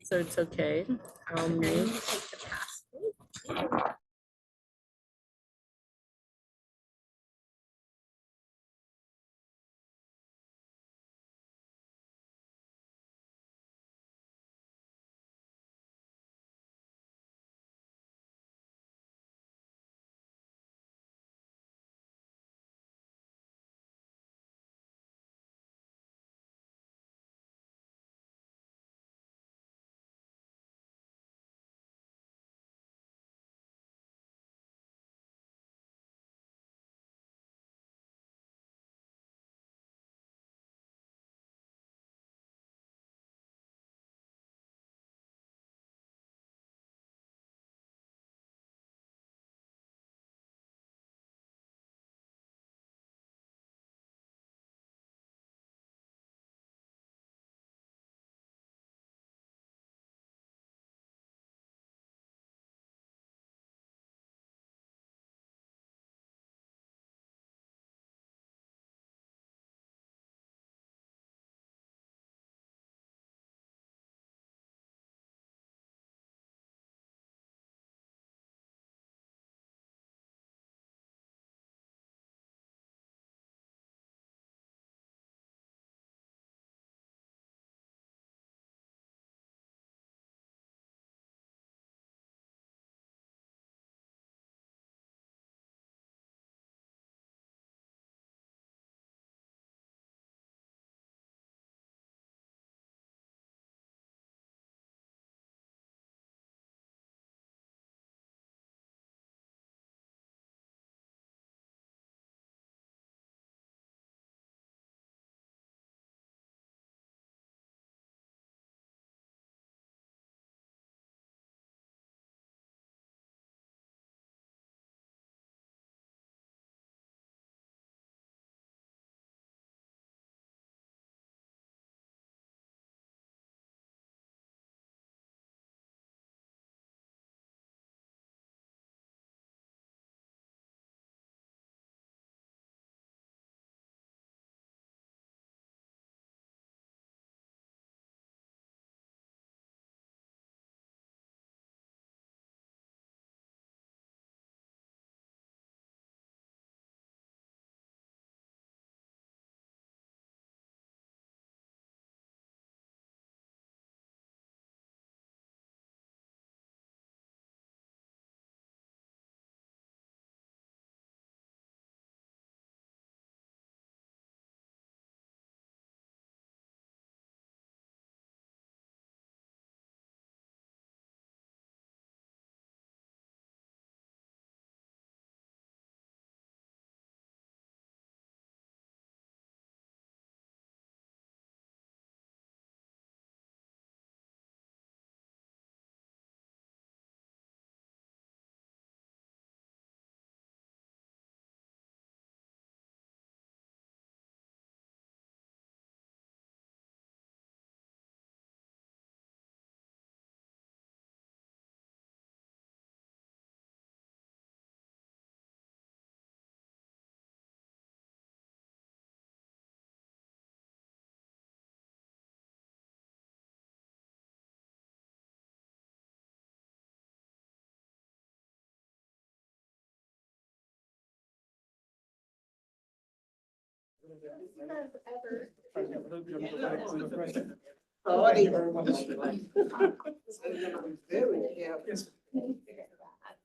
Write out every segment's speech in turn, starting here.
So it's okay. I'll And mute. you take the password.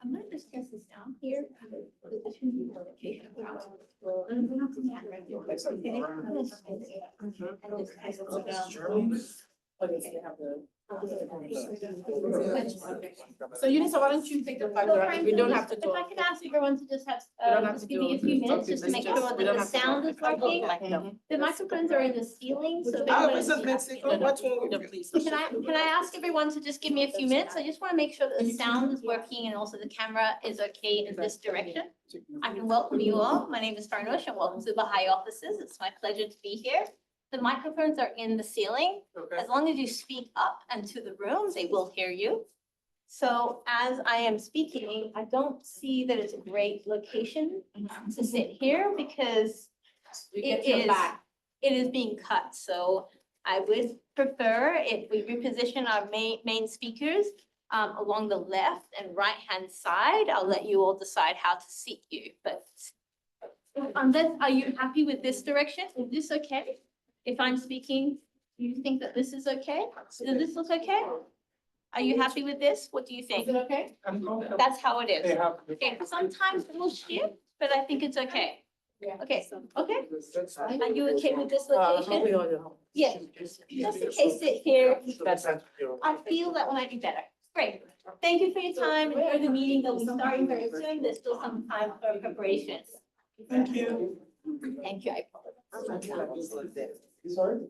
I'm gonna discuss this down here. This should be publication of house. And we're not gonna have regular, but okay, I'm gonna spend it. And this has to go down. So Unisa, why don't you take the five So directions? Frank, We don't just- have to if do. I could ask everyone to just have, don't have just to give me a do few it. minutes just to make sure that the sound is working. The microphones are in the ceiling, so. Can I ask everyone to just give me a few minutes? I just want to make sure that the sound is working and also the camera is okay in this direction. I can welcome you all. My name is Farnosh and welcome to the Baha'i offices. It's my pleasure to be here. The microphones are in the ceiling. As long as you speak up and to the room, they will hear you. So as I am speaking, I don't see that it's a great location to sit here because it is being cut. So I would prefer if we reposition our main speakers along the left and right-hand side. I'll let you all decide how to seat you, but unless, are you happy with this direction? Is this okay? If I'm speaking, do you think that this is okay? Does this look okay? Are you happy with this? What do you Is think? it okay? That's how it is. Okay, sometimes it will shift, but I think it's okay. Yeah. Okay, okay. Are you okay with this I'll location? be on your. Yeah, just in case sit here. I feel that might be better. Great. Thank you for your time. Enjoy the meeting. They'll be starting very soon. There's still some time for preparations. Thank you. Thank you. I apologize. Sorry?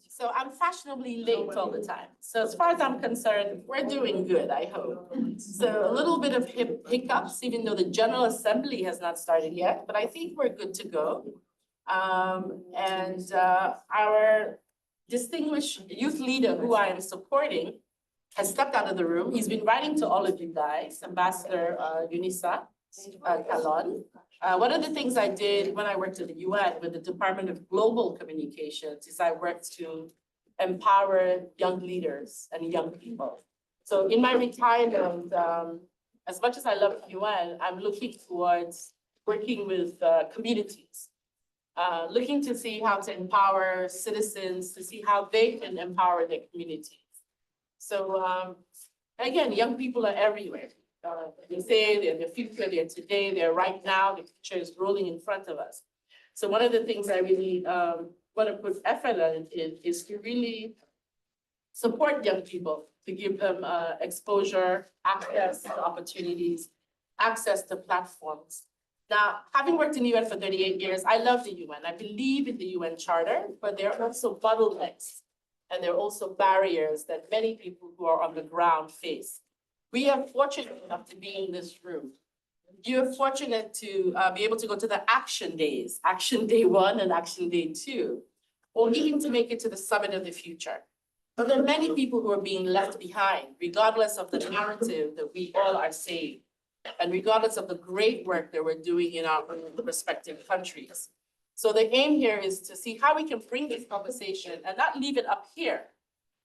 So I'm fashionably late all the time. So as far as I'm concerned, we're doing good, I hope. So a little bit of hiccups, even though the General Assembly has not started yet, but I think we're good to go. Our distinguished youth leader, who I am supporting, has stepped out of the room. He's been writing to all of you guys, Ambassador Unisa Kalon. One of the things I did when I worked at the UN with the Department of Global Communications is I worked to empower young leaders and young people. So in my retirement, as much as I love the UN, I'm looking towards working with communities, looking to see how to empower citizens, to see how they can empower their communities. So again, young people are everywhere. They say they're the future, they're today, they're right now, the future is rolling in front of us. So one of the things I really want to put effort in is to really support young people, to give them exposure, access to opportunities, access to platforms. Now, having worked in the UN for 38 years, I love the UN. I believe in the UN Charter, but there are also bottlenecks and there are also barriers that many people who are on the ground face. We are fortunate enough to be in this room. You're fortunate to be able to go to the action days, Action Day 1 and Action Day 2, or even to make it to the Summit of the Future. But there are many people who are being left behind, regardless of the narrative that we all are saying, and regardless of the great work that we're doing in our respective countries. So the aim here is to see how we can bring this conversation and not leave it up here,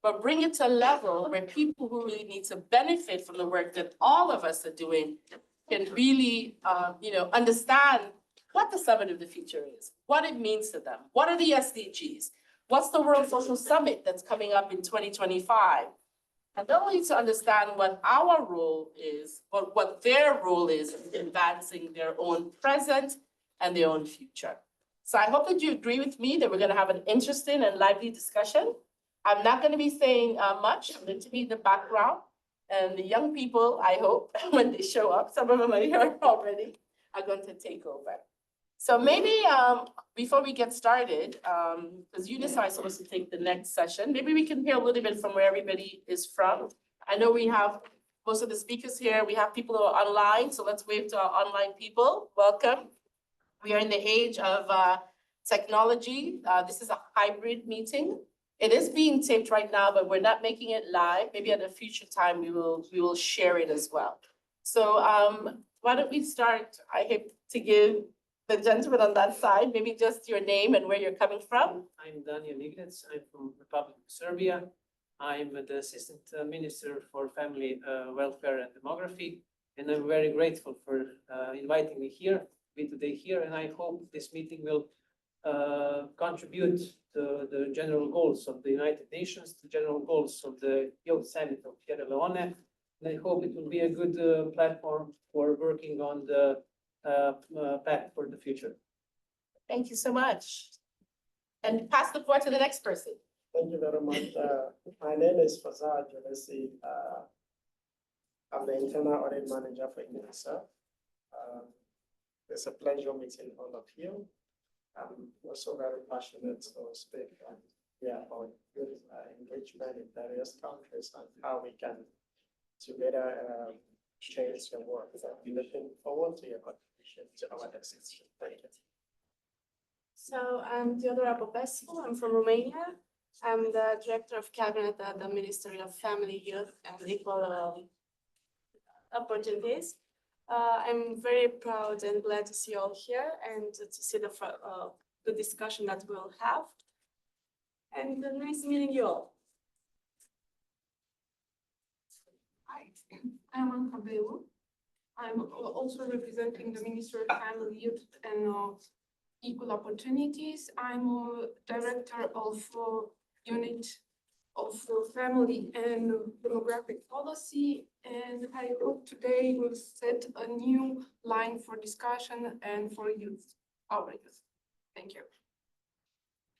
but bring it to a level where people who really need to benefit from the work that all of us are doing can really, understand what the Summit of the Future is, what it means to them, what are the SDGs, what's the World Social Summit that's coming up in 2025, and not only to understand what our role is, but what their role is in advancing their own present and their own future. So I hope that you agree with me that we're going to have an interesting and lively discussion. I'm not going to be saying much. I'm going to be in the background. And the young people, I hope, when they show up, some of them are here already, are going to take over. So maybe before we get started, because Eunice is supposed to take the next session, maybe we can hear a little bit from where everybody is from. I know we have most of the speakers here. We have people who are online, so let's wave to our online people. Welcome. We are in the age of technology. This is a hybrid meeting. It is being taped right now, but we're not making it live. Maybe at a future time, we will share it as well. So why don't we start? I hope to give the gentleman on that side, maybe just your name and where you're coming from. I'm Daniel Ignec. I'm from Republic of Serbia. I'm the Assistant Minister for Family Welfare and Demography, and I'm very grateful for inviting me here, be today here, and I hope this meeting will contribute to the general goals of the United Nations, the general goals of the Youth Summit of Sierra Leone, and I hope it will be a good platform for working on the Pact for the future. Thank you so much. And pass the floor to the next person. Thank you very much. My name is Fazal Jalesi. I'm the Internal Audit Manager for UNICEF. It's a pleasure meeting all of you. I'm also very passionate to speak about engagement in various countries and how we can together change the world. So I'm looking forward to your contribution to our decision. Thank you. So I'm Teodora Popescu. I'm from Romania. I'm the Director of Cabinet at the Ministry of Family, Youth and Equal Opportunities. I'm very proud and glad to see you all here and to see the discussion that we'll have. And nice meeting you all. Hi, I'm Anca Belu. I'm also representing the Ministry of Family, Youth and Equal Opportunities. I'm a Director of Unit of Family and Demographic Policy, and I hope today will set a new line for discussion and for youth, our youth. Thank you.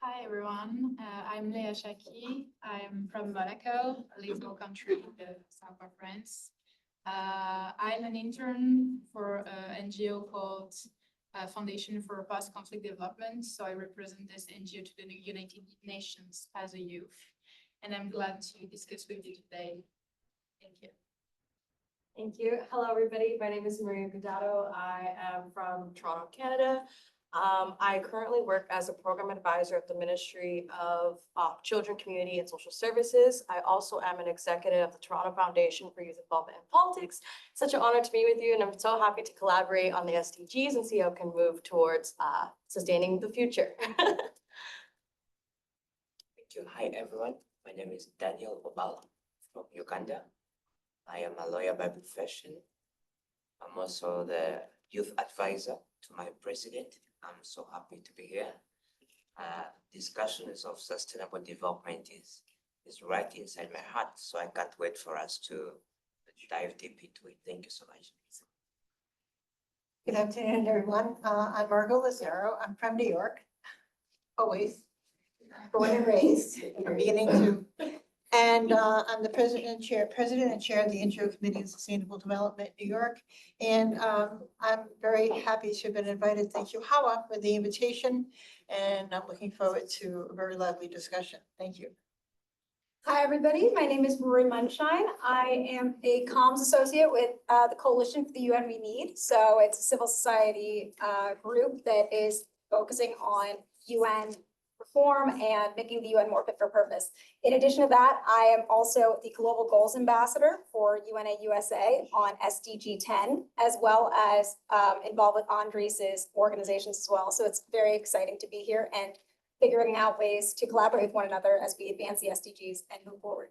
Hi everyone, I'm Leah Chaki. I'm from Monaco, a little country in the south of France. I'm an intern for an NGO called Foundation for Post-Conflict Development. So I represent this NGO to the United Nations as a youth. And I'm glad to discuss with you today. Thank you. Thank you. Hello, everybody. My name is Maria Gudato. I am from Toronto, Canada. I currently work as a program advisor at the Ministry of Children, Community and Social Services. I also am an executive of the Toronto Foundation for Youth Involvement in Politics. Such an honor to be with you, and I'm so happy to collaborate on the SDGs and see how we can move towards sustaining the future. Thank you. Hi, everyone. My name is Daniel Obala from Uganda. I am a lawyer by profession. I'm also the youth advisor to my president. I'm so happy to be here. Discussions of sustainable development is right inside my heart, so I can't wait for us to dive deep into it. Thank you so much. Good afternoon, everyone. I'm Margot Lazaro. I'm from New York. Always born and raised. I'm beginning to. And I'm the president and chair of the Intro Committee on Sustainable Development in New York. And I'm very happy to have been invited. Thank you, Hawa, for the invitation. And I'm looking forward to a very lively discussion. Thank you. Hi, everybody. My name is Maureen Munshine. I am a comms associate with the Coalition for the UN We Need. So it's a civil society group that is focusing on UN reform and making the UN more fit for purpose. In addition to that, I am also the Global Goals Ambassador for UNA USA on SDG 10, as well as involved with Andres' organizations as well. So it's very exciting to be here and figuring out ways to collaborate with one another as we advance the SDGs and move forward.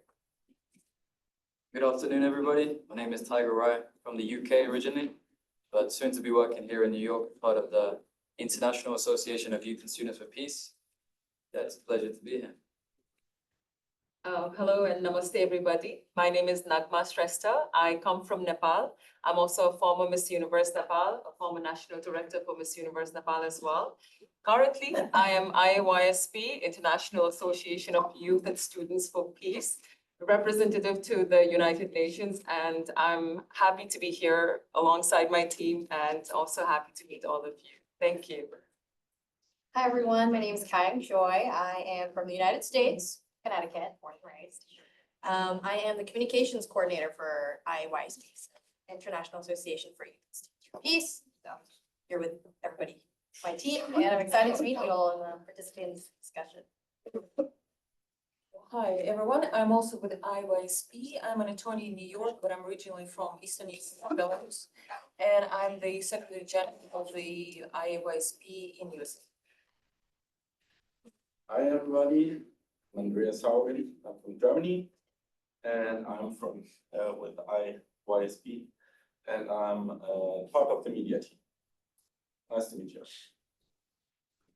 Good afternoon, everybody. My name is Tiger Rai from the UK originally, but soon to be working here in New York, part of the International Association of Youth and Students for Peace. Yeah, it's a pleasure to be here. Hello and namaste, everybody. My name is Nagma Shrestha. I come from Nepal. I'm also a former Miss Universe Nepal, a former National Director for Miss Universe Nepal as well. Currently, I am IYSP, International Association of Youth and Students for Peace, representative to the United Nations, and I'm happy to be here alongside my team and also happy to meet all of you. Thank you. Hi, everyone. My name is Kyung Joy. I am from the United States, Connecticut, born and raised. I am the communications coordinator for IYSP, International Association for Youth and Students for Peace. So here with everybody, my team, and I'm excited to meet you all and participate in this discussion. Hi, everyone. I'm also with IYSP. I'm an attorney in New York, but I'm originally from Eastern Belarus. And I'm the Secretary General of the IYSP in USA. Hi, everybody. I'm Andreas Saugen. I'm from Germany, and I'm from with IYSP, and I'm part of the media team. Nice to meet you.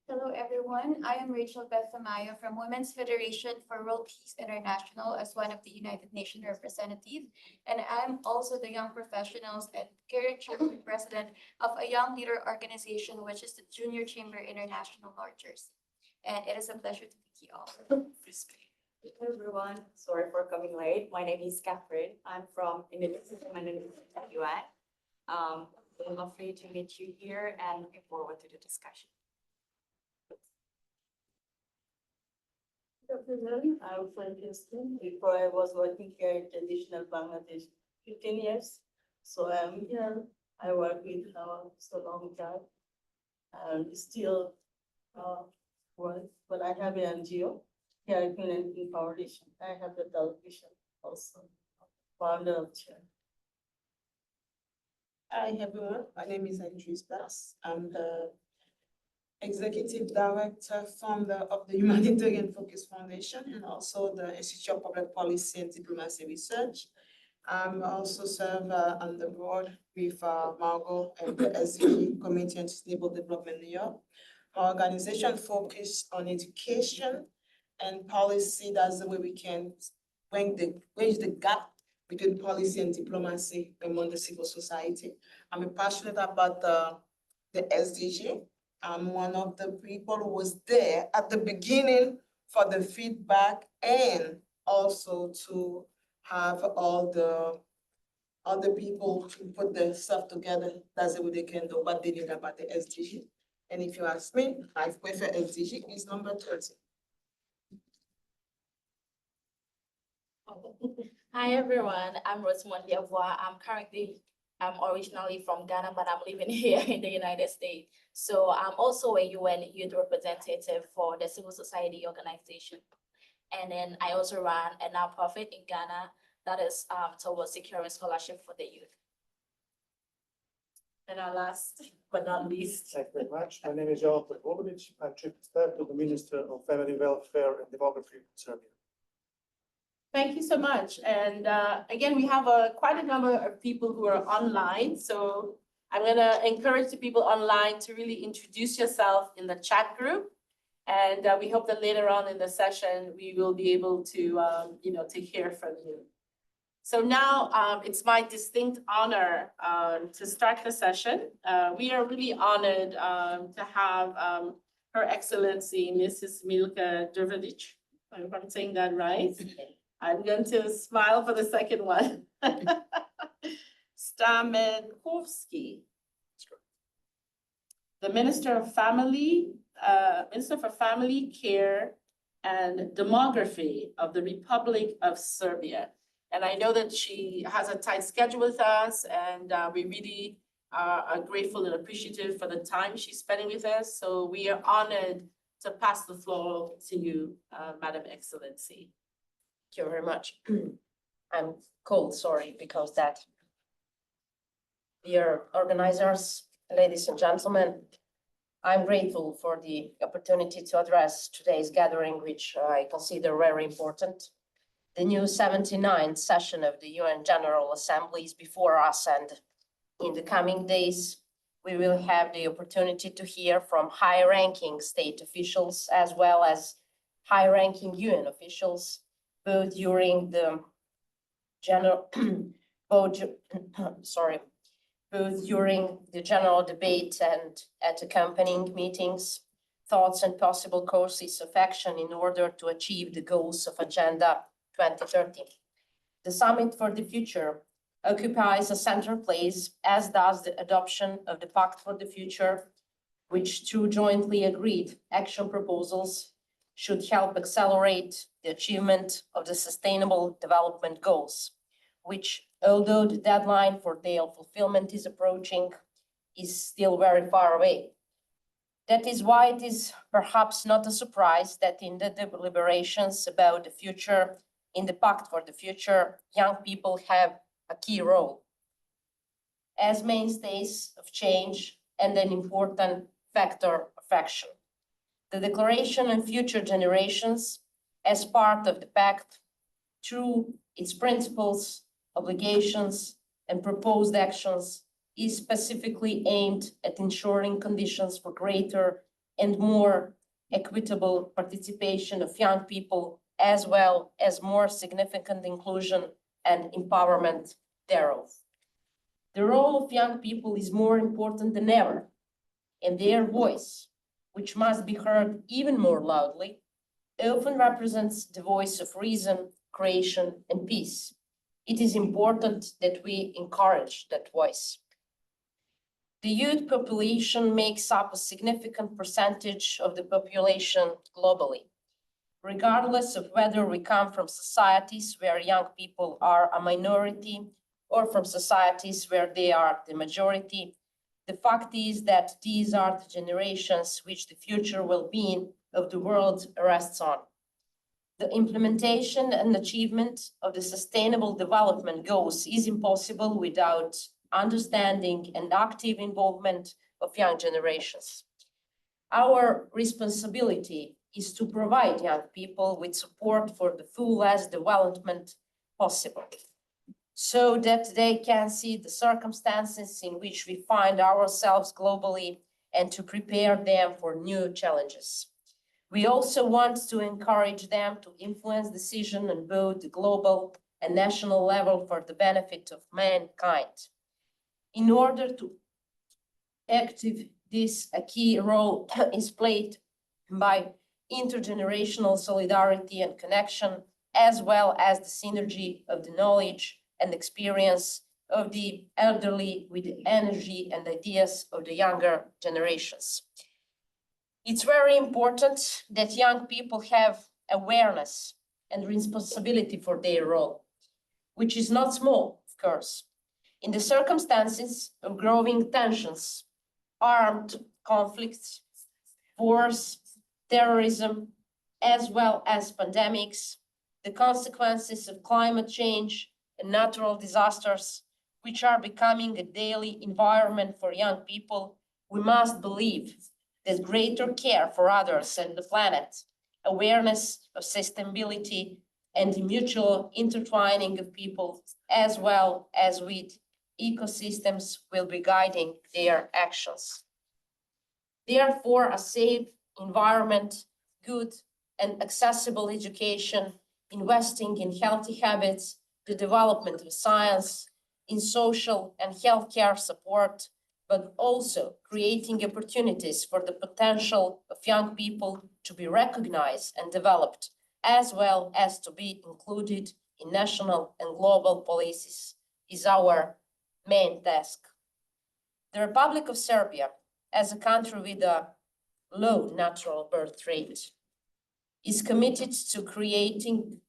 Hello, everyone. I am Rachel Beth Amaya from Women's Federation for World Peace International as one of the United Nations representatives. And I'm also the Young Professionals and Career Chamber President of a Young Leader organization, which is the Junior Chamber International Largers. And it is a pleasure to meet you all. Hello, everyone. Sorry for coming late. My name is Catherine. I'm from Indonesia. My name is UN. Lovely to meet you here and looking forward to the discussion. Good afternoon. I'm from Houston. Before I was working here in traditional Bangladesh 15 years. So I'm here. I work with so long time and still work, but I have an NGO here at United Foundation. I have the television also, founder of chair. Hi, everyone. My name is Andres Bass. I'm the Executive Director, founder of the Humanitarian Focus Foundation and also the Institute of Public Policy and Diplomacy Research. I also serve on the board with Margot and the SDG Committee on Sustainable Development New York. Our organization focuses on education and policy. That's the way we can bridge the gap between policy and diplomacy among the civil society. I'm passionate about the SDG. I'm one of the people who was there at the beginning for the feedback and also to have all the other people to put the stuff together, that's the way they can know what they need about the SDG. And if you ask me, I prefer SDG is number 30. Hi, everyone. I'm Rosemond Diavois. I'm originally from Ghana, but I'm living here in the United States. So I'm also a UN youth representative for the civil society organization. And then I also run a nonprofit in Ghana that is towards securing scholarship for the youth. And our last but not least. Thank you very much. My name is Jovan Popovic. I'm Chief of Staff to the Minister of Family Welfare and Demography in Serbia. Thank you so much. And again, we have quite a number of people who are online. So I'm gonna encourage the people online to really introduce yourself in the chat group. And we hope that later on in the session, we will be able to, to hear from you. So now it's my distinct honor to start the session. We are really honored to have Her Excellency Mrs. Milka Drvedic. I hope I'm saying that right. I'm going to smile for the second one. Stamenkovsky, the Minister for Family Care and Demography of the Republic of Serbia. And I know that she has a tight schedule with us, and we really are grateful and appreciative for the time she's spending with us. So we are honored to pass the floor to you, Madam Excellency. Thank you very much. I'm cold, sorry, because that. Dear organizers, ladies and gentlemen, I'm grateful for the opportunity to address today's gathering, which I consider very important. The new 79th session of the UN General Assembly is before us, and in the coming days, we will have the opportunity to hear from high-ranking state officials as well as high-ranking UN officials, both during the general debate and at accompanying meetings, thoughts and possible courses of action in order to achieve the goals of Agenda 2030. The Summit for the Future occupies a central place, as does the adoption of the Pact for the Future, which through jointly agreed action proposals should help accelerate the achievement of the Sustainable Development Goals, which, although the deadline for their fulfillment is approaching, is still very far away. That is why it is perhaps not a surprise that in the deliberations about the future, in the Pact for the Future, young people have a key role as mainstays of change and an important factor of action. The Declaration on Future Generations, as part of the Pact, through its principles, obligations, and proposed actions, is specifically aimed at ensuring conditions for greater and more equitable participation of young people, as well as more significant inclusion and empowerment thereof. The role of young people is more important than ever, and their voice, which must be heard even more loudly, often represents the voice of reason, creation, and peace. It is important that we encourage that voice. The youth population makes up a significant percentage of the population globally. Regardless of whether we come from societies where young people are a minority or from societies where they are the majority, the fact is that these are the generations which the future well-being of the world rests on. The implementation and achievement of the Sustainable Development Goals is impossible without understanding and active involvement of young generations. Our responsibility is to provide young people with support for the fullest development possible, so that they can see the circumstances in which we find ourselves globally and to prepare them for new challenges. We also want to encourage them to influence decisions on both the global and national level for the benefit of mankind. In order to achieve this, a key role is played by intergenerational solidarity and connection, as well as the synergy of the knowledge and experience of the elderly with the energy and ideas of the younger generations. It's very important that young people have awareness and responsibility for their role, which is not small, of course. In the circumstances of growing tensions, armed conflicts, wars, terrorism, as well as pandemics, the consequences of climate change and natural disasters, which are becoming a daily environment for young people, we must believe that greater care for others and the planet, awareness of sustainability, and the mutual intertwining of people, as well as with ecosystems, will be guiding their actions. Therefore, a safe environment, good and accessible education, investing in healthy habits, the development of science, in social and healthcare support, but also creating opportunities for the potential of young people to be recognized and developed, as well as to be included in national and global policies, is our main task. The Republic of Serbia, as a country with a low natural birth rate, is committed to creating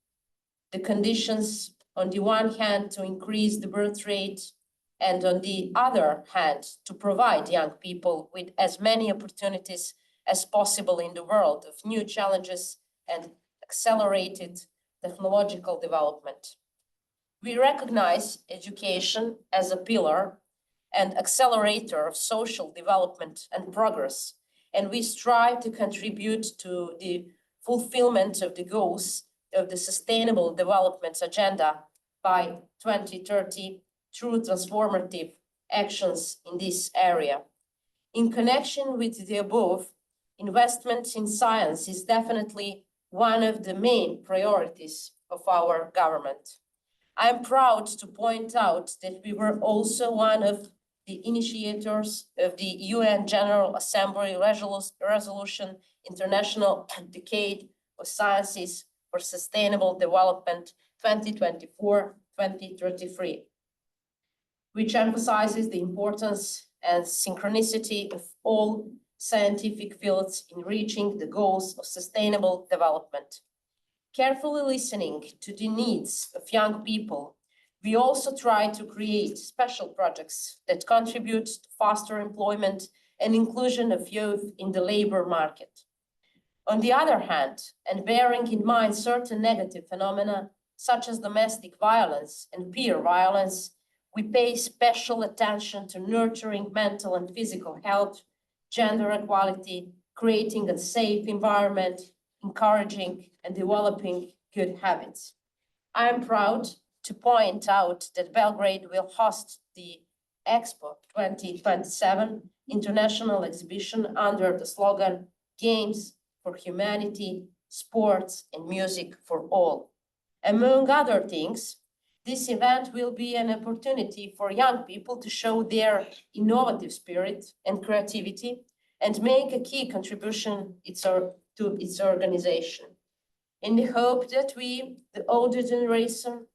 the conditions, on the one hand, to increase the birth rate, and on the other hand, to provide young people with as many opportunities as possible in the world of new challenges and accelerated technological development. We recognize education as a pillar and accelerator of social development and progress, and we strive to contribute to the fulfillment of the goals of the Sustainable Development Agenda by 2030 through transformative actions in this area. In connection with the above, investment in science is definitely one of the main priorities of our government. I am proud to point out that we were also one of the initiators of the UN General Assembly Resolution International Decade of Sciences for Sustainable Development 2024-2033, which emphasizes the importance and synchronicity of all scientific fields in reaching the goals of sustainable development. Carefully listening to the needs of young people, we also try to create special projects that contribute to faster employment and inclusion of youth in the labor market. On the other hand, and bearing in mind certain negative phenomena, such as domestic violence and peer violence, we pay special attention to nurturing mental and physical health, gender equality, creating a safe environment, encouraging and developing good habits. I am proud to point out that Belgrade will host the Expo 2027 international exhibition under the slogan Games for Humanity, Sports and Music for All. Among other things, this event will be an opportunity for young people to show their innovative spirit and creativity and make a key contribution to its organization. In the hope that we, the older generation,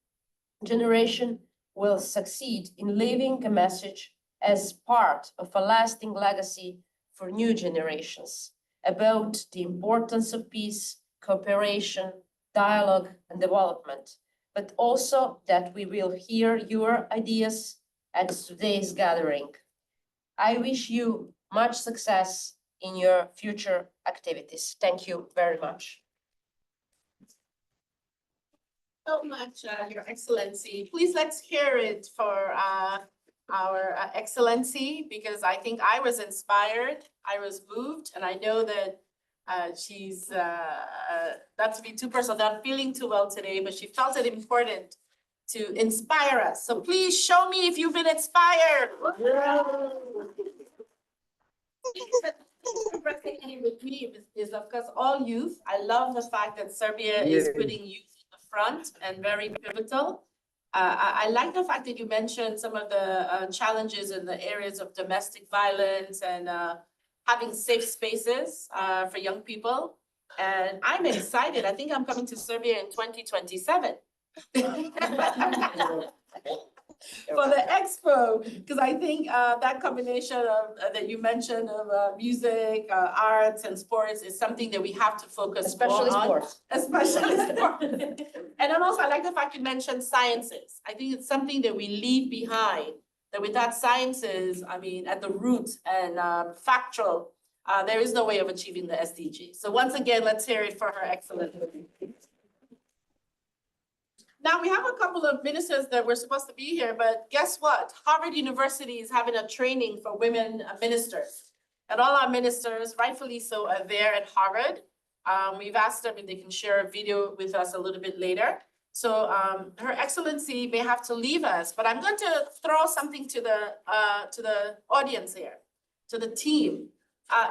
will succeed in leaving a message as part of a lasting legacy for new generations about the importance of peace, cooperation, dialogue, and development, but also that we will hear your ideas at today's gathering. I wish you much success in your future activities. Thank you very much. So much, Your Excellency. Please let's hear it for our Excellency, because I think I was inspired, I was moved, and I know that she's, not to be too personal, not feeling too well today, but she felt it important to inspire us. So please show me if you've been inspired. Resonating with me is of course all youth. I love the fact that Serbia is putting youth in the front and very pivotal. I like the fact that you mentioned some of the challenges in the areas of domestic violence and having safe spaces for young people. And I'm excited. I think I'm coming to Serbia in 2027. for the expo, because I think that combination of that you mentioned of music, arts and sports is something that we have to focus Especially more on. sports. Especially sports. And then also I like the fact you mentioned sciences. I think it's something that we leave behind, that without sciences, I mean, at the root and factual, there is no way of achieving the SDG. So once again, let's hear it for her excellent. Now, we have a couple of ministers that were supposed to be here, but guess what? Harvard University is having a training for women ministers. And all our ministers, rightfully so, are there at Harvard. We've asked them if they can share a video with us a little bit later. So Her Excellency may have to leave us, but I'm going to throw something to the audience here, to the team.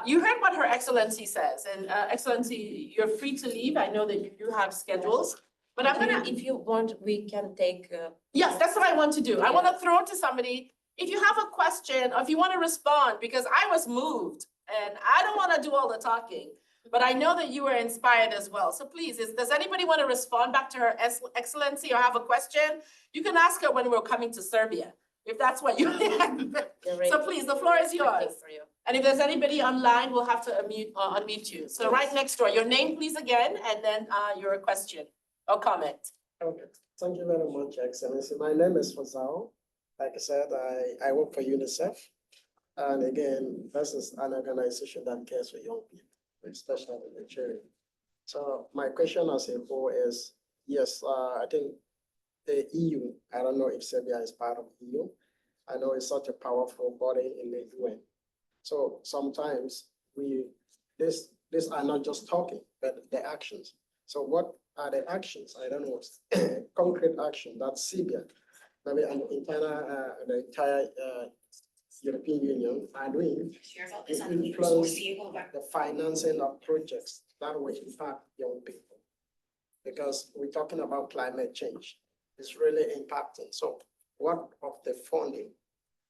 You heard what Her Excellency says, and Excellency, you're free to leave. I know that you do have schedules. But I'm gonna, if you want, we can take. Yes, that's what I want to do. I want to throw it to somebody. If you have a question or if you want to respond, because I was moved and I don't want to do all the talking, but I know that you were inspired as well. So please, does anybody want to respond back to Her Excellency or have a question? You can ask her when we're coming to Serbia, if that's what you So please, the floor is yours. And if there's anybody online, we'll have to unmute you. So right next door, your name, please, again, and then your question or comment. Okay, thank you very much, Excellency. My name is Fazal. Like I said, I work for UNICEF. And again, this is an organization that cares for young people, especially in Nigeria. So my question as a whole is, yes, I think the EU, I don't know if Serbia is part of EU. I know it's such a powerful body in the UN. So sometimes these are not just talking, but the actions. So what are the actions? I don't know, concrete action that Serbia, maybe the entire European Union are doing to influence the financing of projects that will impact young people. Because we're talking about climate change. It's really impacting. So what of the funding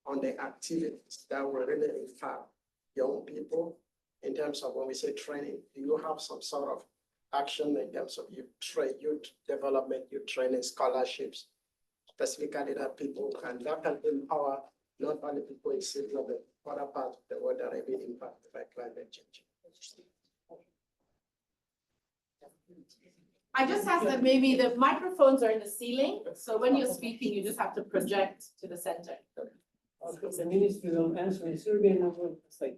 on the activities that will really impact young people in terms of when we say training? Do you have some sort of action in terms of youth development, youth training, scholarships, specifically that people can empower not only people in Syria, but other parts of the world that are being impacted by climate change? I just asked that maybe the microphones are in the ceiling, so when you're speaking, you just have to project to the center. The ministry will answer in Serbian and will say.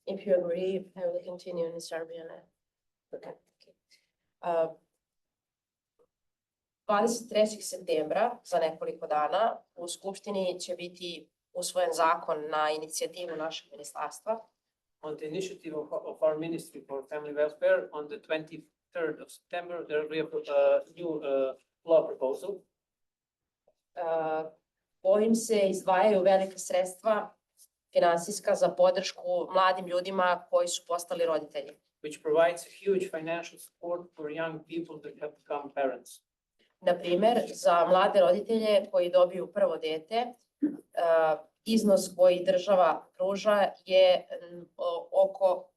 If you agree, I will continue in Serbian. Okay. 23. septembra, za nekoliko dana, u Skupštini će biti usvojen zakon na inicijativu našeg ministarstva. On the initiative of our Ministry for Family Welfare, on the 23rd of September, there will be a new law proposal. Kojim se izdvajaju velika sredstva finansijska za podršku mladim ljudima koji su postali roditelji. Which provides a huge financial support for young people that have become parents. Na primer, za mlade roditelje koji dobiju prvo dete, iznos koji država pruža je oko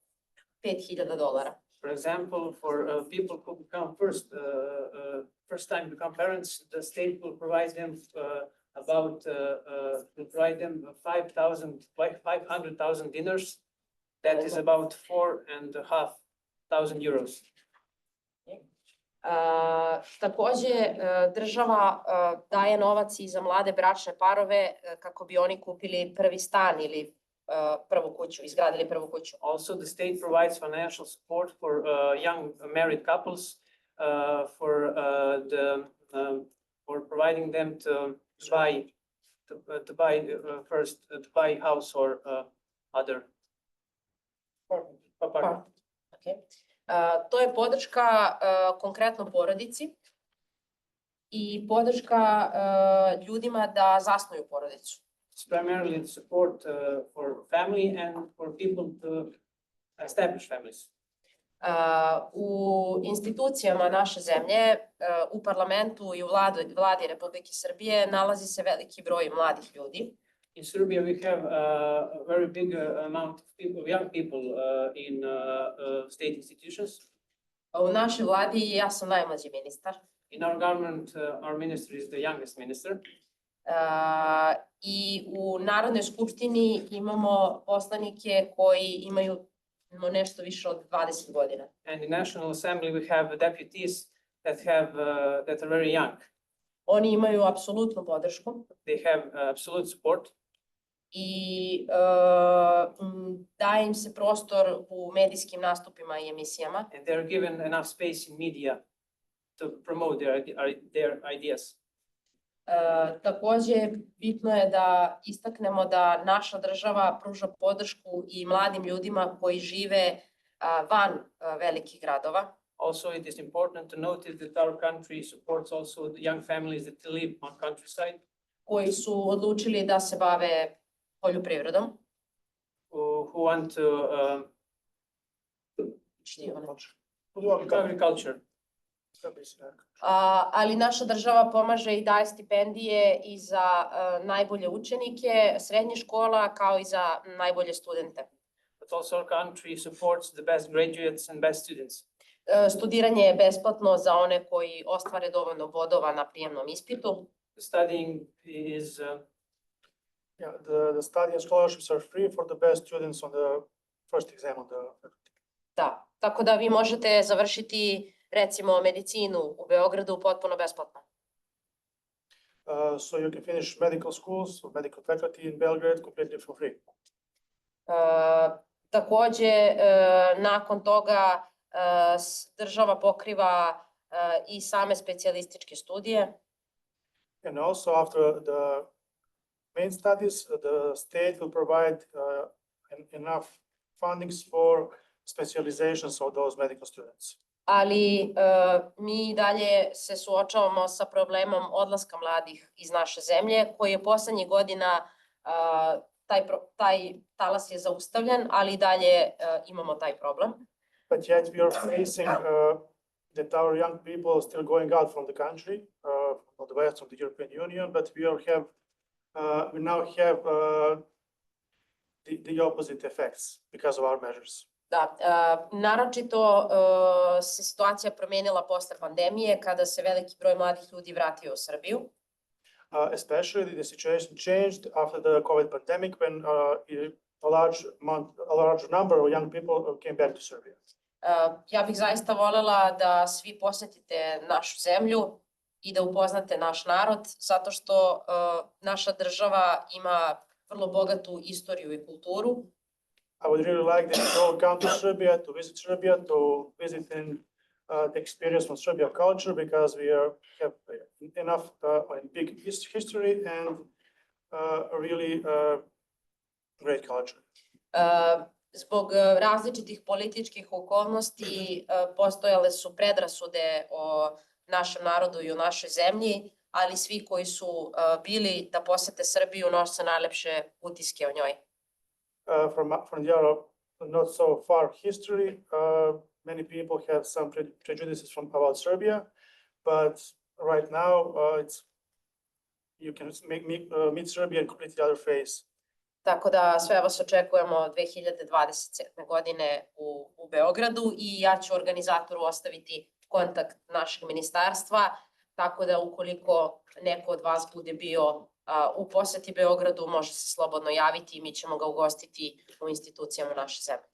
$5.000. For example, for people who become first time become parents, the state will provide them $500,000 dinars. That is about €4,500. Takođe, država daje novac i za mlade bračne parove kako bi oni kupili prvi stan ili prvu kuću, izgradili prvu kuću. Also, the state provides financial support for young married couples for providing them to buy house or other apartment. Okay. To je podrška konkretno porodici i podrška ljudima da zasnuju porodicu. It's primarily support for family and for people to establish families. U institucijama naše zemlje, u parlamentu i u vladi Republike Srbije nalazi se veliki broj mladih ljudi. In Serbia, we have a very big amount of people, young people in state institutions. U našoj vladi ja sam najmlađi ministar. In our government, our minister is the youngest minister. I u Narodnoj skupštini imamo poslanike koji imaju nešto više od 20 godina. And in National Assembly, we have deputies that are very young. Oni imaju apsolutnu podršku. They have absolute support. I daje im se prostor u medijskim nastupima i emisijama. And they are given enough space in media to promote their ideas. Takođe, bitno je da istaknemo da naša država pruža podršku i mladim ljudima koji žive van velikih gradova. Also, it is important to notice that our country supports also the young families that live on countryside. Koji su odlučili da se bave poljoprivredom. Who want to agriculture. Ali naša država pomaže i daje stipendije i za najbolje učenike srednjih škola kao i za najbolje studente. But also our country supports the best graduates and best students. Studiranje je besplatno za one koji ostvare dovoljno bodova na prijemnom ispitu. Studying is the study and scholarships are free for the best students on the first exam on the faculty. Da, tako da vi možete završiti recimo medicinu u Beogradu potpuno besplatno. So you can finish medical schools or medical faculty in Belgrade completely for free. Takođe, nakon toga država pokriva i same specijalističke studije. And also after the main studies, the state will provide enough fundings for specializations of those medical students. Ali mi dalje se suočavamo sa problemom odlaska mladih iz naše zemlje, koji je poslednjih godina, taj talas je zaustavljen, ali dalje imamo taj problem. But yet we are facing that our young people are still going out from the country, from the west of the European Union, but we now have the opposite effects because of our measures. Da, naročito se situacija promenila posle pandemije kada se veliki broj mladih ljudi vratio u Srbiju. Especially the situation changed after the COVID pandemic when a large number of young people came back to Serbia. Ja bih zaista volela da svi posetite našu zemlju i da upoznate naš narod, zato što naša država ima vrlo bogatu istoriju i kulturu. I would really like that you all come to Serbia, to visit and the experience from Serbia culture, because we have enough big history and really great culture. Zbog različitih političkih okolnosti postojale su predrasude o našem narodu i o našoj zemlji, ali svi koji su bili da posete Srbiju nose najlepše utiske o njoj. From the not so far history, many people have some prejudices about Serbia, but right now you can meet Serbia in completely other face. Tako da sve vas očekujemo 2027. godine u Beogradu i ja ću organizatoru ostaviti kontakt našeg ministarstva, tako da ukoliko neko od vas bude bio u poseti Beogradu, može se slobodno javiti i mi ćemo ga ugostiti u institucijama naše zemlje.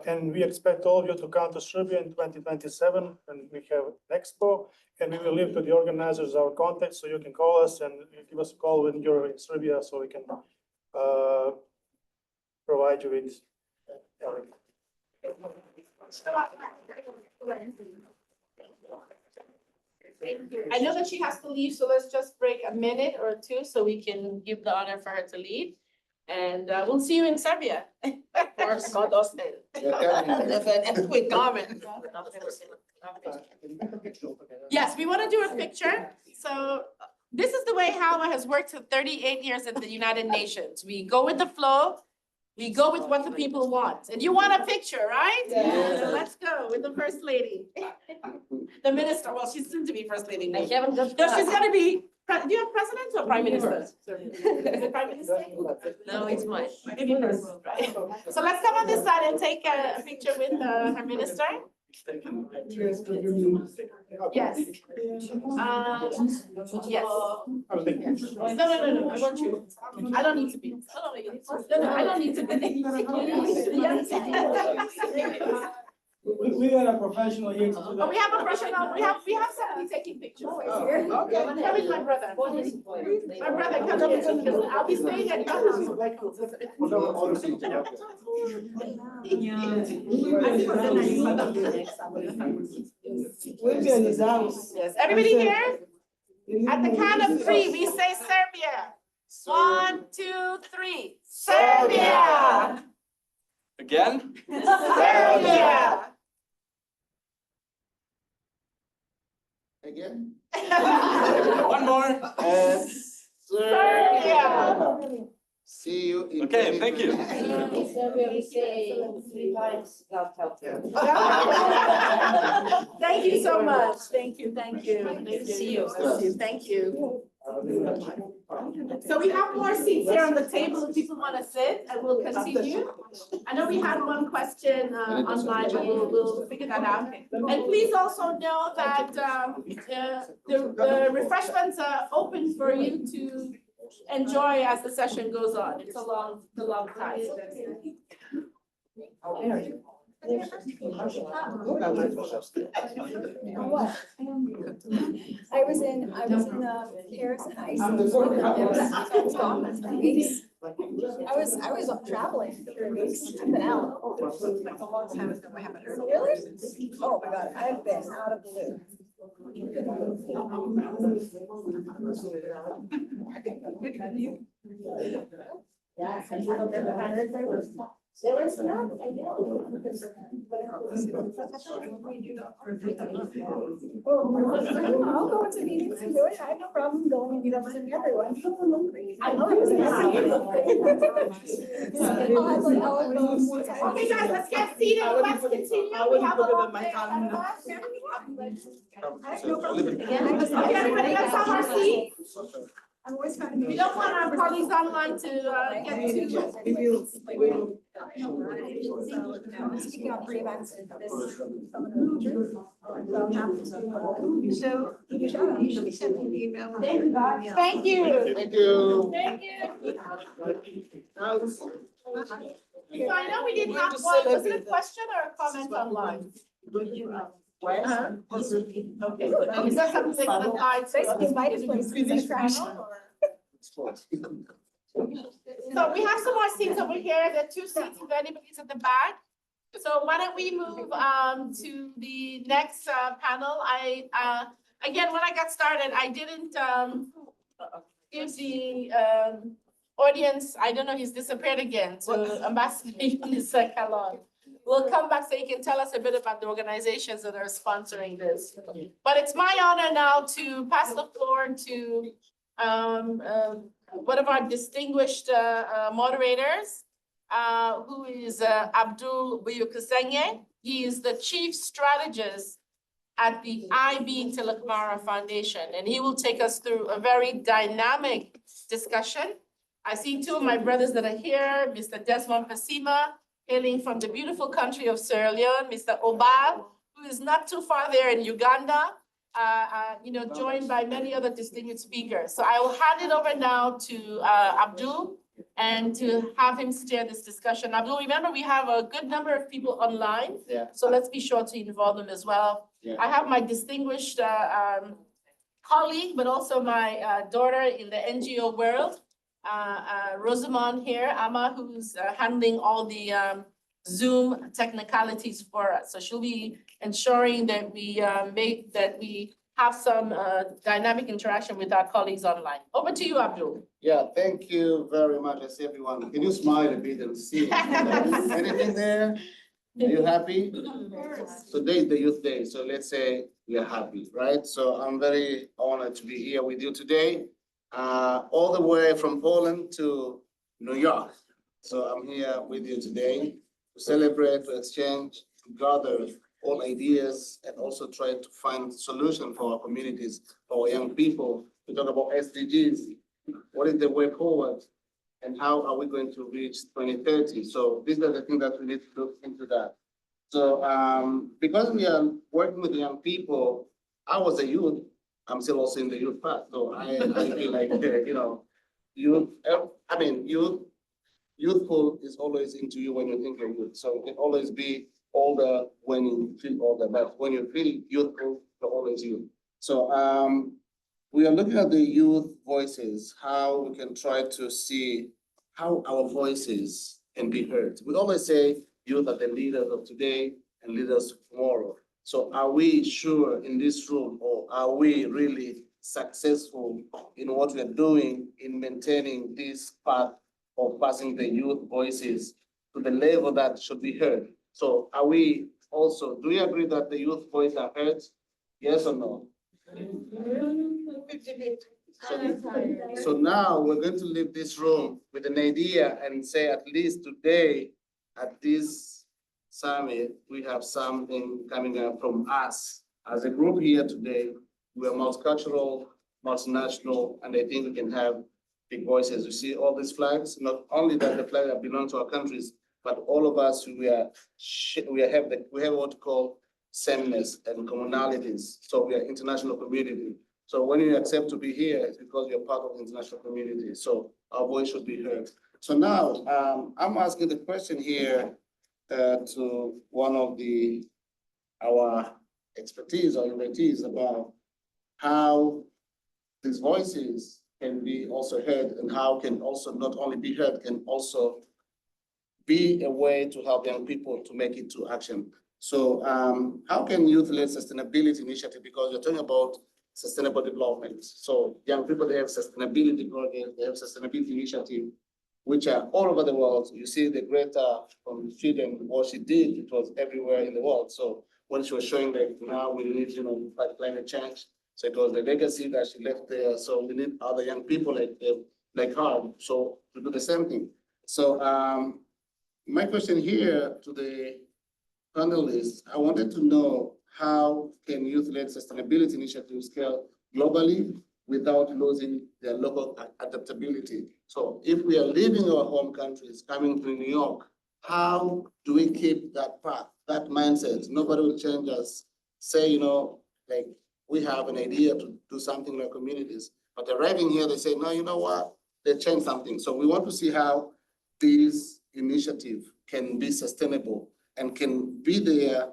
And we expect all of you to come to Serbia in 2027 when we have Expo, and we will leave to the organizers our contact, so you can call us and give us a call when you're in Serbia, so we can provide you with everything. I know that she has to leave, so let's just break a minute or two so we can give the honor for her to leave. And we'll see you in Serbia. Of course. With Carmen. Yes, we want to do a picture. So this is the way HAWA has worked for 38 years at the United Nations. We go with the flow. We go with what the people want. And you want a picture, right? Yeah. So let's go with the First Lady. The Minister, well, she's soon to be First Lady. I haven't got No, she's gonna be Do you have president or prime minister? Is it prime minister? No, it's mine. Maybe first, right? So let's come on this side and take a picture with her minister. Yes. Yes. No, I want you. I don't need to be. No, I don't need to be. We got a professional here to do that. Oh, we have a professional, we have somebody taking pictures. Okay. Come with my brother. My brother, come here. I'll be staying at your house. We'll be in his house. Yes, everybody here? At the count of 3, we say Serbia. 1, 2, 3. Serbia! Again? Serbia! Again? One more. Serbia! See you in. Okay, thank you. Thank you so much. Thank you. See you. Thank you. So we have more seats here on the table if people want to sit, and we'll continue. I know we had one question online, but we'll figure that out. And please also know that the refreshments are open for you to enjoy as the session goes on. It's a long time. I was in Paris and Iceland. I was traveling for 3 weeks. I've been out. Really? Oh my God, I've been out of the loop. There was not, I know. I'll go to meetings and do it. I have no problem going and meeting everyone. I know it was Okay, guys, let's get seated. Let's continue. I wouldn't put it in my calendar. Okay, everybody, let's have our seats. We don't want our colleagues online to get too. Speaking of pre-events, so you should be sending an email. Thank you. Thank you. So I know we didn't have one. Was it a question or a comment online? Okay. Is that something that applies? So we have some more seats over here. There are 2 seats if anybody's at the back. So why don't we move to the next panel? Again, when I got started, I didn't give the audience, I don't know, he's disappeared again, to Ambassador Unisa Kalon. We'll come back so you can tell us a bit about the organizations that are sponsoring this. But it's my honor now to pass the floor to one of our distinguished moderators, who is Abdul Buyukasenge. He is the chief strategist at the Taylor-Kamara Foundation, and he will take us through a very dynamic discussion. I see 2 of my brothers that are here, Mr. Desmond Pasima, hailing from the beautiful country of Sierra Leone, Mr. Obal, who is not too far there in Uganda, joined by many other distinguished speakers. So I will hand it over now to Abdul and to have him steer this discussion. Abdul, remember we have a good number of people online, so let's be sure to involve them as well. I have my distinguished colleague, but also my daughter in the NGO world, Rosamond here, Amma, who's handling all the Zoom technicalities for us. So she'll be ensuring that we have some dynamic interaction with our colleagues online. Over to you, Abdul. Yeah, thank you very much. I see everyone. Can you smile a bit and see? Anything there? Are you happy? Today is the Youth Day, so let's say we are happy, right? So I'm very honored to be here with you today, all the way from Poland to New York. So I'm here with you today to celebrate, to exchange, to gather all ideas, and also try to find solution for our communities, for our young people, We talk about SDGs. What is the way forward? And how are we going to reach 2030? So these are the things that we need to look into that. So because we are working with young people, I was a youth. I'm still also in the youth part. So I feel like, youth, I mean, youthful is always into you when you think you're youth. So you can always be older when you feel older, but when you feel youthful, you're always youth. So we are looking at the youth voices, how we can try to see how our voices can be heard. We always say youth are the leaders of today and leaders of tomorrow. So are we sure in this room, or are we really successful in what we're doing in maintaining this path of passing the youth voices to the level that should be heard? So are we also, do we agree that the youth voice are heard? Yes or no? So now we're going to leave this room with an idea and say, at least today at this summit, we have something coming up from us. As a group here today, we are multicultural, multinational, and I think we can have big voices. You see all these flags, not only that the flag that belong to our countries, but all of us, we have what we call sameness and commonalities. So we are international community. So when you accept to be here, it's because you're part of the international community. So our voice should be heard. So now I'm asking the question here to one of our expertise or invitees about how these voices can be also heard, and how can also not only be heard, can also be a way to help young people to make it to action. So how can youth-led sustainability initiative, because you're talking about sustainable development. So young people, they have sustainability projects, they have sustainability initiative, which are all over the world. You see the Greta from Sweden, what she did, it was everywhere in the world. So when she was showing that now we need, fight climate change, so it was the legacy that she left there. So we need other young people like her, so to do the same thing. So my question here to the panelists, I wanted to know, how can youth-led sustainability initiatives scale globally without losing their local adaptability? So if we are leaving our home countries, coming to New York, how do we keep that path, that mindset? Nobody will change us. Say, like we have an idea to do something like communities, but arriving here, they say, no, you know what? They change something. So we want to see how these initiatives can be sustainable and can be there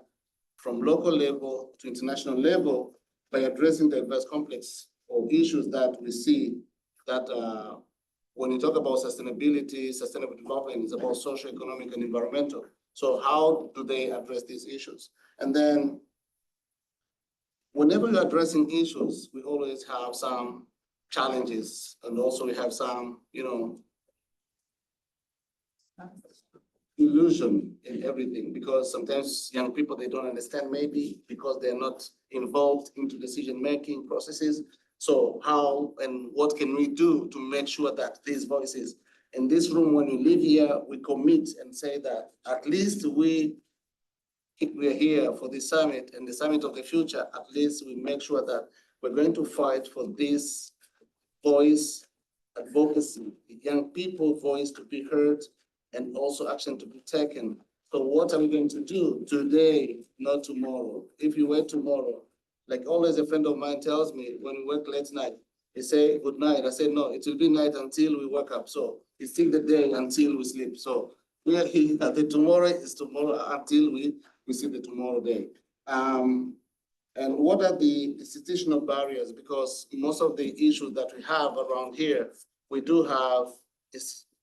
from local level to international level by addressing the diverse complex of issues that we see that when you talk about sustainability, sustainable development is about social, economic, and environmental. So how do they address these issues? And then whenever you're addressing issues, we always have some challenges, and also we have some, illusion in everything, because sometimes young people, they don't understand, maybe because they're not involved into decision-making processes. So how and what can we do to make sure that these voices in this room, when you live here, we commit and say that at least we are here for this summit and the summit of the future, at least we make sure that we're going to fight for this voice, advocacy, the young people voice to be heard, and also action to be taken. So what are we going to do today, not tomorrow? If you wait tomorrow, like always a friend of mine tells me, when we work late night, he say good night. I say, no, it will be night until we wake up. So it's still the day until we sleep. So we are here, the tomorrow is tomorrow until we see the tomorrow day. And what are the institutional barriers? Because most of the issues that we have around here, we do have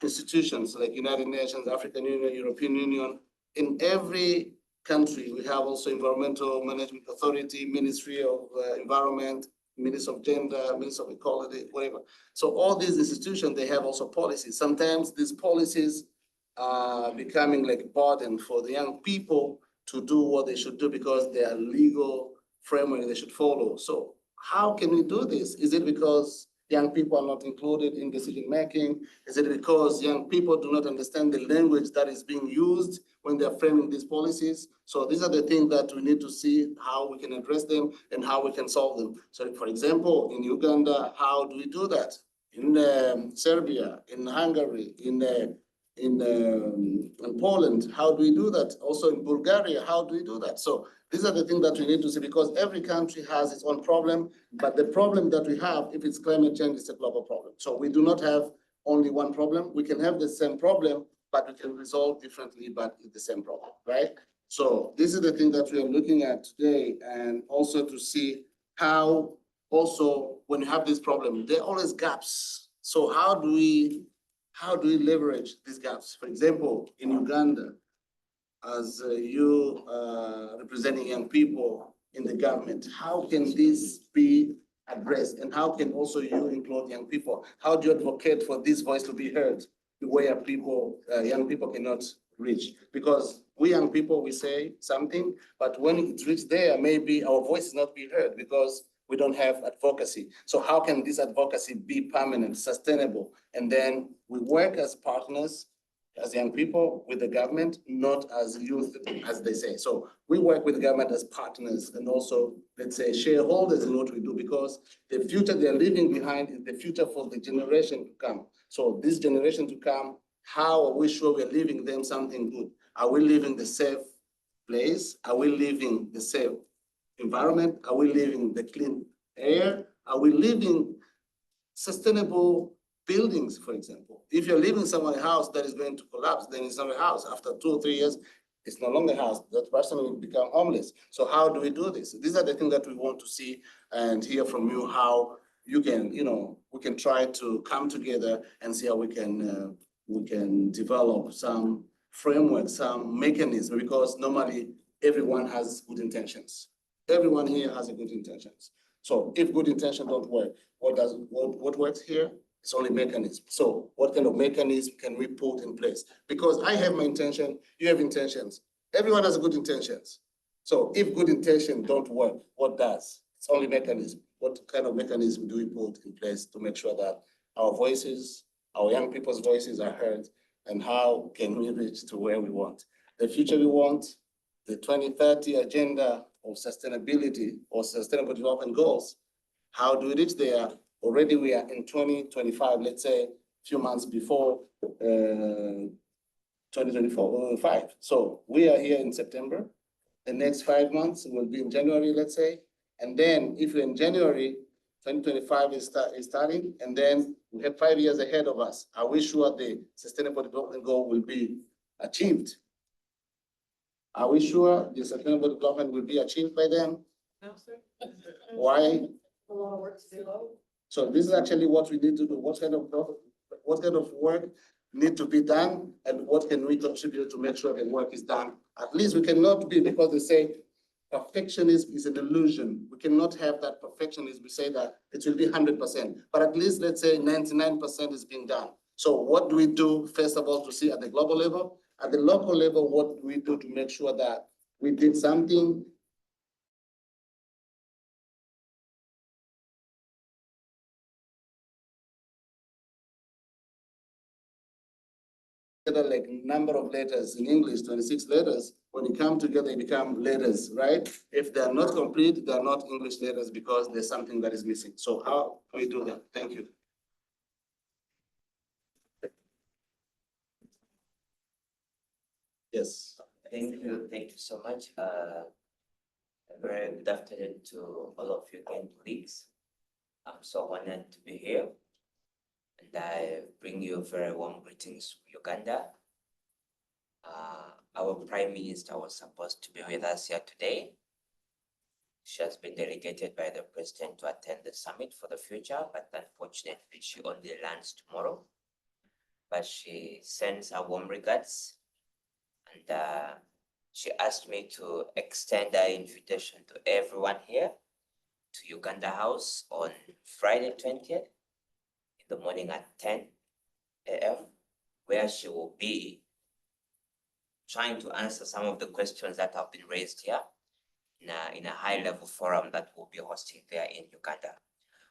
institutions like United Nations, African Union, European Union. In every country, we have also Environmental Management Authority, Ministry of Environment, Ministry of Gender, Ministry of Equality, whatever. So all these institutions, they have also policies. Sometimes these policies are becoming like a burden for the young people to do what they should do because they are legal framework they should follow. So how can we do this? Is it because young people are not included in decision-making? Is it because young people do not understand the language that is being used when they're framing these policies? So these are the things that we need to see how we can address them and how we can solve them. So for example, in Uganda, how do we do that? In Serbia, in Hungary, in Poland, how do we do that? Also in Bulgaria, how do we do that? So these are the things that we need to see, because every country has its own problem, but the problem that we have, if it's climate change, it's a global problem. So we do not have only one problem. We can have the same problem, but we can resolve differently, but it's the same problem, right? So this is the thing that we are looking at today, and also to see how also when you have this problem, there are always gaps. So how do we leverage these gaps? For example, in Uganda, as you representing young people in the government, how can this be addressed? And how can also you include young people? How do you advocate for this voice to be heard where people, young people cannot reach? Because we young people, we say something, but when it reaches there, maybe our voice is not be heard because we don't have advocacy. So how can this advocacy be permanent, sustainable? And then we work as partners, as young people with the government, not as youth, as they say. So we work with the government as partners and also, let's say, shareholders in what we do, because the future they're leaving behind is the future for the generation to come. So this generation to come, how are we sure we're leaving them something good? Are we leaving the safe place? Are we leaving the safe environment? Are we leaving the clean air? Are we leaving sustainable buildings, for example? If you're living somewhere in a house that is going to collapse, then it's not a house. After 2 or 3 years, it's no longer a house. That person will become homeless. So how do we do this? These are the things that we want to see and hear from you, how you can, we can try to come together and see how we can develop some framework, some mechanism, because normally everyone has good intentions. Everyone here has a good intentions. So if good intentions don't work, what works here? It's only mechanism. So what kind of mechanism can we put in place? Because I have my intention, you have intentions. Everyone has good intentions. So if good intention don't work, what does? It's only mechanism. What kind of mechanism do we put in place to make sure that our voices, our young people's voices are heard, and how can we reach to where we want? The future we want, the 2030 agenda of sustainability or sustainable development goals. How do we reach there? Already we are in 2025, let's say a few months before 2025. So we are here in September. The next 5 months will be in January, let's say. And then if we're in January, 2025 is starting, and then we have 5 years ahead of us. Are we sure the sustainable development goal will be achieved? Are we sure the sustainable development will be achieved by then? No, sir. Why? A lot of work to do. So this is actually what we need to do. What kind of work need to be done, and what can we contribute to make sure the work is done? At least we cannot be, because they say perfectionism is an illusion. We cannot have that perfectionism. We say that it will be 100%, but at least let's say 99% is being done. So what do we do, first of all, to see at the global level? At the local level, what do we do to make sure that we did something like number of letters in English, 26 letters, when you come together, they become letters, right? If they're not complete, they're not English letters because there's something that is missing. So how do we do that? Thank you. Yes. Thank you so much. A very good afternoon to all of you and colleagues. I'm so honored to be here. And I bring you very warm greetings from Uganda. Our Prime Minister was supposed to be with us here today. She has been delegated by the President to attend the summit for the future, but unfortunately she only lands tomorrow. But she sends her warm regards, and she asked me to extend her invitation to everyone here to Uganda House on Friday 20th. The morning at 10 a.m., where she will be trying to answer some of the questions that have been raised here in a high-level forum that we'll be hosting there in Uganda.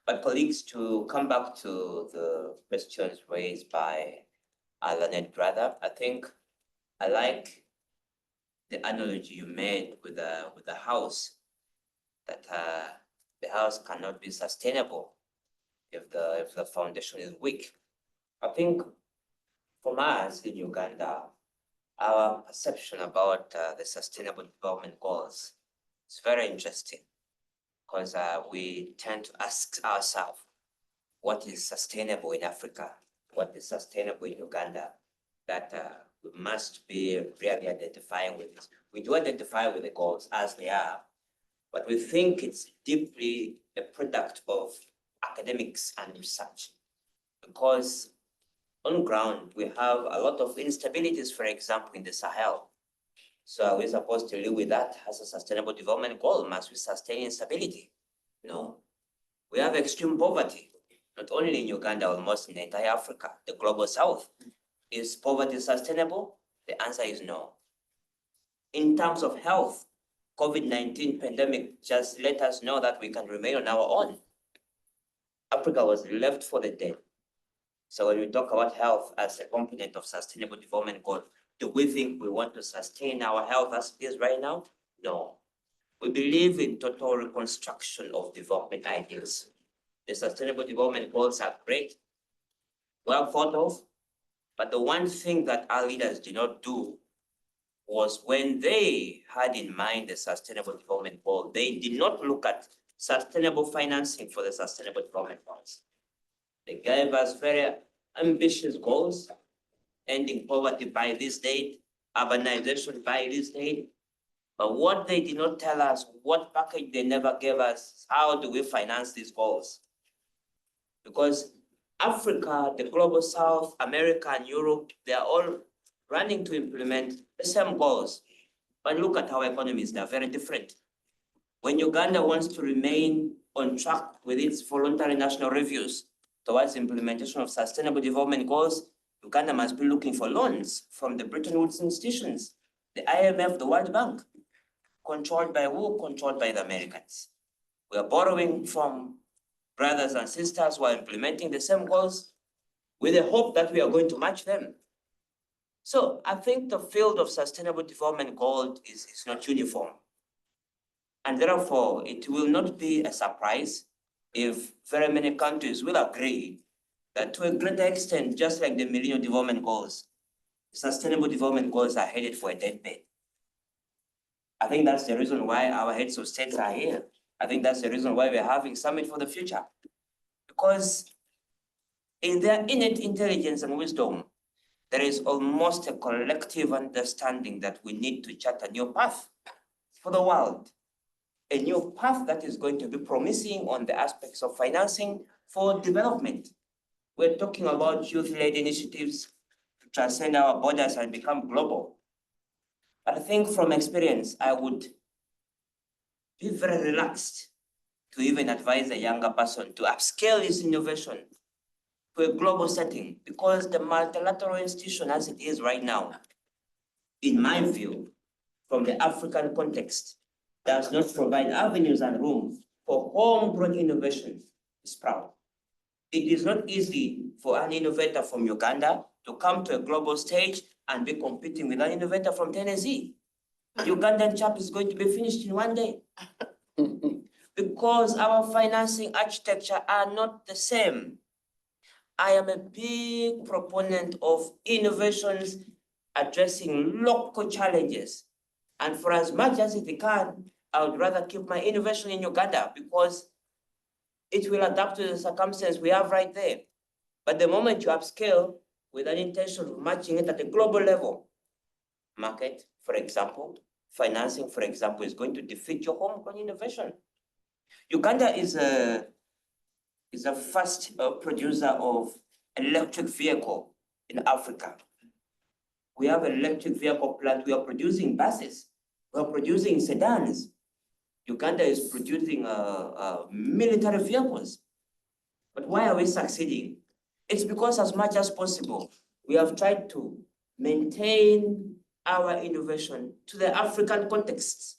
But colleagues, to come back to the questions raised by our learned brother, I think I like the analogy you made with the house, that the house cannot be sustainable if the foundation is weak. I think from us in Uganda, our perception about the Sustainable Development Goals is very interesting, because we tend to ask ourselves, what is sustainable in Africa? What is sustainable in Uganda? That we must be really identifying with this. We do identify with the goals as they are, but we think it's deeply a product of academics and research, because on ground, we have a lot of instabilities, for example, in the Sahel. So are we supposed to live with that as a sustainable development goal? Must we sustain instability? No. We have extreme poverty, not only in Uganda, almost in the entire Africa, the global south. Is poverty sustainable? The answer is no. In terms of health, COVID-19 pandemic just let us know that we can remain on our own. Africa was left for the dead. So when we talk about health as a component of sustainable development goal, do we think we want to sustain our health as it is right now? No. We believe in total reconstruction of development ideals. The sustainable development goals are great, well thought of, but the one thing that our leaders did not do was, when they had in mind the sustainable development goal, they did not look at sustainable financing for the sustainable development goals. They gave us very ambitious goals, ending poverty by this date, urbanization by this date. But what they did not tell us, what package they never gave us, how do we finance these goals? Because Africa, the global south, America and Europe, they are all running to implement the same goals. But look at our economies, they are very different. When Uganda wants to remain on track with its voluntary national reviews towards implementation of sustainable development goals, Uganda must be looking for loans from the Bretton Woods institutions, the IMF, the World Bank. Controlled by who? Controlled by the Americans. We are borrowing from brothers and sisters who are implementing the same goals with the hope that we are going to match them. So I think the field of sustainable development goal is not uniform. And therefore, it will not be a surprise if very many countries will agree that, to a greater extent, just like the Millennium Development Goals, sustainable development goals are headed for a deathbed. I think that's the reason why our heads of states are here. I think that's the reason why we're having Summit for the Future. Because in their innate intelligence and wisdom, there is almost a collective understanding that we need to chart a new path for the world. A new path that is going to be promising on the aspects of financing for development. We're talking about youth-led initiatives to transcend our borders and become global. But I think from experience, I would be very relaxed to even advise a younger person to upscale his innovation to a global setting, because the multilateral institution as it is right now, in my view, from the African context, does not provide avenues and room for homegrown innovation to sprout. It is not easy for an innovator from Uganda to come to a global stage and be competing with an innovator from Tennessee. Ugandan chap is going to be finished in one day. Because our financing architecture are not the same. I am a big proponent of innovations addressing local challenges. And for as much as it can, I would rather keep my innovation in Uganda, because it will adapt to the circumstance we have right there. But the moment you upscale with an intention of matching it at a global level, market, for example, financing, for example, is going to defeat your homegrown innovation. Uganda is a first producer of electric vehicle in Africa. We have an electric vehicle plant. We are producing buses. We are producing sedans. Uganda is producing military vehicles. But why are we succeeding? It's because as much as possible, we have tried to maintain our innovation to the African context.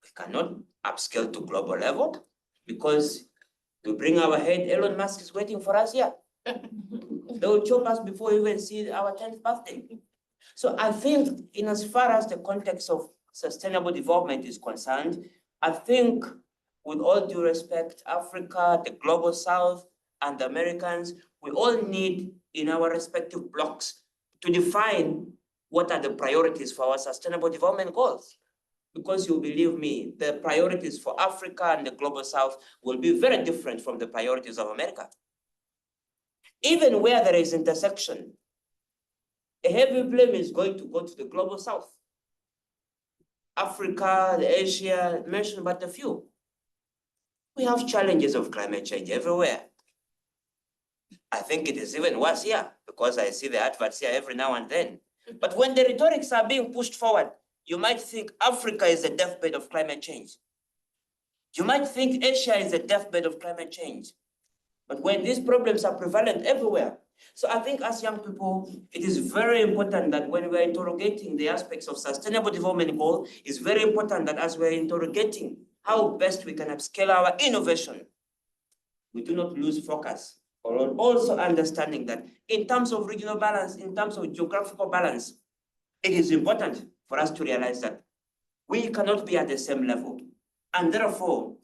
We cannot upscale to global level because To bring our head, Elon Musk is waiting for us here. They will chop us before we even see our 10th birthday. So I think in as far as the context of sustainable development is concerned, I think with all due respect, Africa, the global south, and the Americans, we all need in our respective blocks to define what are the priorities for our sustainable development goals. Because you believe me, the priorities for Africa and the global south will be very different from the priorities of America. Even where there is intersection, a heavy blame is going to go to the global south. Africa, Asia, mentioned but a few. We have challenges of climate change everywhere. I think it is even worse here because I see the adverts here every now and then. But when the rhetorics are being pushed forward, you might think Africa is the deathbed of climate change. You might think Asia is the deathbed of climate change. But when these problems are prevalent everywhere, so I think as young people, it is very important that when we're interrogating the aspects of sustainable development goal, it's very important that as we're interrogating how best we can upscale our innovation, we do not lose focus. Or also understanding that in terms of regional balance, in terms of geographical balance, it is important for us to realize that we cannot be at the same level. And therefore,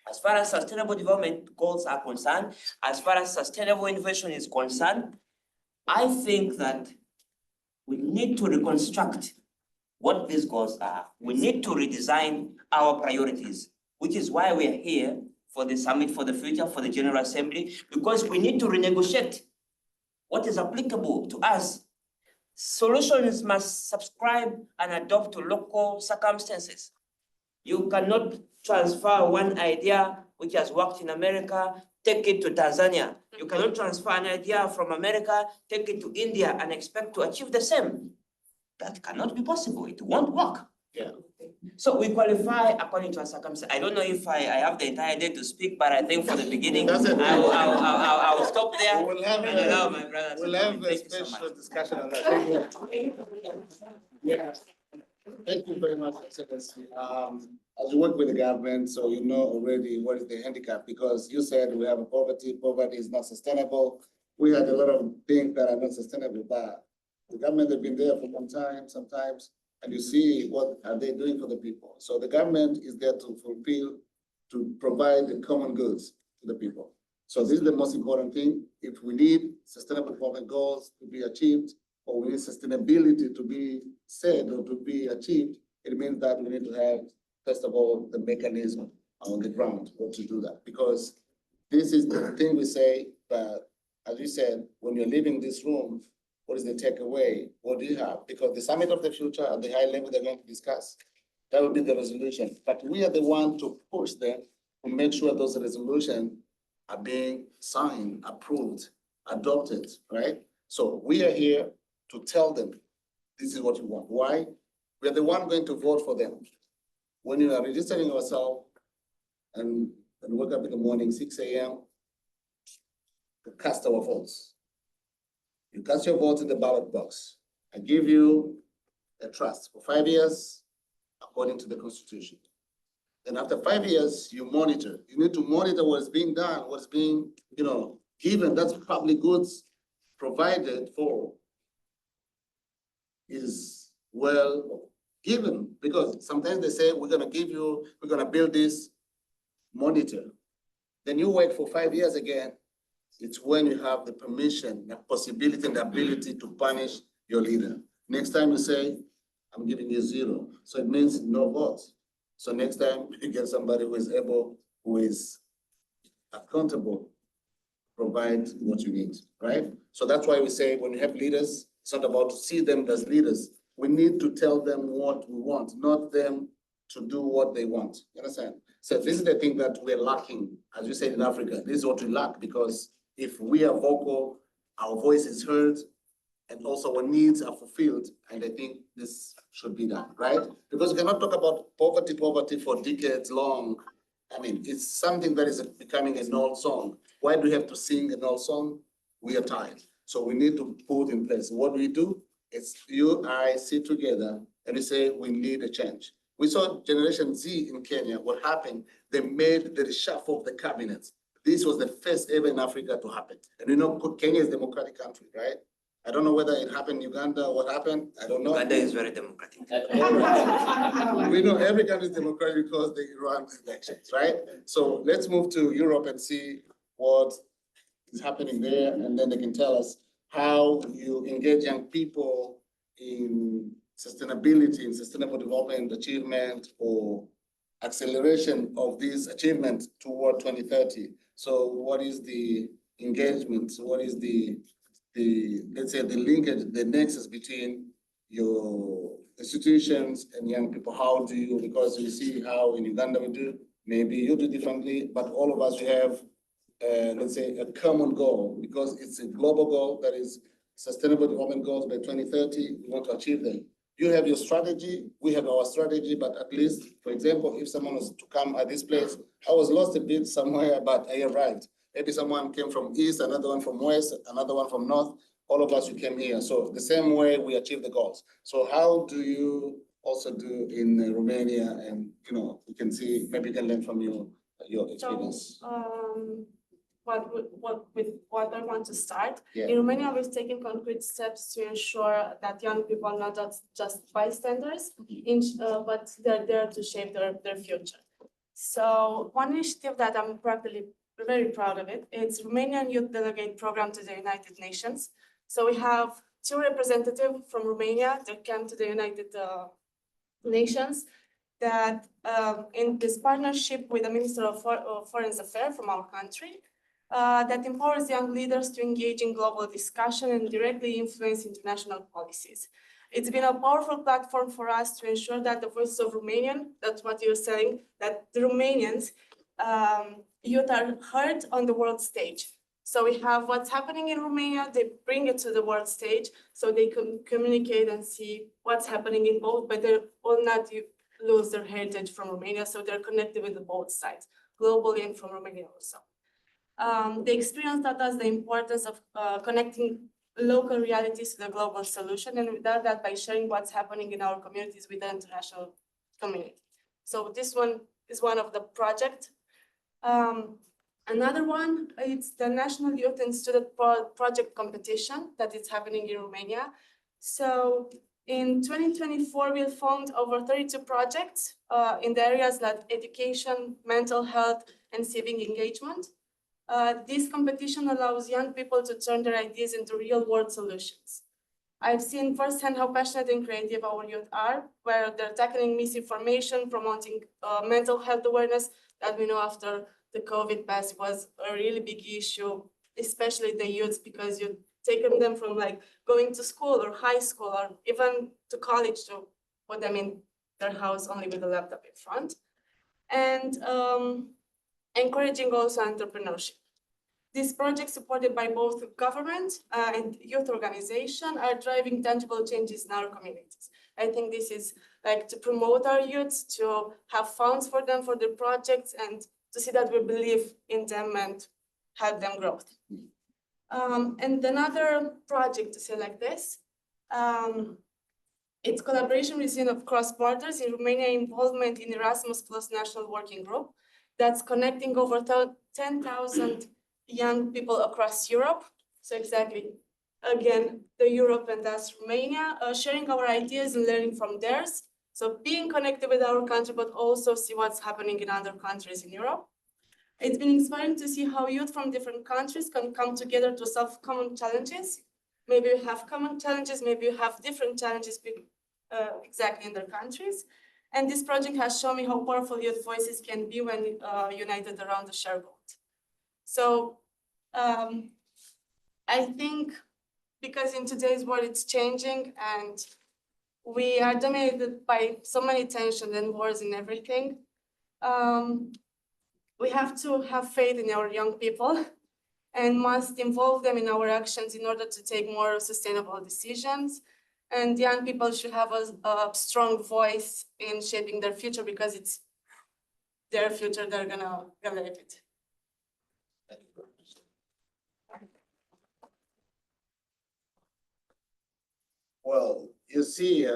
as far as sustainable development goals are concerned, as far as sustainable innovation is concerned, I think that we need to reconstruct what these goals are. We need to redesign our priorities, which is why we are here for the Summit for the Future, for the General Assembly, because we need to renegotiate what is applicable to us. Solutions must subscribe and adopt to local circumstances. You cannot transfer one idea which has worked in America, take it to Tanzania. You cannot transfer an idea from America, take it to India and expect to achieve the same. That cannot be possible. It won't work. Yeah. So we qualify according to our circumstances. I don't know if I have the entire day to speak, but I think for the beginning, I will stop there. We'll have a special discussion on that. Yeah. Thank you very much, Excellency. As you work with the government, so you know already what is the handicap, because you said we have a poverty is not sustainable. We had a lot of things that are not sustainable, but the government have been there for some time, sometimes, and you see what are they doing for the people. So the government is there to fulfill, to provide the common goods to the people. So this is the most important thing. If we need sustainable development goals to be achieved, or we need sustainability to be said or to be achieved, it means that we need to have, first of all, the mechanism on the ground to do that. Because this is the thing we say, but as you said, when you're leaving this room, what is the takeaway? What do you have? Because the Summit of the Future at the high level they're going to discuss, that will be the resolution. But we are the one to push them to make sure those resolutions are being signed, approved, adopted, right? So we are here to tell them, this is what you want. Why? We are the one going to vote for them. When you are registering yourself and wake up in the morning, 6 a.m., to cast our votes. You cast your vote in the ballot box. I give you a trust for 5 years, according to the Constitution. Then after 5 years, you monitor. You need to monitor what's being done, what's being, given. That's public goods provided for is well given, because sometimes they say, we're going to build this, monitor. Then you wait for 5 years again. It's when you have the permission, the possibility and the ability to punish your leader. Next time you say, I'm giving you 0. So it means no votes. So next time you get somebody who is able, who is accountable, provide what you need, right? So that's why we say when you have leaders, it's not about to see them as leaders. We need to tell them what we want, not them to do what they want. You understand? So this is the thing that we're lacking, as you said in Africa. This is what we lack, because if we are vocal, our voice is heard, and also our needs are fulfilled, and I think this should be done, right? Because we cannot talk about poverty for decades long. I mean, it's something that is becoming an old song. Why do we have to sing an old song? We are tired. So we need to put in place. What do? It's you, I sit together and we say we need a change. We saw Generation Z in Kenya, what happened, they made the reshuffle of the cabinets. this was the first ever in Africa to happen. And you know, Kenya is a democratic country, right? I don't know whether it happened in Uganda or what happened. I don't know. Uganda is very democratic. We know every country is democratic because they run elections, right? So let's move to Europe and see what is happening there, and then they can tell us how you engage young people in sustainability, in sustainable development achievement, or acceleration of these achievements toward 2030. So what is the engagement? What is the let's say the linkage, the nexus between your institutions and young people? How do you, because you see how in Uganda we do, maybe you do differently, but all of us, we have, let's say, a common goal, because it's a global goal that is sustainable development goals by 2030, we want to achieve them. You have your strategy, we have our strategy, but at least, for example, if someone was to come at this place, I was lost a bit somewhere, but I arrived. Maybe someone came from east, another one from west, another one from north. All of us who came here. So the same way we achieve the goals. So how do you also do in Romania? And you know, you can see, maybe you can learn from your experience. So, with what I want to start. Yeah. In Romania, we've taken concrete steps to ensure that young people are not just bystanders, but they're there to shape their future. So one initiative that I'm practically very proud of it, it's Romanian Youth Delegate Program to the United Nations. So we have 2 representatives from Romania that came to the United Nations that in this partnership with the Minister of Foreign Affairs from our country, that empowers young leaders to engage in global discussion and directly influence international policies. It's been a powerful platform for us to ensure that the voices of Romanian, that's what you're saying, that the Romanians youth are heard on the world stage. So we have what's happening in Romania, they bring it to the world stage so they can communicate and see what's happening in both, but they will not lose their heritage from Romania, so they're connected with the both sides, globally and from Romania also. They experience that as the importance of connecting local realities to the global solution, and we do that by sharing what's happening in our communities with the international community. So this one is one of the projects. Another one, it's the National Youth and Student Project Competition that is happening in Romania. So in 2024, we found over 32 projects in the areas like education, mental health, and civic engagement. This competition allows young people to turn their ideas into real-world solutions. I've seen firsthand how passionate and creative our youth are, where they're tackling misinformation, promoting mental health awareness that we know after the COVID pass was a really big issue, especially the youths, because you've taken them from like going to school or high school or even to college to put them in their house only with a laptop in front. And encouraging also entrepreneurship. These projects, supported by both government and youth organization, are driving tangible changes in our communities. I think this is like to promote our youths, to have funds for them for their projects, and to see that we believe in them and help them grow. And another project to say like this, it's collaboration with Union of Cross Borders in Romania, involvement in Erasmus Plus National Working Group that's connecting over 10,000 young people across Europe. So exactly, again, the Europe and us, Romania, sharing our ideas and learning from theirs. So being connected with our country, but also see what's happening in other countries in Europe. It's been inspiring to see how youth from different countries can come together to solve common challenges. Maybe you have common challenges, maybe you have different challenges exactly in their countries. And this project has shown me how powerful youth voices can be when united around the shared goal. So I think because in today's world it's changing and we are dominated by so many tensions and wars and everything, we have to have faith in our young people and must involve them in our actions in order to take more sustainable decisions. And young people should have a strong voice in shaping their future because it's their future they're gonna live it. Well, you see,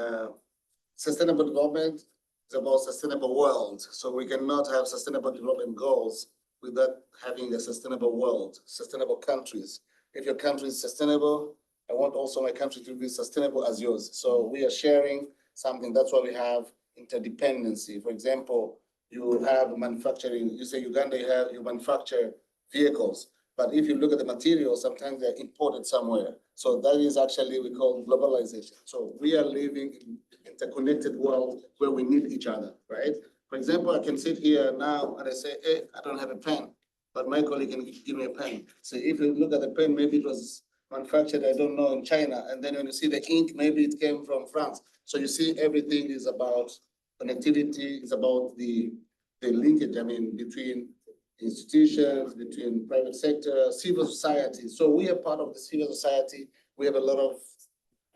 sustainable development is about sustainable world. So we cannot have sustainable development goals without having a sustainable world, sustainable countries. If your country is sustainable, I want also my country to be sustainable as yours. So we are sharing something. That's why we have interdependency. For example, you have manufacturing, you say Uganda, you manufacture vehicles. But if you look at the materials, sometimes they're imported somewhere. So that is actually we call globalization. So we are living in an interconnected world where we need each other, right? For example, I can sit here now and I say, hey, I don't have a pen, but my colleague can give me a pen. So if you look at the pen, maybe it was manufactured, I don't know, in China. And then when you see the ink, maybe it came from France. So you see everything is about connectivity, it's about the linkage, I mean, between institutions, between private sector, civil society. So we are part of the civil society. We have a lot of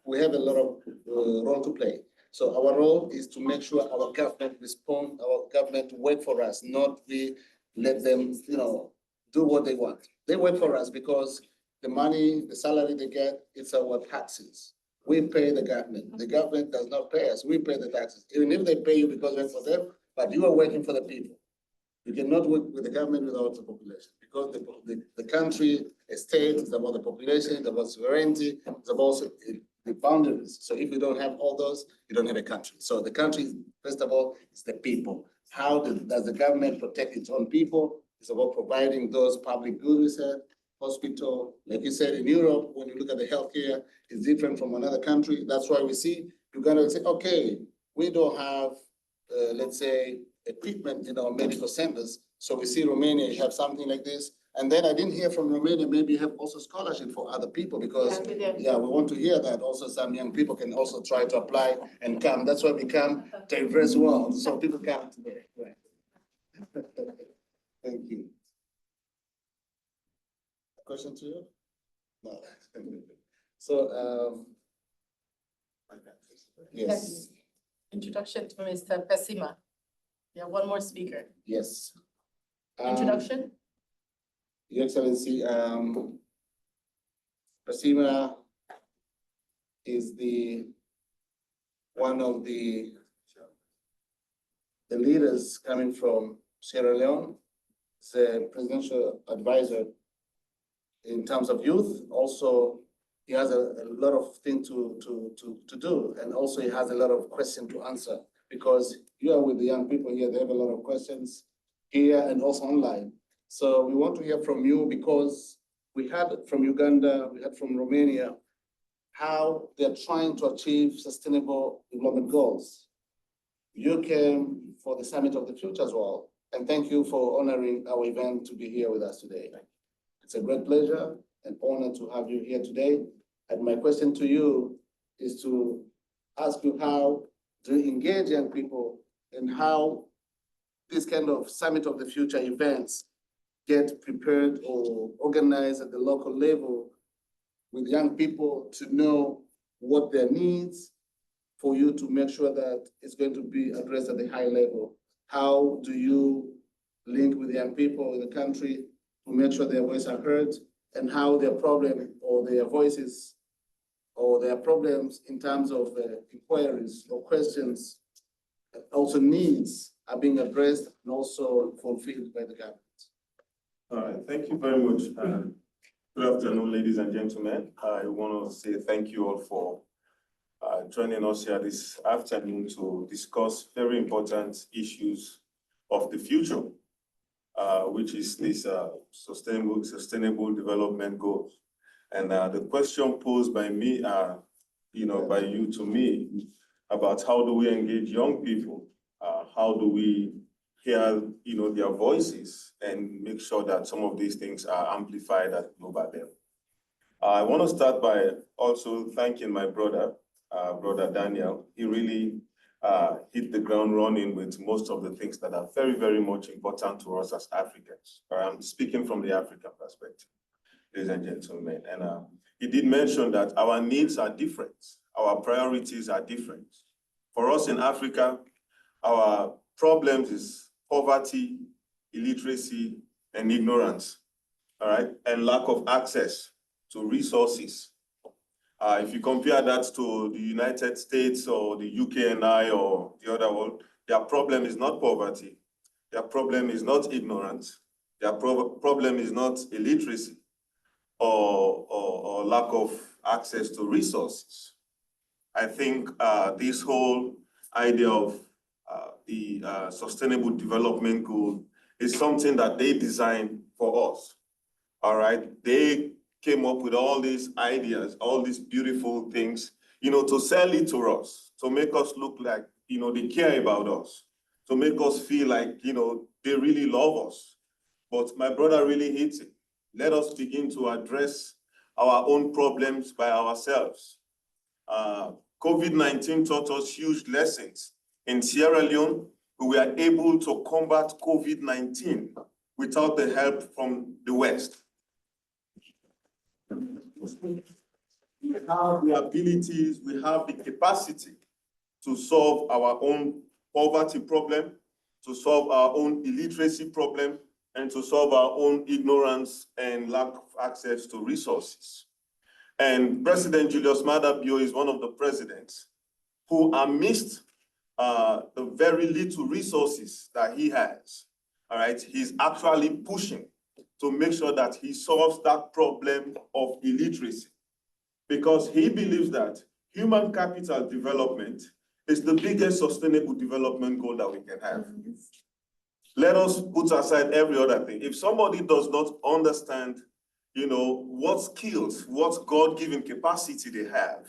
role to play. So our role is to make sure our government respond, our government work for us, not we let them, do what they want. They work for us because the money, the salary they get, it's our taxes. We pay the government. The government does not pay us. We pay the taxes. Even if they pay you because we work for them, but you are working for the people. You cannot work with the government without the population because the country, a state is about the population, it's about sovereignty, it's about the boundaries. So if you don't have all those, you don't have a country. So the country, first of all, is the people. How does the government protect its own people? It's about providing those public goods, we said, hospital. Like you said, in Europe, when you look at the healthcare, it's different from another country. That's why we see Uganda say, okay, we don't have, let's say, equipment in our medical centers. So we see Romania, you have something like this. And then I didn't hear from Romania, maybe you have also scholarship for other people because, we want to hear that also some young people can also try to apply and come. That's why we come diverse world. So people come today. Right. Thank you. Question to you? No. So, yes. Introduction to Mr. Pesima. Yeah, one more speaker. Yes. Introduction? Your Excellency, Pesima is one of the leaders coming from Sierra Leone. He's a presidential advisor in terms of youth. Also, he has a lot of things to do, and also he has a lot of questions to answer because you are with the young people here. They have a lot of questions here and also online. So we want to hear from you because we had from Uganda, we had from Romania, how they're trying to achieve sustainable development goals. You came for the Summit of the Future as well. And thank you for honoring our event to be here with us today. It's a great pleasure and honor to have you here today. And my question to you is to ask you how to engage young people and how this kind of Summit of the Future events get prepared or organized at the local level with young people to know what their needs for you to make sure that it's going to be addressed at the high level. How do you link with young people in the country to make sure their voices are heard and how their problem or their voices or their problems in terms of inquiries or questions, also needs are being addressed and also fulfilled by the government? All right, thank you very much. Good afternoon, ladies and gentlemen. I want to say thank you all for joining us here this afternoon to discuss very important issues of the future, which is this sustainable development goals. And the question posed by me, by you to me, about how do we engage young people? How do we hear, their voices and make sure that some of these things are amplified at global level? I want to start by also thanking my brother Daniel. He really hit the ground running with most of the things that are very, very much important to us as Africans. I'm speaking from the African perspective, ladies and gentlemen. And he did mention that our needs are different. Our priorities are different. For us in Africa, our problems is poverty, illiteracy, and ignorance, all right? And lack of access to resources. If you compare that to the United States or the UK or the other world, their problem is not poverty. Their problem is not ignorance. Their problem is not illiteracy or lack of access to resources. I think this whole idea of the Sustainable Development Goal is something that they designed for us. All right, they came up with all these ideas, all these beautiful things, you know, to sell it to us, to make us look like, you know, they care about us, to make us feel like, you know, they really love us. But my brother really hits it. Let us begin to address our own problems by ourselves. COVID-19 taught us huge lessons. In Sierra Leone, we were able to combat COVID-19 without the help from the West. We have the abilities, we have the capacity to solve our own poverty problem, to solve our own illiteracy problem, and to solve our own ignorance and lack of access to resources. And President Julius Maada Bio is one of the presidents who, amidst the very little resources that he has, all right, he's actually pushing to make sure that he solves that problem of illiteracy, because he believes that human capital development is the biggest sustainable development goal that we can have. Let us put aside every other thing. If somebody does not understand, you know, what skills, what God-given capacity they have,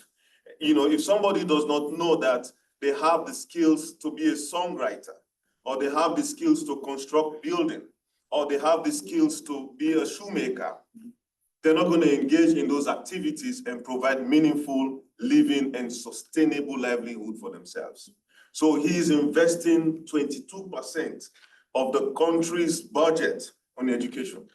you know, if somebody does not know that they have the skills to be a songwriter, or they have the skills to construct building, or they have the skills to be a shoemaker, they're not going to engage in those activities and provide meaningful living and sustainable livelihood for themselves. So he is investing 22% of the country's budget on education.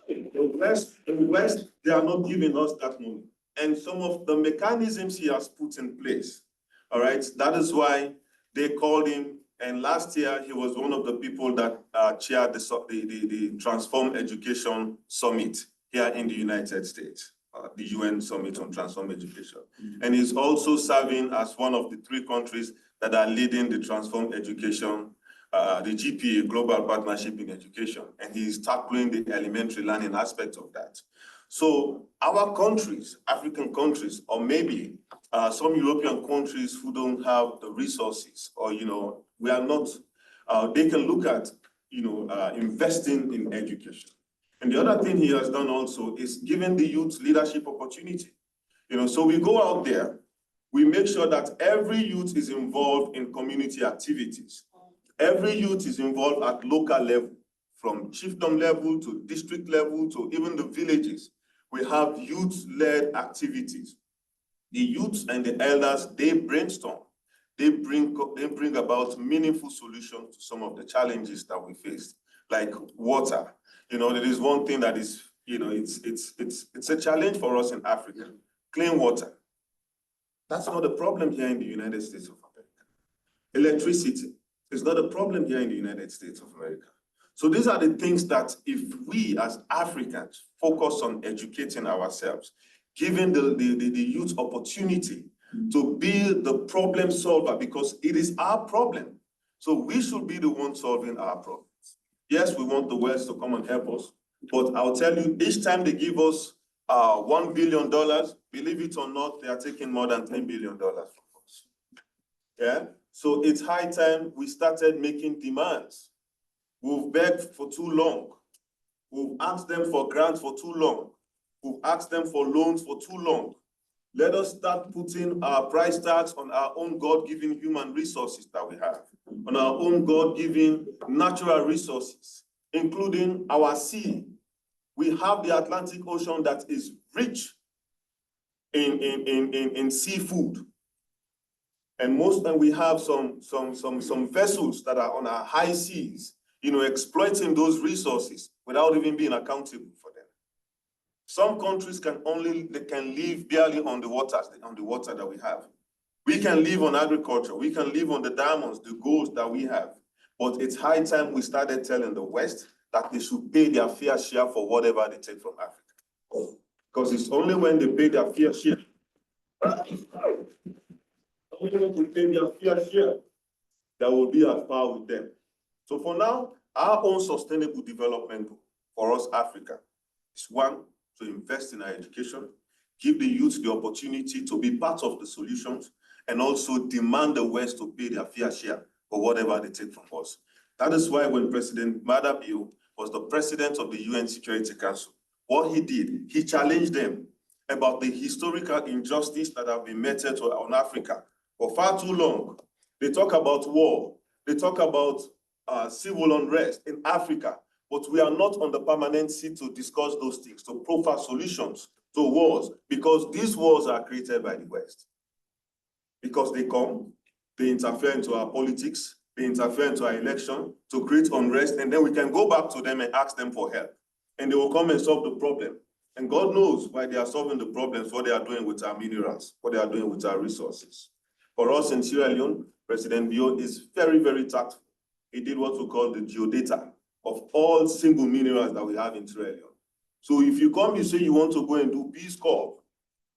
In the West, they are not giving us that money. And some of the mechanisms he has put in place, all right, that is why they called him. And last year, he was one of the people that chaired the Transform Education Summit here in the United States, the UN Summit on Transform Education. And he's also serving as one of the 3 countries that are leading the Transform Education, the GPA, Global Partnership in Education. And he's tackling the elementary learning aspect of that. So our countries, African countries, or maybe some European countries who don't have the resources, or, you know, we are not, they can look at, you know, investing in education. And the other thing he has done also is giving the youth leadership opportunity. You know, so we go out there, we make sure that every youth is involved in community activities. Every youth is involved at local level, from chiefdom level to district level to even the villages. We have youth-led activities. The youths and the elders, they brainstorm. They bring about meaningful solutions to some of the challenges that we face, like water. You know, there is one thing that is, you know, it's a challenge for us in Africa, clean water. That's not a problem here in the United States of America. Electricity is not a problem here in the United States of America. So these are the things that if we as Africans focus on educating ourselves, giving the youth opportunity to be the problem solver, because it is our problem. So we should be the ones solving our problems. Yes, we want the West to come and help us, but I'll tell you, each time they give us $1 billion, believe it or not, they are taking more than $10 billion from us. Yeah, so it's high time we started making demands. We've begged for too long. We've asked them for grants for too long. We've asked them for loans for too long. Let us start putting our price tags on our own God-given human resources that we have, on our own God-given natural resources, including our sea. We have the Atlantic Ocean that is rich in seafood. And we have some vessels that are on our high seas, you know, exploiting those resources without even being accountable for them. Some countries can live barely on the water that we have. We can live on agriculture. We can live on the diamonds, the golds that we have. But it's high time we started telling the West that they should pay their fair share for whatever they take from Africa. Because it's only when they pay their fair share, that will be at par with them So for now, our own sustainable development goal for us, Africa, is one, to invest in our education, give the youth the opportunity to be part of the solutions, and also demand the West to pay their fair share for whatever they take from us. That is why when President Madabio was the president of the UN Security Council, what he did, he challenged them about the historical injustice that have been meted on Africa for far too long. They talk about war, they talk about civil unrest in Africa, but we are not on the permanent seat to discuss those things, to proffer solutions to wars, because these wars are created by the West. Because they come, they interfere into our politics, they interfere into our election to create unrest, and then we can go back to them and ask them for help. And they will come and solve the problem. And God knows why they are solving the problems, what they are doing with our minerals, what they are doing with our resources. For us in Sierra Leone, President Bio is very, very tactful. He did what we call the geodata of all single minerals that we have in Sierra Leone. So if you come, you say you want to go and do Peace Corps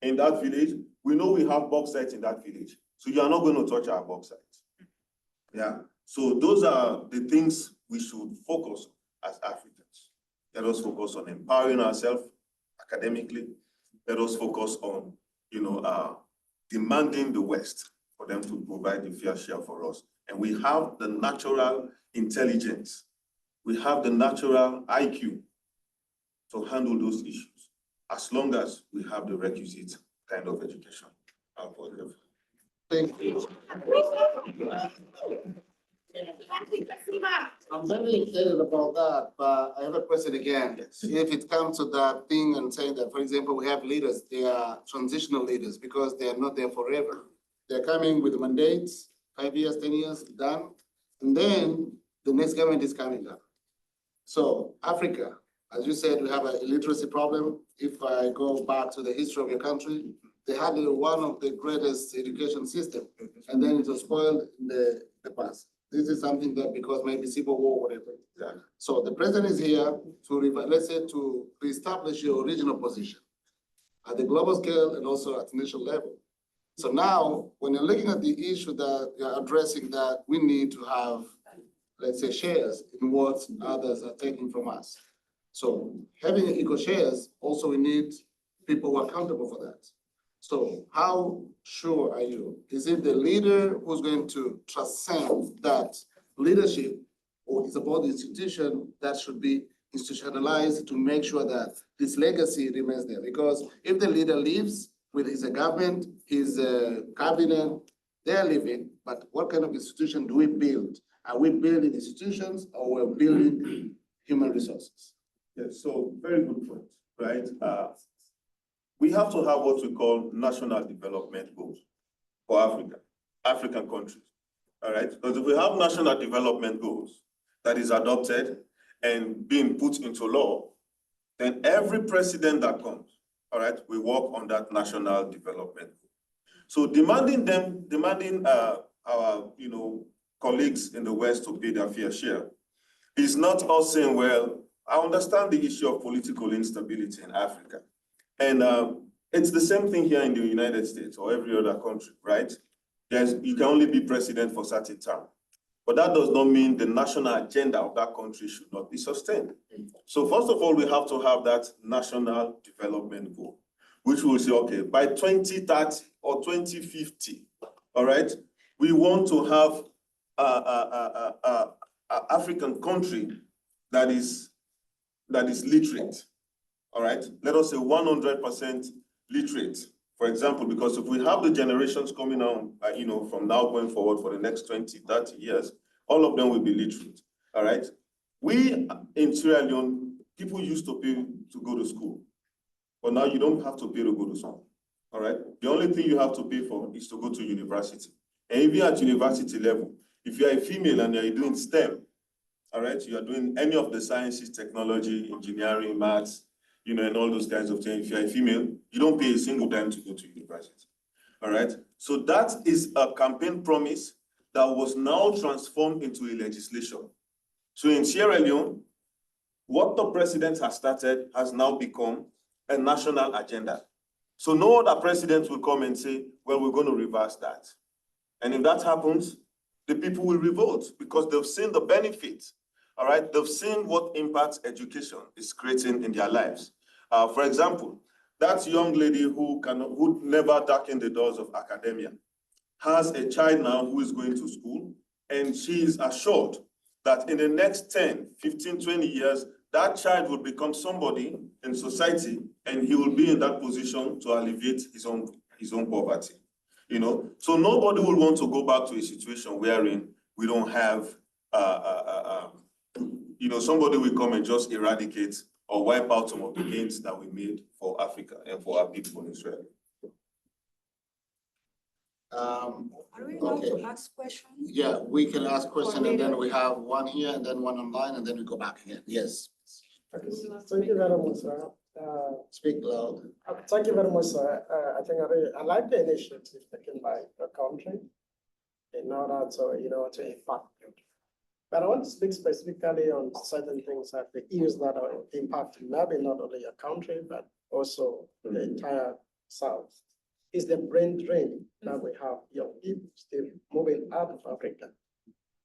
in that village, we know we have bauxite in that village. So you are not going to touch our bauxite. Yeah. So those are the things we should focus on as Africans. Let us focus on empowering ourselves academically. Let us focus on, demanding the West for them to provide the fair share for us. And we have the natural intelligence. We have the natural IQ to handle those issues, as long as we have the requisite kind of education. Thank you. I'm very excited about that, but I have a question again. If it comes to that thing and saying that, for example, we have leaders, they are transitional leaders because they are not there forever. They're coming with mandates, 5 years, 10 years, done. And then the next government is coming up. So Africa, as you said, we have an illiteracy problem. If I go back to the history of your country, they had one of the greatest education system, and then it was spoiled in the past. This is something that because maybe civil war, whatever. Yeah. So the president is here to, let's say, to reestablish your original position at the global scale and also at national level. So now, when you're looking at the issue that you're addressing, that we need to have, let's say, shares in what others are taking from us. So having eco shares, also we need people who are accountable for that. So how sure are you? Is it the leader who's going to transcend that leadership, or is about the institution that should be institutionalized to make sure that this legacy remains there? Because if the leader leaves with his government, his cabinet, they're leaving, but what kind of institution do we build? Are we building institutions or we're building human resources? Yes, so very good point, right? We have to have what we call national development goals for Africa, African countries, all right? Because if we have national development goals that is adopted and being put into law, then every president that comes, all right, we work on that national development goal. So demanding our, colleagues in the West to pay their fair share is not us saying, well, I understand the issue of political instability in Africa. And it's the same thing here in the United States or every other country, right? You can only be president for a certain time. But that does not mean the national agenda of that country should not be sustained. So first of all, we have to have that national development goal, which will say, okay, by 2030 or 2050, all right, we want to have an African country that is literate. All right, let us say 100% literate, for example, because if we have the generations coming on, from now going forward for the next 20, 30 years, all of them will be literate. All right, we in Sierra Leone, people used to pay to go to school, but now you don't have to pay to go to school. All right, the only thing you have to pay for is to go to university. And even at university level, if you are a female and you're doing STEM, all right, you are doing any of the sciences, technology, engineering, maths, and all those kinds of things. If you're a female, you don't pay a single dime to go to university. All right. So that is a campaign promise that was now transformed into a legislation. So in Sierra Leone, what the president has started has now become a national agenda. So no other president will come and say, well, we're going to reverse that. And if that happens, the people will revolt because they've seen the benefit. All right, they've seen what impact education is creating in their lives. For example, that young lady who never darkened the doors of academia has a child now who is going to school, and she is assured that in the next 10, 15, 20 years, that child will become somebody in society, and he will be in that position to alleviate his own poverty. You know, so nobody will want to go back to a situation wherein we don't have, you know, somebody will come and just eradicate or wipe out some of the gains that we made for Africa and for our people in Israel. Are we allowed to ask questions? Yeah, we can ask questions, and then we have one here and then one online, and then we go back again. Yes. Thank you very much, sir. Speak loud. Thank you very much, sir. I think I like the initiative taken by the country in order to, you know, to impact. But I want to speak specifically on certain things that the issues that are impacting maybe not only your country, but also the entire South. Is the brain drain that we have young people still moving out of Africa.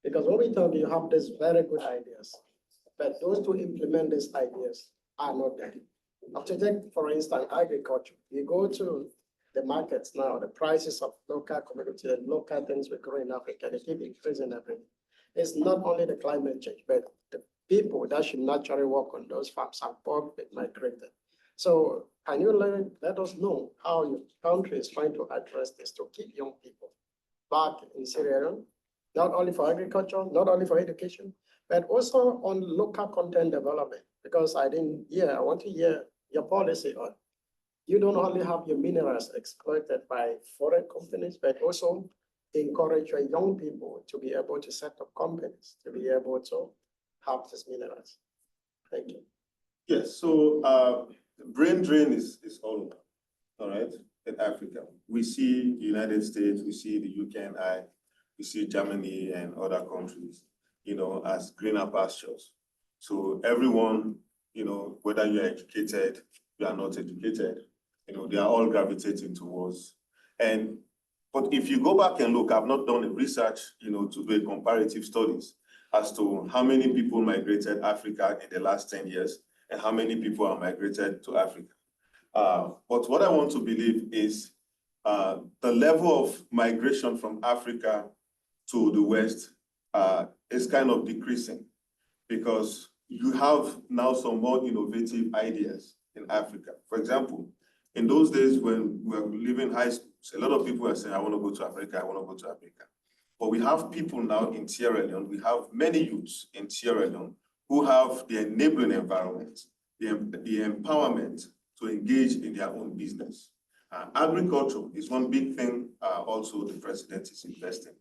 Because when we talk, you have these very good ideas, but those to implement these ideas are not there. To take, for instance, agriculture. You go to the markets now, the prices of local community and local things we grow in Africa, they keep increasing every day. It's not only the climate change, but the people that should naturally work on those farms are both migrated. So can you let us know how your country is trying to address this to keep young people back in Sierra Leone, not only for agriculture, not only for education, but also on local content development? Because I want to hear your policy on. You don't only have your minerals exploited by foreign companies, but also encourage your young people to be able to set up companies, to be able to have these minerals. Thank you. Yes, so brain drain is all over, all right, in Africa. We see the United States, we see the UK and I, we see Germany and other countries, you know, as greener pastures. So everyone, you know, whether you are educated, you are not educated, you know, they are all gravitating towards. But if you go back and look, I've not done a research, you know, to do a comparative studies as to how many people migrated Africa in the last 10 years and how many people are migrated to Africa. But what I want to believe is the level of migration from Africa to the West is kind of decreasing because you have now some more innovative ideas in Africa. For example, in those days when we were leaving high schools, a lot of people are saying, I want to go to Africa, I want to go to Africa. But we have people now in Sierra Leone, we have many youths in Sierra Leone who have the enabling environment, the empowerment to engage in their own business. Agriculture is one big thing also the president is investing.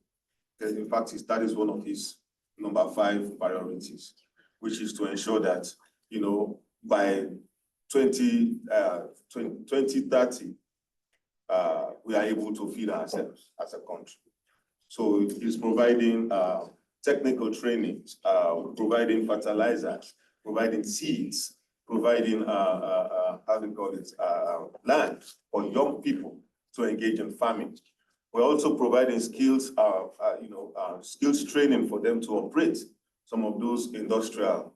Because in fact, that is one of his number 5 priorities, which is to ensure that, you know, by 2030, we are able to feed ourselves as a country. So he's providing technical trainings, providing fertilizers, providing seeds, providing, land for young people to engage in farming. We're also providing skills, skills training for them to operate some of those industrial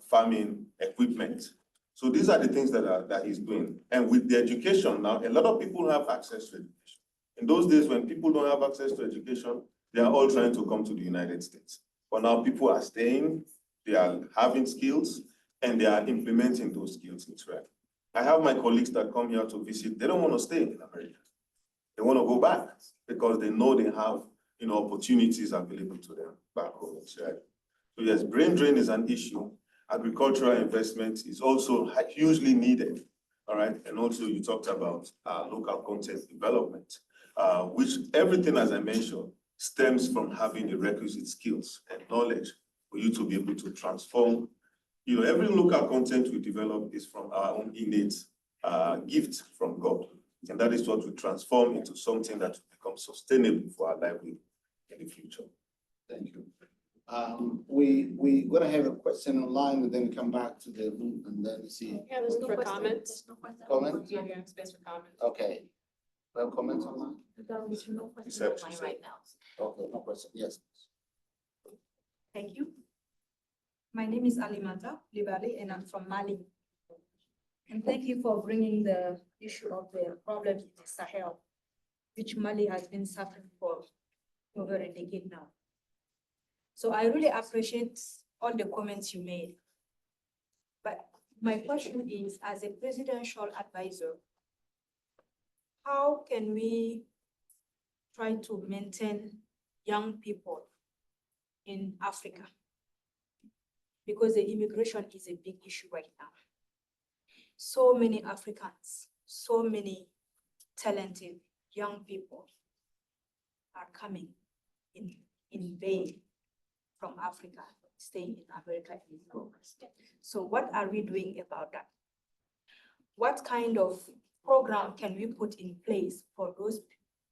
farming equipment. So these are the things that he's doing. And with the education now, a lot of people have access to education. In those days when people don't have access to education, they are all trying to come to the United States. But now people are staying, they are having skills, and they are implementing those skills in Israel. I have my colleagues that come here to visit, they don't want to stay in America. They want to go back because they know they have, you know, opportunities available to them back home in Israel. So yes, brain drain is an issue. Agricultural investment is also hugely needed, all right? And also you talked about local content development, which everything, as I mentioned, stems from having the requisite skills and knowledge for you to be able to transform. You know, every local content we develop is from our own innate gift from God. And that is what we transform into something that will become sustainable for our livelihood in the future. Thank you. We're gonna have a question online and then come back to the room and then see. Yeah, there's no comments. Comments? Yeah, space for comments. Okay. We have comments online? There's no questions online right now. Okay, no question, yes. Thank you. My name is Alimata Libali and I'm from Mali. And thank you for bringing the issue of the problems in the Sahel, which Mali has been suffering for over a decade now. So I really appreciate all the comments you made. But my question is, as a presidential advisor, how can we try to maintain young people in Africa? Because the immigration is a big issue right now. So many Africans, so many talented young people are coming in vain from Africa, staying in America and Europe. So what are we doing about that? What kind of program can we put in place for those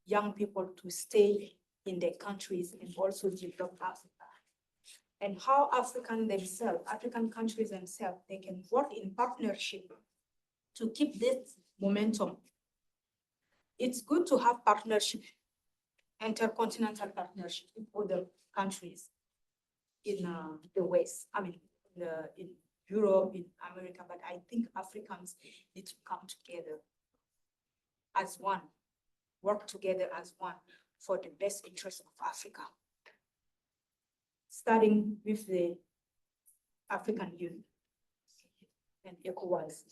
young people to stay in their countries and also develop Africa? And how African countries themselves, they can work in partnership to keep this momentum. It's good to have partnership, intercontinental partnership with other countries in the West, in Europe, in America, but I think Africans need to come together as one, work together as one for the best interest of Africa. Starting with the African Union and ECOWAS.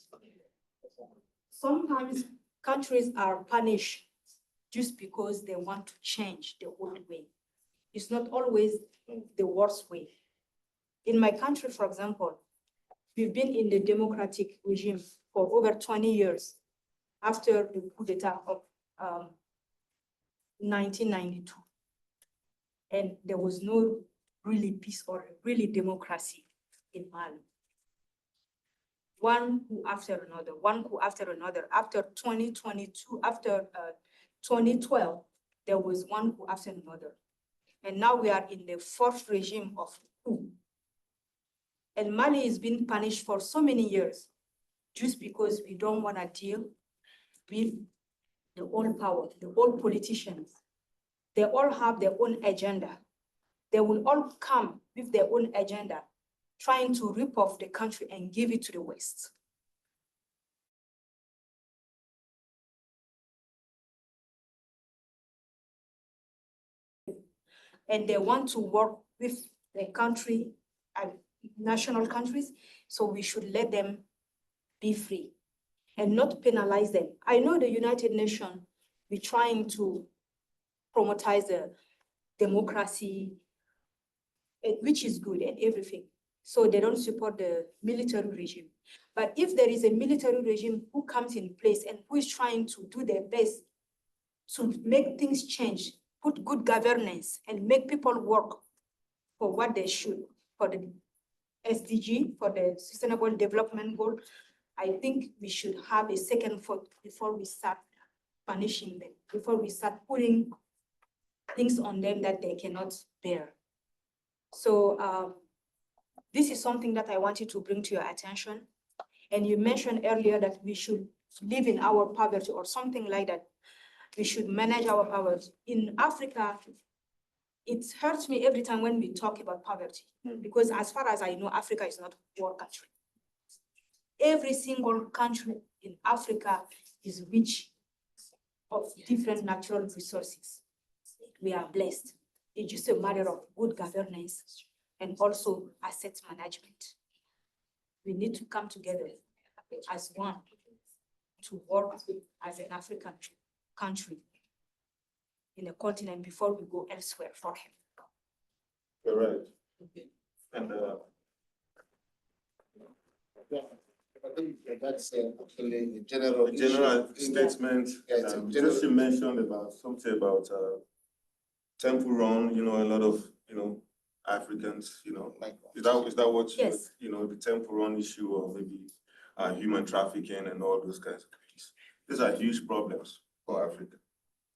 Sometimes countries are punished just because they want to change the old way. It's not always the worst way. In my country, for example, we've been in the democratic regime for over 20 years after the coup d'etat of 1992. And there was no really peace or really democracy in Mali. One coup after another. After 2022, after 2012, there was one coup after another. And now we are in the fourth regime of coup. And Mali is being punished for so many years just because we don't want to deal with the old power, the old politicians. They all have their own agenda. They will all come with their own agenda, trying to rip off the country and give it to the West. And they want to work with the country, national countries, so we should let them be free and not penalize them. I know the United Nations, we're trying to promotize the democracy, which is good and everything. So they don't support the military regime. But if there is a military regime who comes in place and who is trying to do their best to make things change, put good governance and make people work for what they should, for the SDG, for the Sustainable Development Goal, I think we should have a second thought before we start punishing them, before we start putting things on them that they cannot bear. So this is something that I wanted to bring to your attention. And you mentioned earlier that we should live in our poverty or something like that. We should manage our poverty. In Africa, it hurts me every time when we talk about poverty, because as far as I know, Africa is not a poor country. Every single country in Africa is rich of different natural resources. We are blessed. It's just a matter of good governance and also asset management. We need to come together as one to work as an African country in a continent before we go elsewhere for him. Correct. And Yeah, I think that's actually a general statement. Just you mentioned about something about temple run, a lot of, Africans, is that what Yes. the temple run issue or maybe human trafficking and all those kinds of things. These are huge problems for Africa.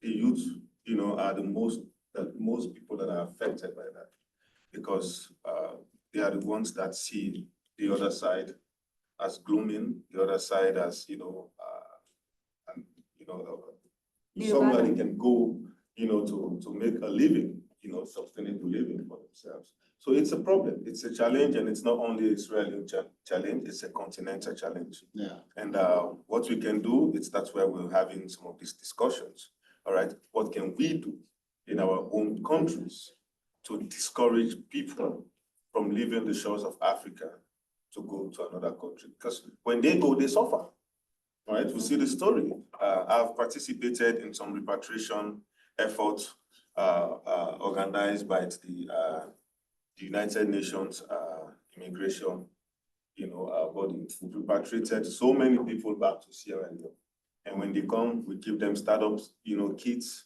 The youth, are the most people that are affected by that because they are the ones that see the other side as glooming, the other side as, somewhere they can go, to make a living sustainable living for themselves. So it's a problem, it's a challenge, and it's not only an Israeli challenge, it's a continental challenge. Yeah. And what we can do, that's where we're having some of these discussions. All right, what can we do in our own countries to discourage people from leaving the shores of Africa to go to another country? Because when they go, they suffer. All right, we see the story. I've participated in some repatriation efforts organized by the United Nations immigration, body. We've repatriated so many people back to Sierra Leone. And when they come, we give them startups, kits.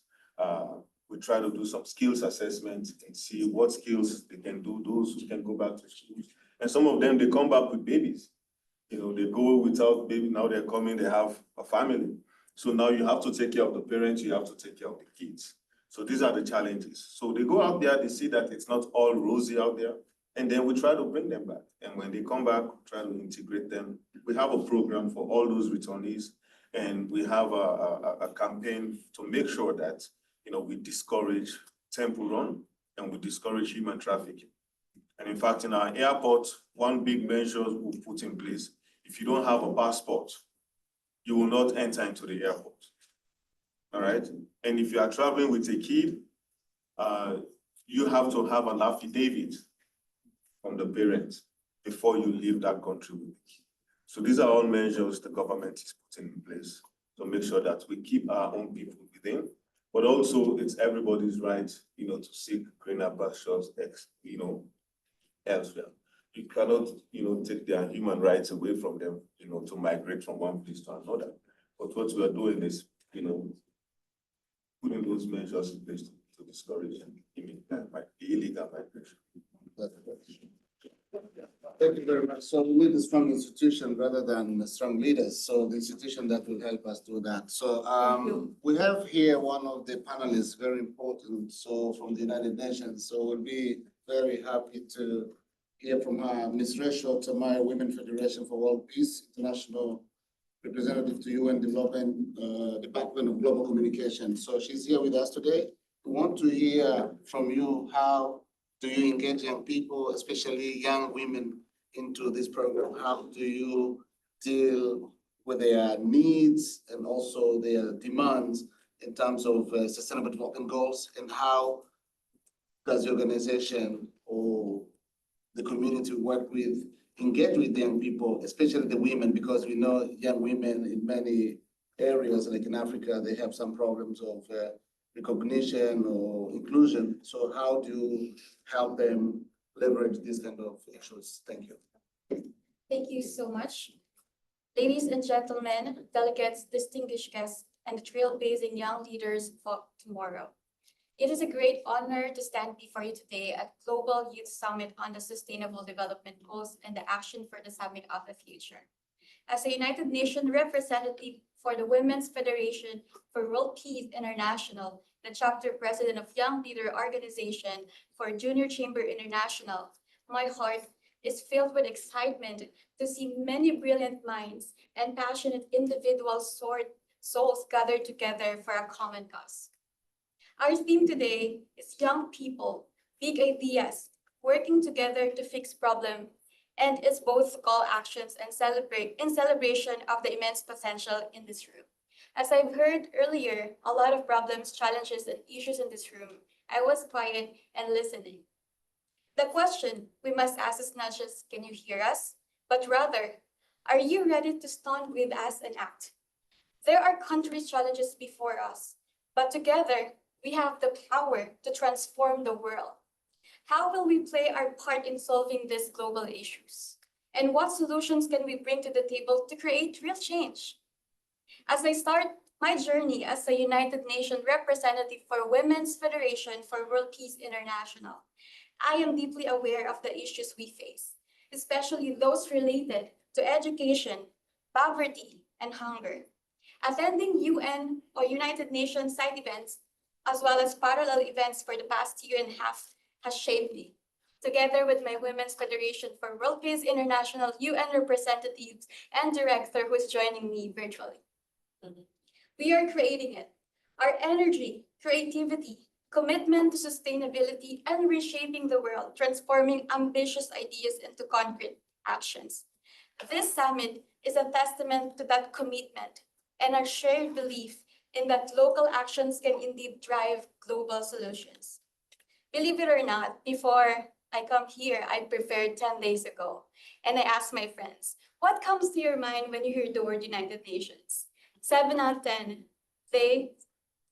We try to do some skills assessment and see what skills they can do, those who can go back to school. And some of them, they come back with babies. They go without baby, now they're coming, they have a family. So now you have to take care of the parents, you have to take care of the kids. So these are the challenges. So they go out there, they see that it's not all rosy out there, and then we try to bring them back. And when they come back, we try to integrate them. We have a program for all those returnees, and we have a campaign to make sure that we discourage temple run and we discourage human trafficking. And in fact, in our airport, one big measure we put in place, if you don't have a passport, you will not enter into the airport. All right? And if you are traveling with a kid, you have to have an affidavit from the parents before you leave that country with the kid. So these are all measures the government is putting in place to make sure that we keep our own people within, but also it's everybody's right, to seek greener pastures, elsewhere. You cannot, take their human rights away from them, to migrate from one place to another. But what we are doing is, putting those measures in place to discourage illegal migration. Thank you very much. So we need a strong institution rather than strong leaders. So the institution that will help us do that. So we have here one of the panelists, very important, so from the United Nations. So we'll be very happy to hear from her, Ms. Rachel Tamai, Women Federation for World Peace, International Representative to UN Development, Department of Global Communication. So she's here with us today. We want to hear from you, how do you engage young people, especially young women, into this program? How do you deal with their needs and also their demands in terms of sustainable development goals? And how does the organization or the community work with, engage with young people, especially the women, because we know young women in many areas, like in Africa, they have some problems of recognition or inclusion. So how do you help them leverage these kind of issues? Thank you. Thank you so much. Ladies and gentlemen, delegates, distinguished guests, and the trailblazing young leaders for tomorrow. It is a great honor to stand before you today at Global Youth Summit on the Sustainable Development Goals and the Action for the Summit of the Future. As a United Nations representative for the Women's Federation for World Peace International, the chapter president of Young Leader Organization for Junior Chamber International, my heart is filled with excitement to see many brilliant minds and passionate individuals, souls gathered together for a common cause. Our theme today is young people, big ideas, working together to fix problems, and it's both call actions and celebration of the immense potential in this room. As I've heard earlier, a lot of problems, challenges, and issues in this room. I was quiet and listening. The question we must ask is not just, can you hear us? But rather, are you ready to stand with us and act? There are countries' challenges before us, but together, we have the power to transform the world. How will we play our part in solving these global issues? And what solutions can we bring to the table to create real change? As I start my journey as a United Nations representative for Women's Federation for World Peace International, I am deeply aware of the issues we face, especially those related to education, poverty, and hunger. Attending UN or United Nations side events, as well as parallel events for the past year and a half, has shaped me. Together with my Women's Federation for World Peace International UN representatives and director who is joining me virtually. We are creating it. Our energy, creativity, commitment to sustainability, and reshaping the world, transforming ambitious ideas into concrete actions. This summit is a testament to that commitment and our shared belief in that local actions can indeed drive global solutions. Believe it or not, before I come here, I prepared 10 days ago, and I asked my friends, what comes to your mind when you hear the word United Nations? 7 out of 10, they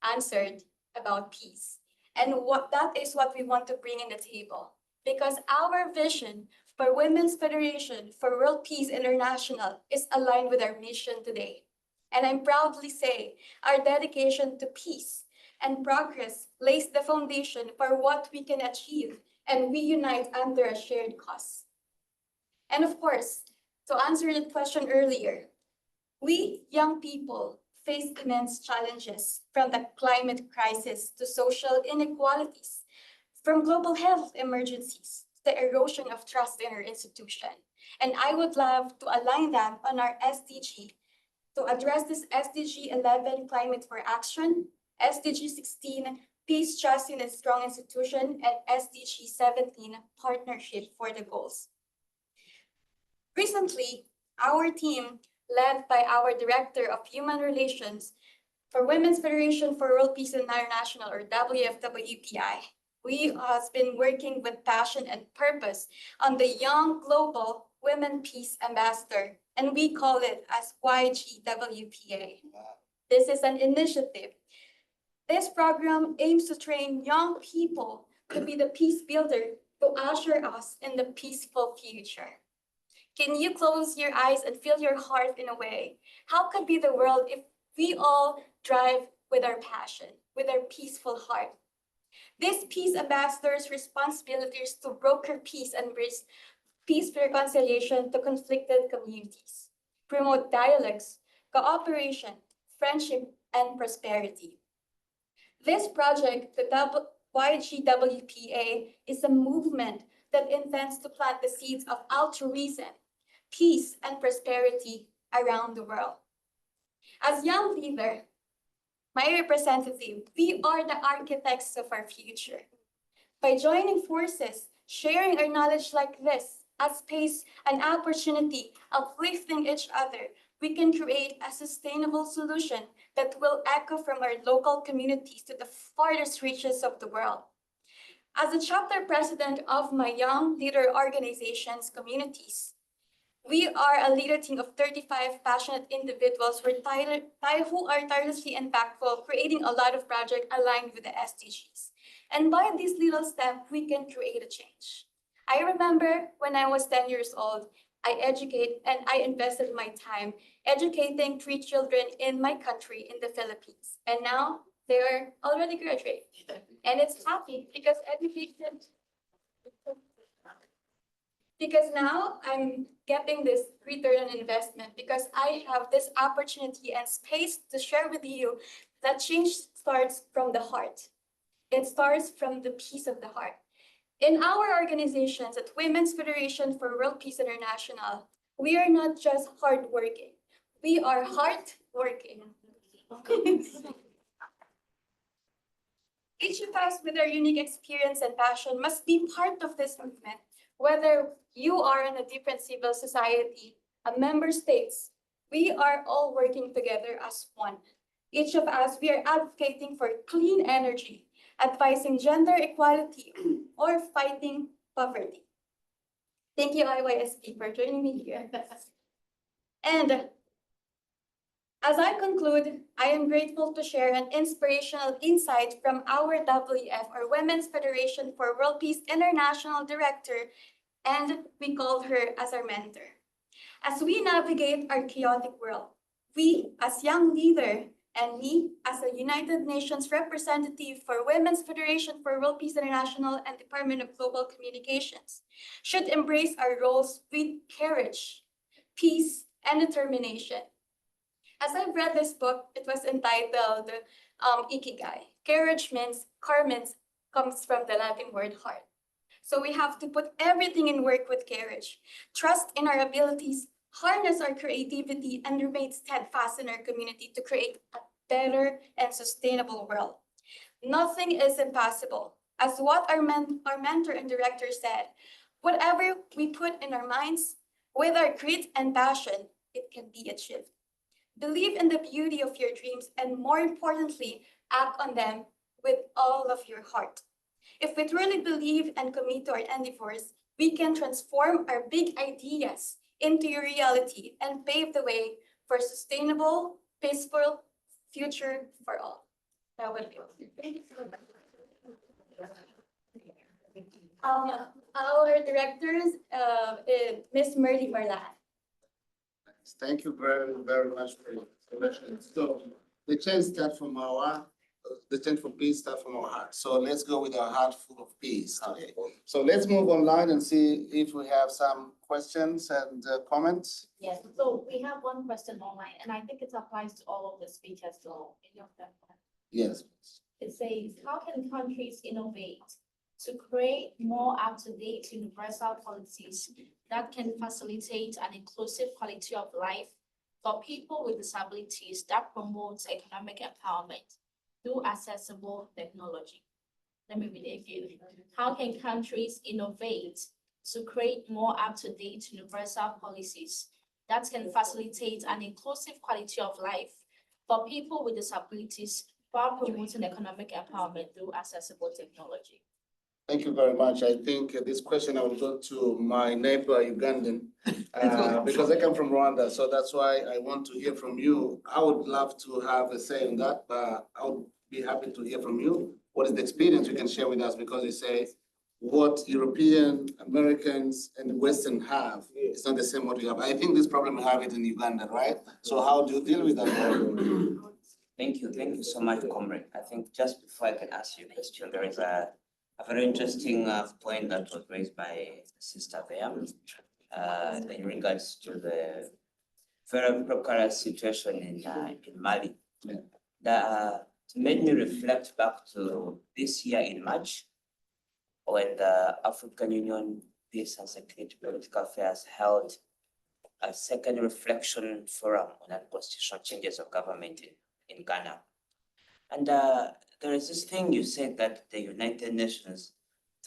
answered about peace. And that is what we want to bring in the table, because our vision for Women's Federation for World Peace International is aligned with our mission today. And I'm proudly say our dedication to peace and progress lays the foundation for what we can achieve, and we unite under a shared cause. And of course, to answer the question earlier, we young people face immense challenges, from the climate crisis to social inequalities, from global health emergencies to the erosion of trust in our institution. And I would love to align that on our SDG to address this SDG 11, Climate for Action, SDG 16, Peace, Justice, and Strong Institution, and SDG 17, Partnership for the Goals. Recently, our team, led by our Director of Human Relations for Women's Federation for World Peace International, or WFWPI, we have been working with passion and purpose on the Young Global Women Peace Ambassador, and we call it as YGWPA. This is an initiative. This program aims to train young people to be the peace builder to usher us in the peaceful future. Can you close your eyes and feel your heart in a way? How could be the world if we all drive with our passion, with our peaceful heart? This peace ambassador's responsibility is to broker peace and bring peace reconciliation to conflicted communities, promote dialogues, cooperation, friendship, and prosperity. This project, the YGWPA, is a movement that intends to plant the seeds of altruism, peace, and prosperity around the world. As young leader, my representative, we are the architects of our future. By joining forces, sharing our knowledge like this, as space and opportunity, uplifting each other, we can create a sustainable solution that will echo from our local communities to the farthest reaches of the world. As the chapter president of my Young Leader Organization's communities, we are a leader team of 35 passionate individuals who are tirelessly impactful, creating a lot of projects aligned with the SDGs. And by this little step, we can create a change. I remember when I was 10 years old, I invested my time educating 3 children in my country, in the Philippines. And now they are already graduated. And it's happy because now I'm getting this return on investment, because I have this opportunity and space to share with you that change starts from the heart. It starts from the peace of the heart. In our organizations at Women's Federation for World Peace International, we are not just hardworking, we are heartworking. Each of us with our unique experience and passion must be part of this movement, whether you are in a different civil society, a member states, we are all working together as one. Each of us, we are advocating for clean energy, advising gender equality, or fighting poverty. Thank you, IYSP, for joining me here. And as I conclude, I am grateful to share an inspirational insight from our WF, or Women's Federation for World Peace International Director, and we called her as our mentor. As we navigate our chaotic world, we as young leader and me as a United Nations representative for Women's Federation for World Peace International and Department of Global Communications should embrace our roles with courage, peace, and determination. As I've read this book, it was entitled Ikigai. Courage comes from the Latin word heart. So we have to put everything in work with courage, trust in our abilities, harness our creativity, and remain steadfast in our community to create a better and sustainable world. Nothing is impossible. As what our mentor and director said, whatever we put in our minds, with our grit and passion, it can be achieved. Believe in the beauty of your dreams and, more importantly, act on them with all of your heart. If we truly believe and commit to our endeavors, we can transform our big ideas into a reality and pave the way for a sustainable, peaceful future for all. That would be all. Thank you so much. Our directors, Ms. Merly Marlan. Thank you very, very much for your selection. So the change start from the change for peace start from our heart. So let's go with our heart full of peace. Okay. So let's move online and see if we have some questions and comments. Yes, so we have one question online, and I think it applies to all of the speakers, so any of them. Yes. It says, how can countries innovate to create more up-to-date universal policies that can facilitate an inclusive quality of life for people with disabilities that promotes economic empowerment through accessible technology? Let me read it again. How can countries innovate to create more up-to-date universal policies that can facilitate an inclusive quality of life for people with disabilities while promoting economic empowerment through accessible technology? Thank you very much. I think this question I will go to my neighbor Ugandan because I come from Rwanda. So that's why I want to hear from you. I would love to have a say in that, but I would be happy to hear from you. What is the experience you can share with us? Because you say what European, Americans, and Western have is not the same what we have. I think this problem we have it in Uganda, right? So how do you deal with that problem? Thank you so much, comrade. I think just before I can ask you a question, there is a very interesting point that was raised by Sister there in regards to the very precarious situation in Mali. That made me reflect back to this year in March, when the African Union Peace and Security Political Affairs held a second reflection forum on unconstitutional changes of government in Ghana. And there is this thing you said that the United Nations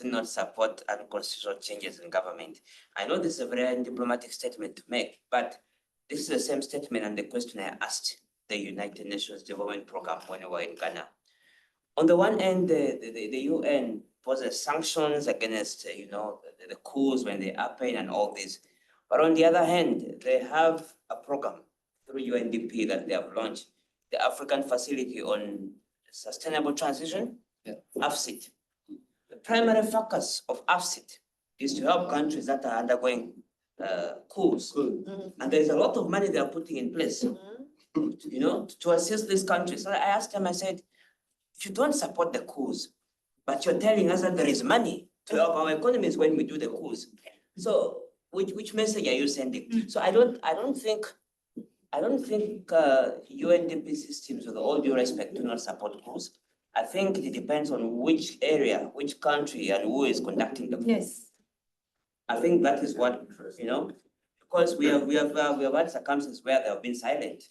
do not support unconstitutional changes in government. I know this is a very diplomatic statement to make, but this is the same statement and the question I asked the United Nations Development Program when we were in Ghana. On the one end, the UN poses sanctions against the coups when they happen and all this. But on the other hand, they have a program through UNDP that they have launched, the African Facility on Sustainable Transition, AFSIT. The primary focus of AFSIT is to help countries that are undergoing coups. And there's a lot of money they are putting in place, to assist these countries. So I asked them, I said, if you don't support the coups, but you're telling us that there is money to help our economies when we do the coups. So which message are you sending? So I don't think UNDP systems, with all due respect, do not support coups. I think it depends on which area, which country, and who is conducting the coup. Yes. I think that is what, because we have had circumstances where they have been silent.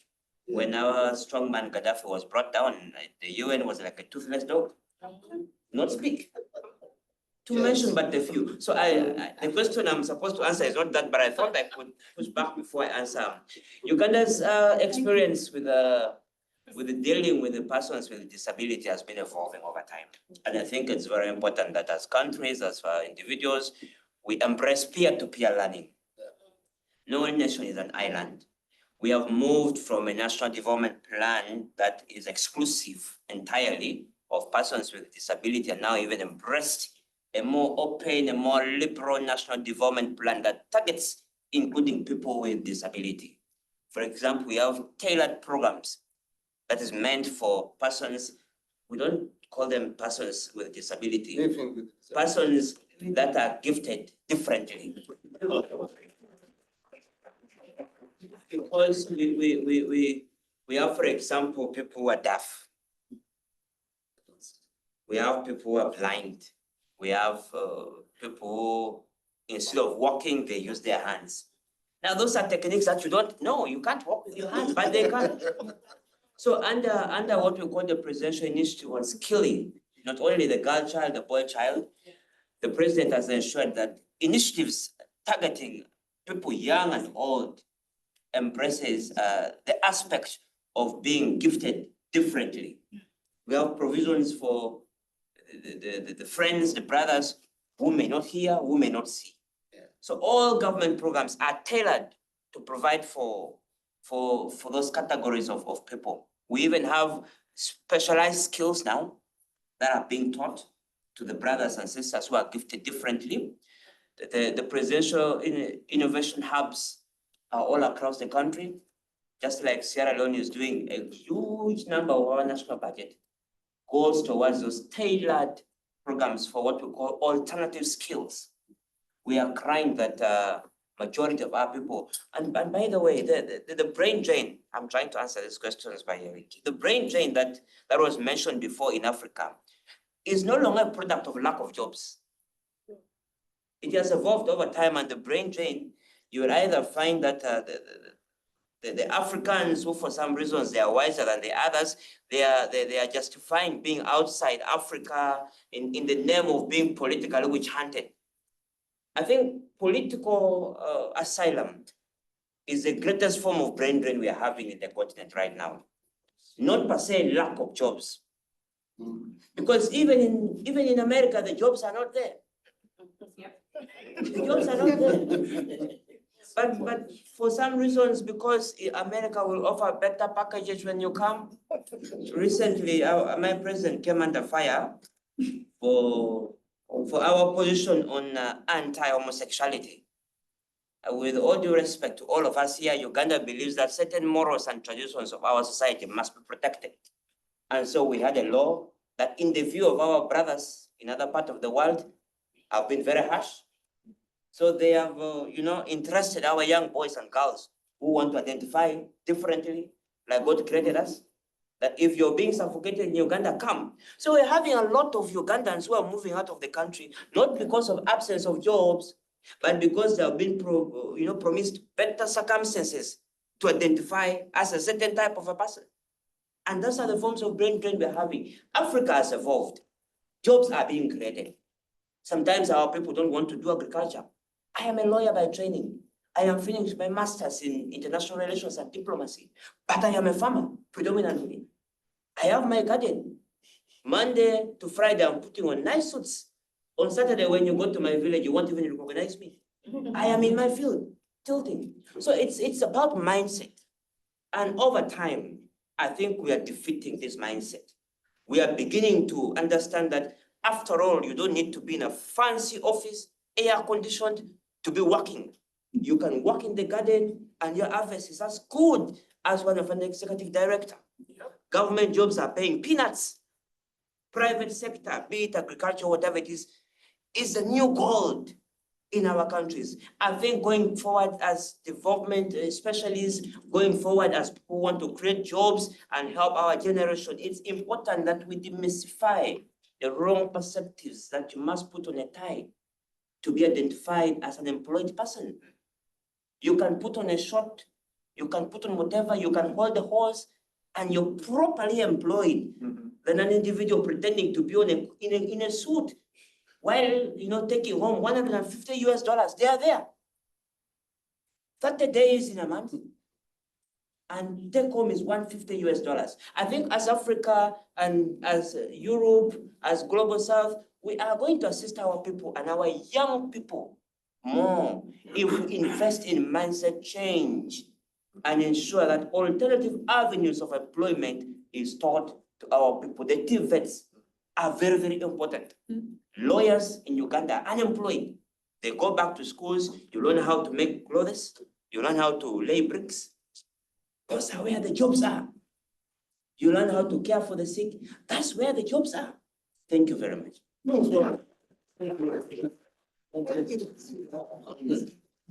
When our strongman Gaddafi was brought down, the UN was like a toothless dog, not speak. To mention but a few. So the question I'm supposed to answer is not that, but I thought I could push back before I answer. Uganda's experience with dealing with the persons with disability has been evolving over time. And I think it's very important that as countries, as individuals, we embrace peer-to-peer learning. No nation is an island. We have moved from a national development plan that is exclusive entirely of persons with disability, and now even embraced a more open, a more liberal national development plan that targets including people with disability. For example, we have tailored programs that is meant for persons, we don't call them persons with disability, persons that are gifted differently. Because we have, for example, people who are deaf. We have people who are blind. We have people who, instead of walking, they use their hands. Now, those are techniques that you don't know. You can't walk with your hands, but they can. So under what we call the presidential initiative on skilling, not only the girl child, the boy child, the president has ensured that initiatives targeting people young and old embraces the aspect of being gifted differently. We have provisions for the friends, the brothers who may not hear, who may not see. So all government programs are tailored to provide for those categories of people. We even have specialized skills now that are being taught to the brothers and sisters who are gifted differently. The presidential innovation hubs are all across the country, just like Sierra Leone is doing. A huge number of our national budget goes towards those tailored programs for what we call alternative skills. We are crying that majority of our people, and by the way, the brain drain, I'm trying to answer these questions by Eric. The brain drain that was mentioned before in Africa is no longer a product of lack of jobs. It has evolved over time, and the brain drain, you will either find that the Africans who for some reasons they are wiser than the others, they are justifying being outside Africa in the name of being politically witch hunted. I think political asylum is the greatest form of brain drain we are having in the continent right now. Not per se lack of jobs. Because even in America, the jobs are not there. The jobs are not there. But for some reasons, because America will offer better packages when you come. Recently, my president came under fire for our position on anti-homosexuality. With all due respect to all of us here, Uganda believes that certain morals and traditions of our society must be protected. And so we had a law that in the view of our brothers in other parts of the world have been very harsh. So they have, interested our young boys and girls who want to identify differently, like God created us, that if you're being suffocated in Uganda, come. So we're having a lot of Ugandans who are moving out of the country, not because of absence of jobs, but because they have been promised better circumstances to identify as a certain type of a person. And those are the forms of brain drain we're having. Africa has evolved. Jobs are being created. Sometimes our people don't want to do agriculture. I am a lawyer by training. I am finished my master's in international relations and diplomacy, but I am a farmer predominantly. I have my garden. Monday to Friday, I'm putting on nice suits. On Saturday, when you go to my village, you won't even recognize me. I am in my field, tilting. So it's about mindset. And over time, I think we are defeating this mindset. We are beginning to understand that after all, you don't need to be in a fancy office, air-conditioned, to be working. You can work in the garden and your harvest is as good as one of an executive director. Government jobs are paying peanuts. Private sector, be it agriculture, whatever it is the new gold in our countries. I think going forward as development specialists, going forward as people want to create jobs and help our generation, it's important that we demystify the wrong perspectives that you must put on a tie to be identified as an employed person. You can put on a short, you can put on whatever, you can hold the horse, and you're properly employed than an individual pretending to be in a suit while taking home $150. They are there. 30 days in a month. And take home is $150. I think as Africa and as Europe, as Global South, we are going to assist our people and our young people more if we invest in mindset change and ensure that alternative avenues of employment is taught to our people. The TVETs are very, very important. Lawyers in Uganda are unemployed. They go back to schools, you learn how to make clothes, you learn how to lay bricks. Those are where the jobs are. You learn how to care for the sick. That's where the jobs are. Thank you very much.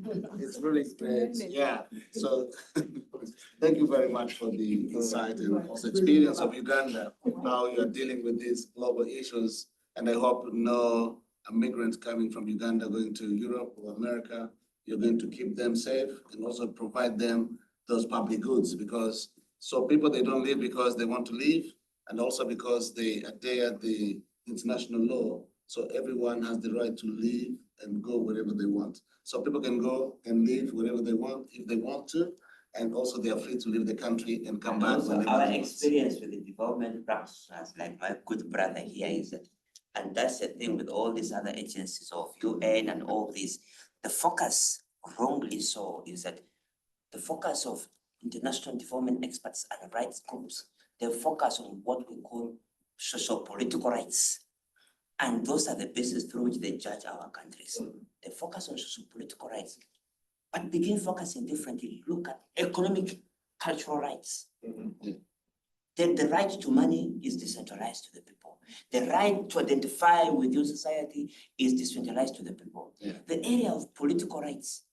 It's really great. Yeah. So thank you very much for the insight and also experience of Uganda, how you're dealing with these global issues. And I hope no migrants coming from Uganda going to Europe or America, you're going to keep them safe and also provide them those public goods, because So people, they don't leave because they want to leave, and also because they adhere the international law. So everyone has the right to leave and go wherever they want. So people can go and leave wherever they want, if they want to, and also they are free to leave the country and come back. Also, our experience with the development practitioners, like my good brother here, is that, and that's the thing with all these other agencies of UN and all this, the focus, wrongly so, is that the focus of international development experts and rights groups, they focus on what we call socio-political rights. And those are the basis through which they judge our countries. They focus on socio-political rights, but begin focusing differently. Look at economic, cultural rights. Then the right to money is decentralized to the people. The right to identify with your society is decentralized to the people. The area of political rights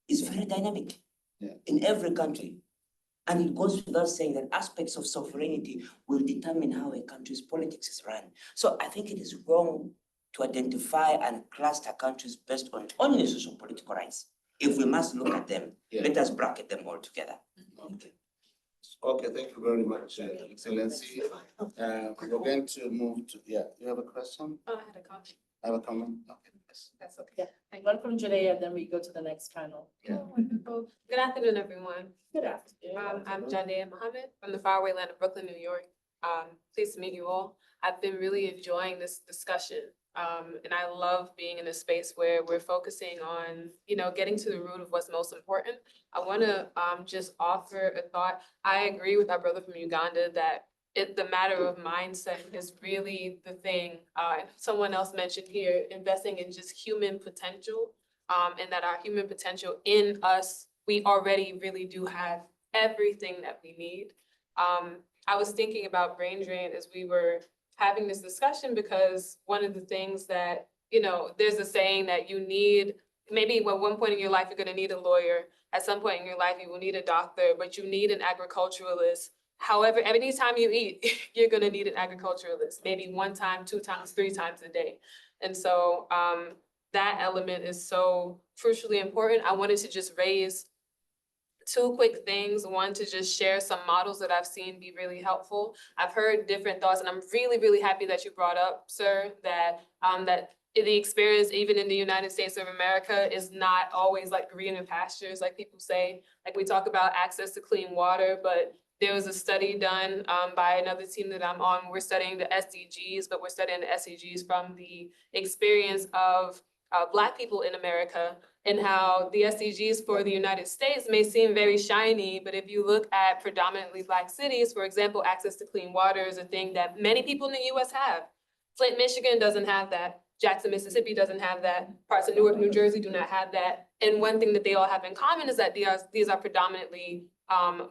is very dynamic in every country. And it goes without saying that aspects of sovereignty will determine how a country's politics is run. So I think it is wrong to identify and cluster countries based on only social political rights. If we must look at them, let us bracket them all together. Okay, thank you very much, Excellency. We're going to move to, you have a question? Oh, I had a comment. I have a comment? Okay. That's okay. One from Judea, then we go to the next panel. Wonderful. Good afternoon, everyone. Good afternoon. I'm Jadea Mohammed from the faraway land of Brooklyn, New York. Pleased to meet you all. I've been really enjoying this discussion. And I love being in a space where we're focusing on, getting to the root of what's most important. I want to just offer a thought. I agree with our brother from Uganda that the matter of mindset is really the thing. Someone else mentioned here, investing in just human potential, and that our human potential in us, we already really do have everything that we need. I was thinking about brain drain as we were having this discussion, because one of the things that, there's a saying that you need, maybe at one point in your life, you're going to need a lawyer. At some point in your life, you will need a doctor, but you need an agriculturalist. However, every time you eat, you're going to need an agriculturalist, maybe 1 time, 2 times, 3 times a day. And so that element is so crucially important. I wanted to just raise 2 quick things. One, to just share some models that I've seen be really helpful. I've heard different thoughts, and I'm really, really happy that you brought up, sir, that the experience, even in the United States of America, is not always like green pastures, like people say. Like, we talk about access to clean water, but there was a study done by another team that I'm on. We're studying the SDGs, but we're studying the SDGs from the experience of Black people in America, and how the SDGs for the United States may seem very shiny, but if you look at predominantly Black cities, for example, access to clean water is a thing that many people in the US have. Flint, Michigan doesn't have that. Jackson, Mississippi doesn't have that. Parts of Newark, New Jersey do not have that. And one thing that they all have in common is that these are predominantly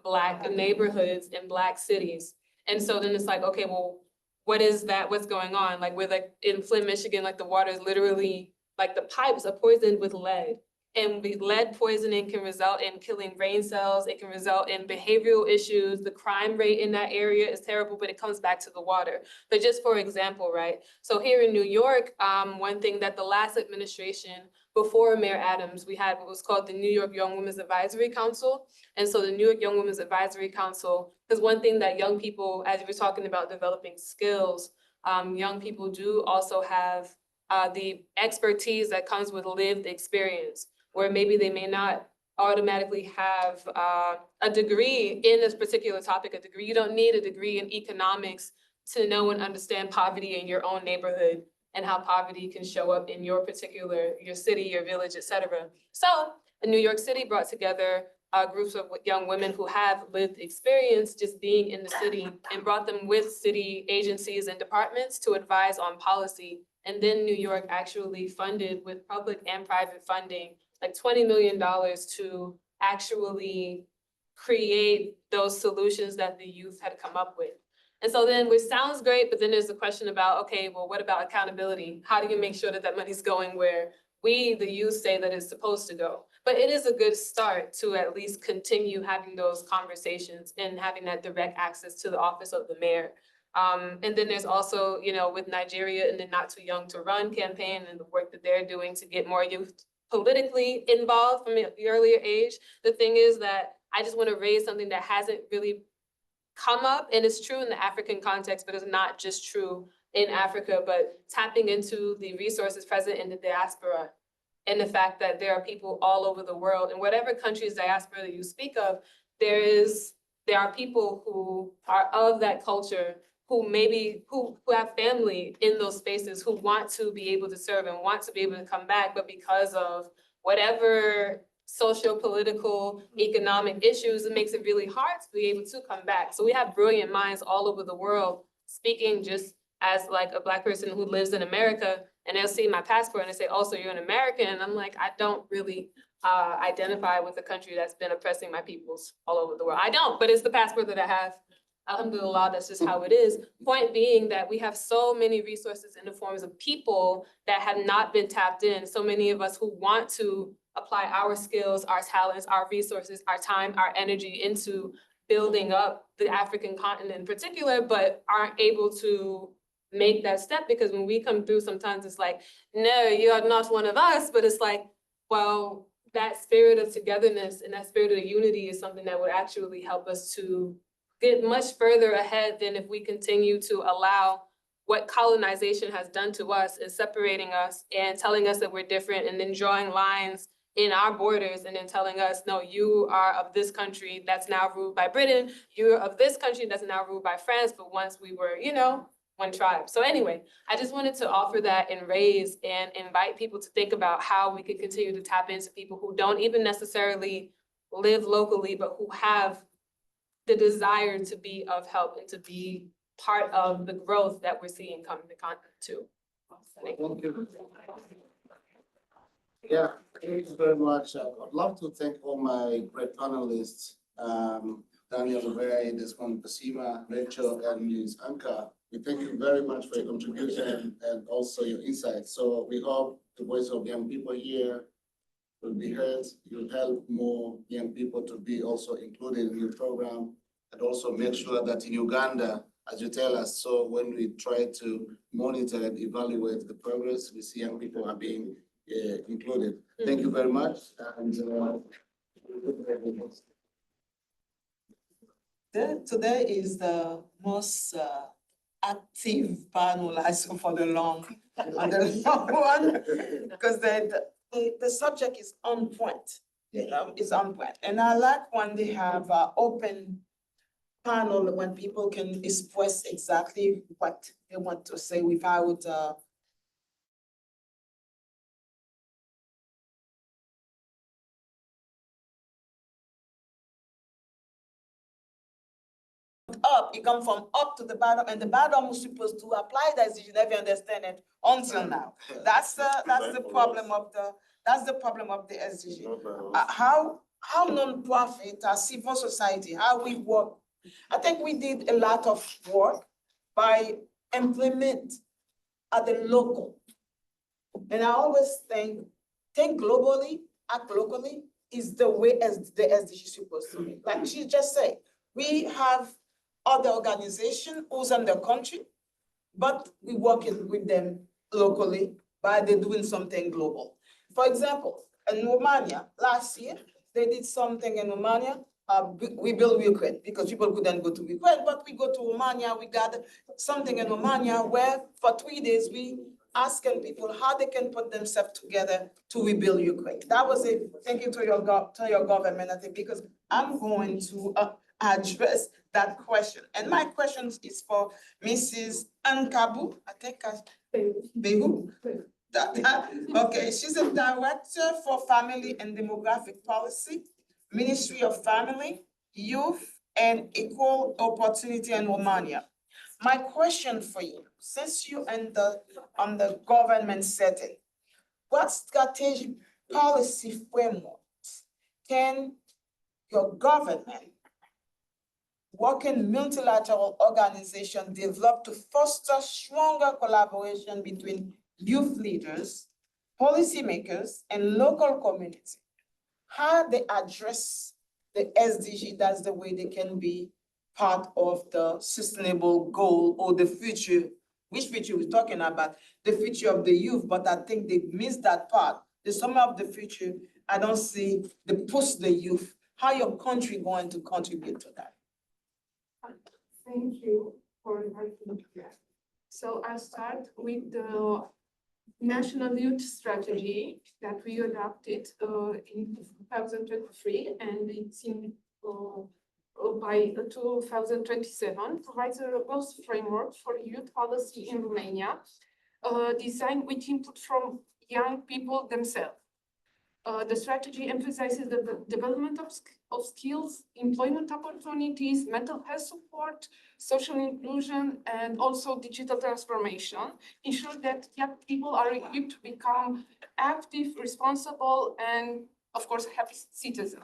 Black neighborhoods in Black cities. And so then it's like, okay, well, what is that? What's going on? Like, we're like in Flint, Michigan, like the water is literally, like the pipes are poisoned with lead. And lead poisoning can result in killing brain cells. It can result in behavioral issues. The crime rate in that area is terrible, but it comes back to the water. But just for example, right? So here in New York, one thing that the last administration, before Mayor Adams, we had what was called the New York Young Women's Advisory Council. And so the New York Young Women's Advisory Council, because one thing that young people, as we're talking about developing skills, young people do also have the expertise that comes with lived experience, where maybe they may not automatically have a degree in this particular topic, a degree. You don't need a degree in economics to know and understand poverty in your own neighborhood and how poverty can show up in your city, your village, et cetera. So New York City brought together groups of young women who have lived experience just being in the city, and brought them with city agencies and departments to advise on policy. And then New York actually funded, with public and private funding, like $20 million to actually create those solutions that the youth had come up with. And so then, which sounds great, but then there's the question about, okay, well, what about accountability? How do you make sure that that money's going where we, the youth, say that it's supposed to go? But it is a good start to at least continue having those conversations and having that direct access to the office of the mayor. And then there's also, with Nigeria and the Not Too Young to Run campaign and the work that they're doing to get more youth politically involved from the earlier age. The thing is that I just want to raise something that hasn't really come up, and it's true in the African context, but it's not just true in Africa, but tapping into the resources present in the diaspora and the fact that there are people all over the world, in whatever country's diaspora that you speak of, there are people who are of that culture, who have family in those spaces, who want to be able to serve and want to be able to come back, but because of whatever socio-political, economic issues, it makes it really hard to be able to come back. So we have brilliant minds all over the world speaking just as like a Black person who lives in America, and they'll see my passport and they say, oh, so you're an American? And I'm like, I don't really identify with a country that's been oppressing my peoples all over the world. I don't, but it's the passport that I have. Alhamdulillah, that's just how it is. Point being that we have so many resources in the forms of people that have not been tapped in. So many of us who want to apply our skills, our talents, our resources, our time, our energy into building up the African continent in particular, but aren't able to make that step, because when we come through, sometimes it's like, no, you are not one of us, but it's like, well, that spirit of togetherness and that spirit of unity is something that would actually help us to get much further ahead than if we continue to allow what colonization has done to us is separating us and telling us that we're different, and then drawing lines in our borders and then telling us, no, you are of this country that's now ruled by Britain, you're of this country that's now ruled by France, but once we were, one tribe. So anyway, I just wanted to offer that and raise and invite people to think about how we could continue to tap into people who don't even necessarily live locally, but who have the desire to be of help and to be part of the growth that we're seeing come to the continent too. Thank you. Yeah, thank you very much. I'd love to thank all my great panelists, Daniel Ray, Desmond Basima, Rachel, and Ms. Anka. We thank you very much for your contribution and also your insights. So we hope the voice of young people here will be heard. You'll help more young people to be also included in your program, and also make sure that in Uganda, as you tell us, so when we try to monitor and evaluate the progress, we see young people are being included. Thank you very much. And today is the most active panel, I saw for the long one, because the subject is on point. It's on point. And I like when they have open panel when people can express exactly what they want to say without up, you come from up to the bottom, and the bottom was supposed to apply that, you never understand it until now. That's the problem of the SDG. How non-profit, civil society, how we work. I think we did a lot of work by implement at the local. And I always think globally, act locally is the way as the SDG is supposed to be. Like she just said, we have other organizations who's in the country, but we working with them locally by they doing something global. For example, in Romania, last year, they did something in Romania. We built Ukraine because people couldn't go to Ukraine, but we go to Romania, we got something in Romania where for 3 days, we asking people how they can put themselves together to rebuild Ukraine. That was it. Thank you to your government, I think, because I'm going to address that question. And my question is for Mrs. Ankabu, I think Behu. Okay, she's a director for family and demographic policy, Ministry of Family, Youth, and Equal Opportunity in Romania. My question for you, since you're on the government setting, what strategic policy frameworks can your government working multilateral organization develop to foster stronger collaboration between youth leaders, policymakers, and local community? How they address the SDG, that's the way they can be part of the sustainable goal or the future. Which future we're talking about? The future of the youth, but I think they missed that part. The summer of the future, I don't see the push the youth. How your country going to contribute to that? Thank you for inviting me here. So I'll start with the National Youth Strategy that we adopted in 2023, and it's in by 2027, provides a robust framework for youth policy in Romania, designed with input from young people themselves. The strategy emphasizes the development of skills, employment opportunities, mental health support, social inclusion, and also digital transformation, ensure that young people are equipped to become active, responsible, and of course, happy citizens.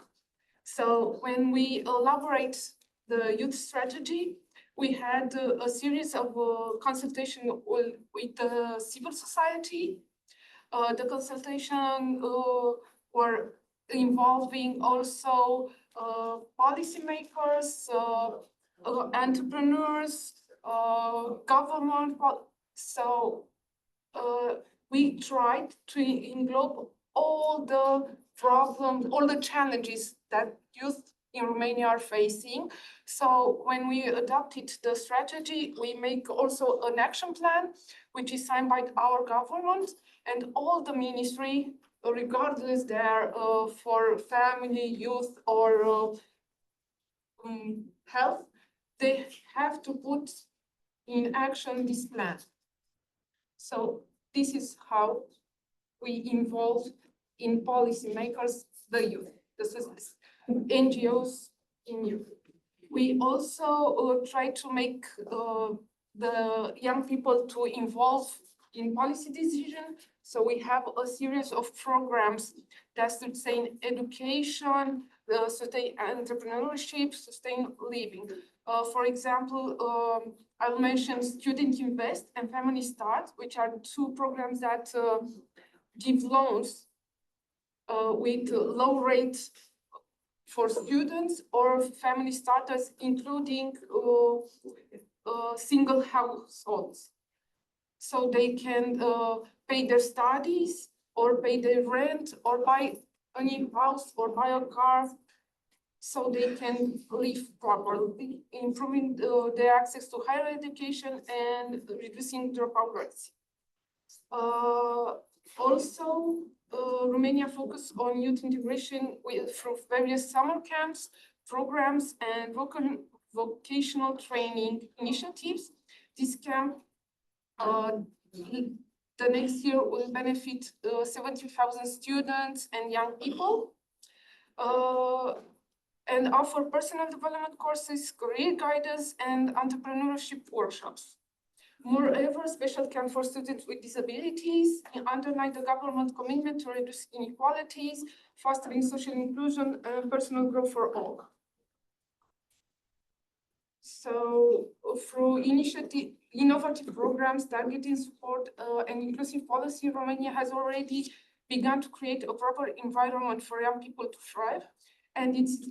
So when we elaborate the youth strategy, we had a series of consultation with the civil society. The consultation were involving also policymakers, entrepreneurs, government. So we tried to englobe all the problems, all the challenges that youth in Romania are facing. So when we adopted the strategy, we make also an action plan, which is signed by our government and all the ministry, regardless they're for family, youth, or health, they have to put in action this plan. So this is how we involve in policymakers, the youth, the NGOs in youth. We also try to make the young people to involve in policy decision. So we have a series of programs that sustain education, sustain entrepreneurship, sustain living. For example, I'll mention Student Invest and Family Start, which are two programs that give loans with low rates for students or family starters, including single households. So they can pay their studies or pay their rent or buy a new house or buy a car, so they can live properly, improving their access to higher education and reducing dropout rates. Also, Romania focus on youth integration through various summer camps, programs, and vocational training initiatives. This camp, the next year, will benefit 70,000 students and young people, and offer personal development courses, career guidance, and entrepreneurship workshops. Moreover, special camp for students with disabilities underline the government commitment to reduce inequalities, fostering social inclusion and personal growth for all. So through innovative programs targeting support and inclusive policy, Romania has already begun to create a proper environment for young people to thrive. And it's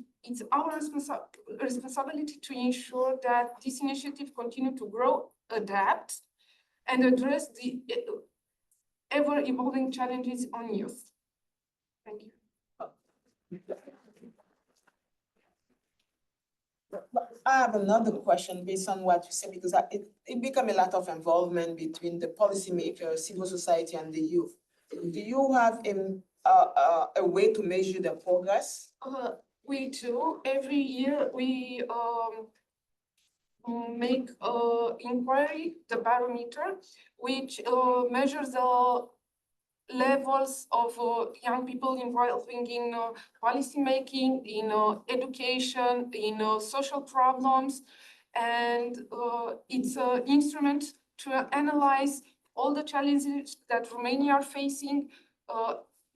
our responsibility to ensure that this initiative continue to grow, adapt, and address the ever-evolving challenges on youth. Thank you. I have another question based on what you said, because it became a lot of involvement between the policymakers, civil society, and the youth. Do you have a way to measure the progress? We do. Every year we make inquiry, the barometer, which measures the levels of young people involving in policy making, in education, in social problems, and it's an instrument to analyze all the challenges that Romania are facing,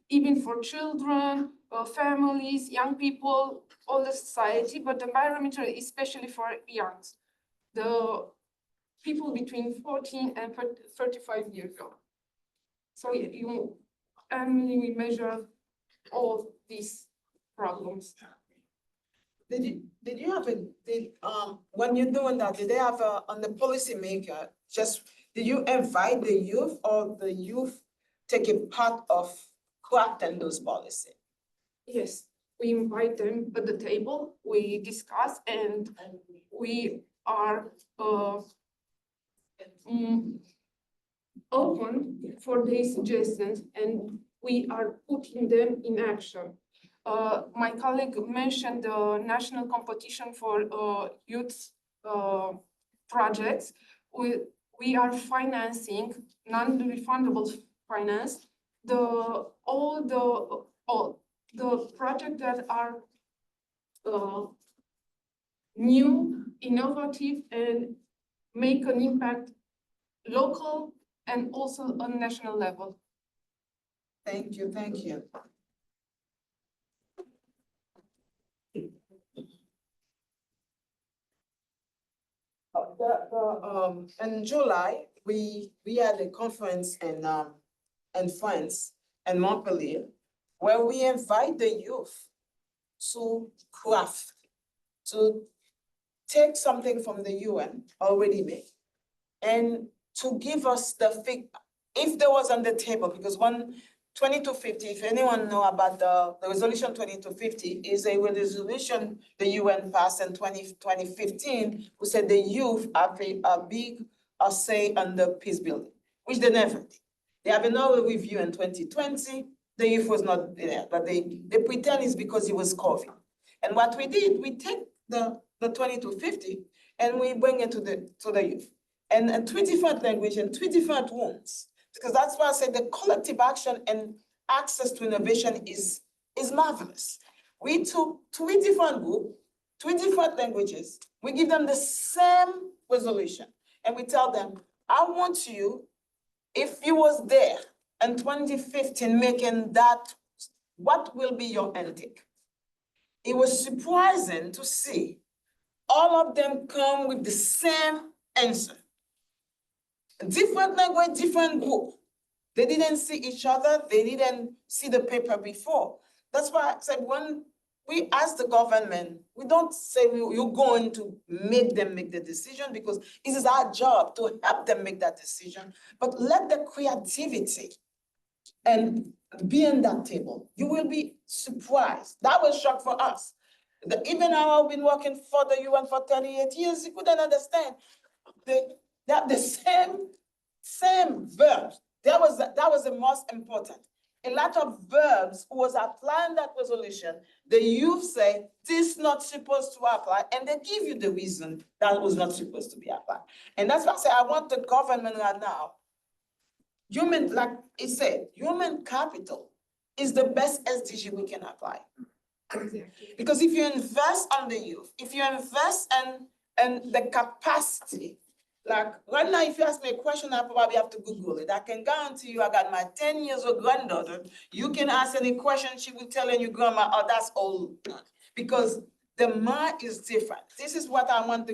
even for children, families, young people, all the society, but the barometer is especially for youngs, the people between 14 and 35 years old. So we measure all these problems. Did you have when you're doing that, did they have on the policymaker, did you invite the youth, or the youth take a part of crafting those policies? Yes, we invite them at the table, we discuss, and we are open for their suggestions, and we are putting them in action. My colleague mentioned the national competition for youth projects. We are financing non-refundable finance all the projects that are new, innovative, and make an impact local and also on national level. Thank you, thank you. In July, we had a conference in France, in Montpellier, where we invite the youth to craft, to take something from the UN already made, and to give us the if there was on the table, because 2250, if anyone know about the resolution 2250, is a resolution the UN passed in 2015, who said the youth have a big say on the peace building, which they never did. They have another review in 2020, the youth was not there, but they pretend it's because it was COVID. And what we did, we take the 2250 and we bring it to the youth. And in 3 different languages and 3 different rooms. Because that's why I said the collective action and access to innovation is marvelous. We took 3 different groups, 3 different languages. We give them the same resolution. And we tell them, I want you, if you was there in 2015 making that, what will be your intake? It was surprising to see all of them come with the same answer. Different language, different group. They didn't see each other. They didn't see the paper before. That's why I said when we ask the government, we don't say you're going to make them make the decision, because it is our job to help them make that decision. But let the creativity and be in that table. You will be surprised. That was shock for us. Even though I've been working for the UN for 38 years, you couldn't understand. They have the same verbs. That was the most important. A lot of verbs was applying that resolution. The youth say, this is not supposed to apply, and they give you the reason that was not supposed to be applied. And that's why I say, I want the government right now, like it said, human capital is the best SDG we can apply. Because if you invest on the youth, if you invest in the capacity, like right now, if you ask me a question, I probably have to Google it. I can guarantee you, I got my 10 years old granddaughter. You can ask any question, she will tell you, grandma, oh, that's old. Because the mind is different. This is what I want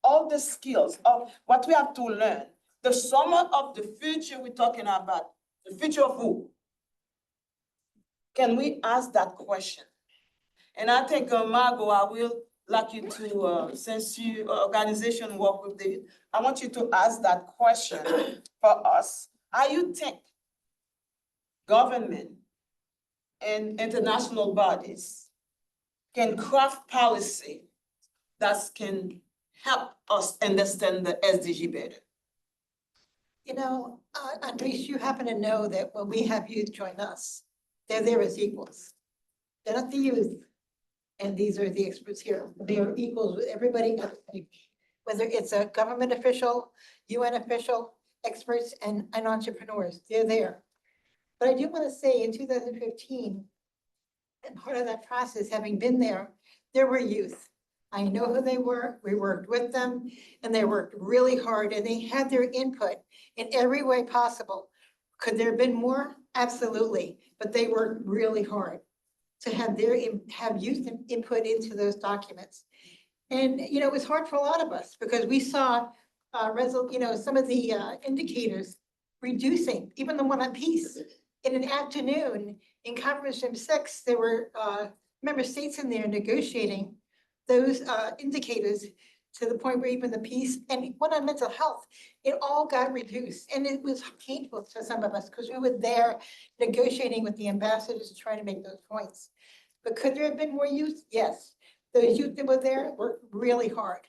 all the skills of what we have to learn. The summer of the future we're talking about, the future of who? Can we ask that question? And I think, Margot, I will like you to, since you organization work with the, I want you to ask that question for us. How you think government and international bodies can craft policy that can help us understand the SDG better? You know, Andres, you happen to know that when we have youth join us, they're there as equals. They're not the youth. And these are the experts here. They are equals with everybody, whether it's a government official, UN official, experts, and entrepreneurs. They're there. But I do want to say in 2015, and part of that process, having been there were youth. I know who they were. We worked with them, and they worked really hard, and they had their input in every way possible. Could there have been more? Absolutely. But they worked really hard to have youth input into those documents. And, you know, it was hard for a lot of us because we saw, some of the indicators reducing, even the one on peace. In an afternoon in Conference Room 6, there were member states in there negotiating those indicators to the point where even the peace and one on mental health, it all got reduced. And it was painful to some of us because we were there negotiating with the ambassadors to try to make those points. But could there have been more youth? Yes. Those youth that were there worked really hard.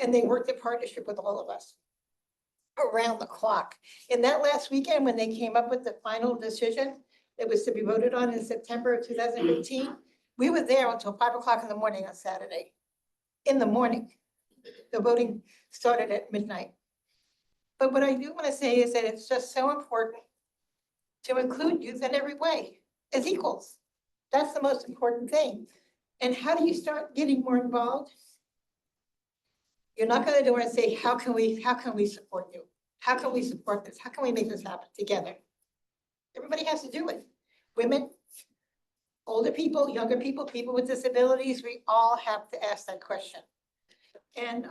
And they worked in partnership with all of us around the clock. And that last weekend, when they came up with the final decision that was to be voted on in September of 2015, we were there until 5 o'clock in the morning on Saturday. In the morning, the voting started at midnight. But what I do want to say is that it's just so important to include youth in every way as equals. That's the most important thing. And how do you start getting more involved? You're not going to do it and say, how can we support you? How can we support this? How can we make this happen together? Everybody has to do it. Women, older people, younger people, people with disabilities, we all have to ask that question. And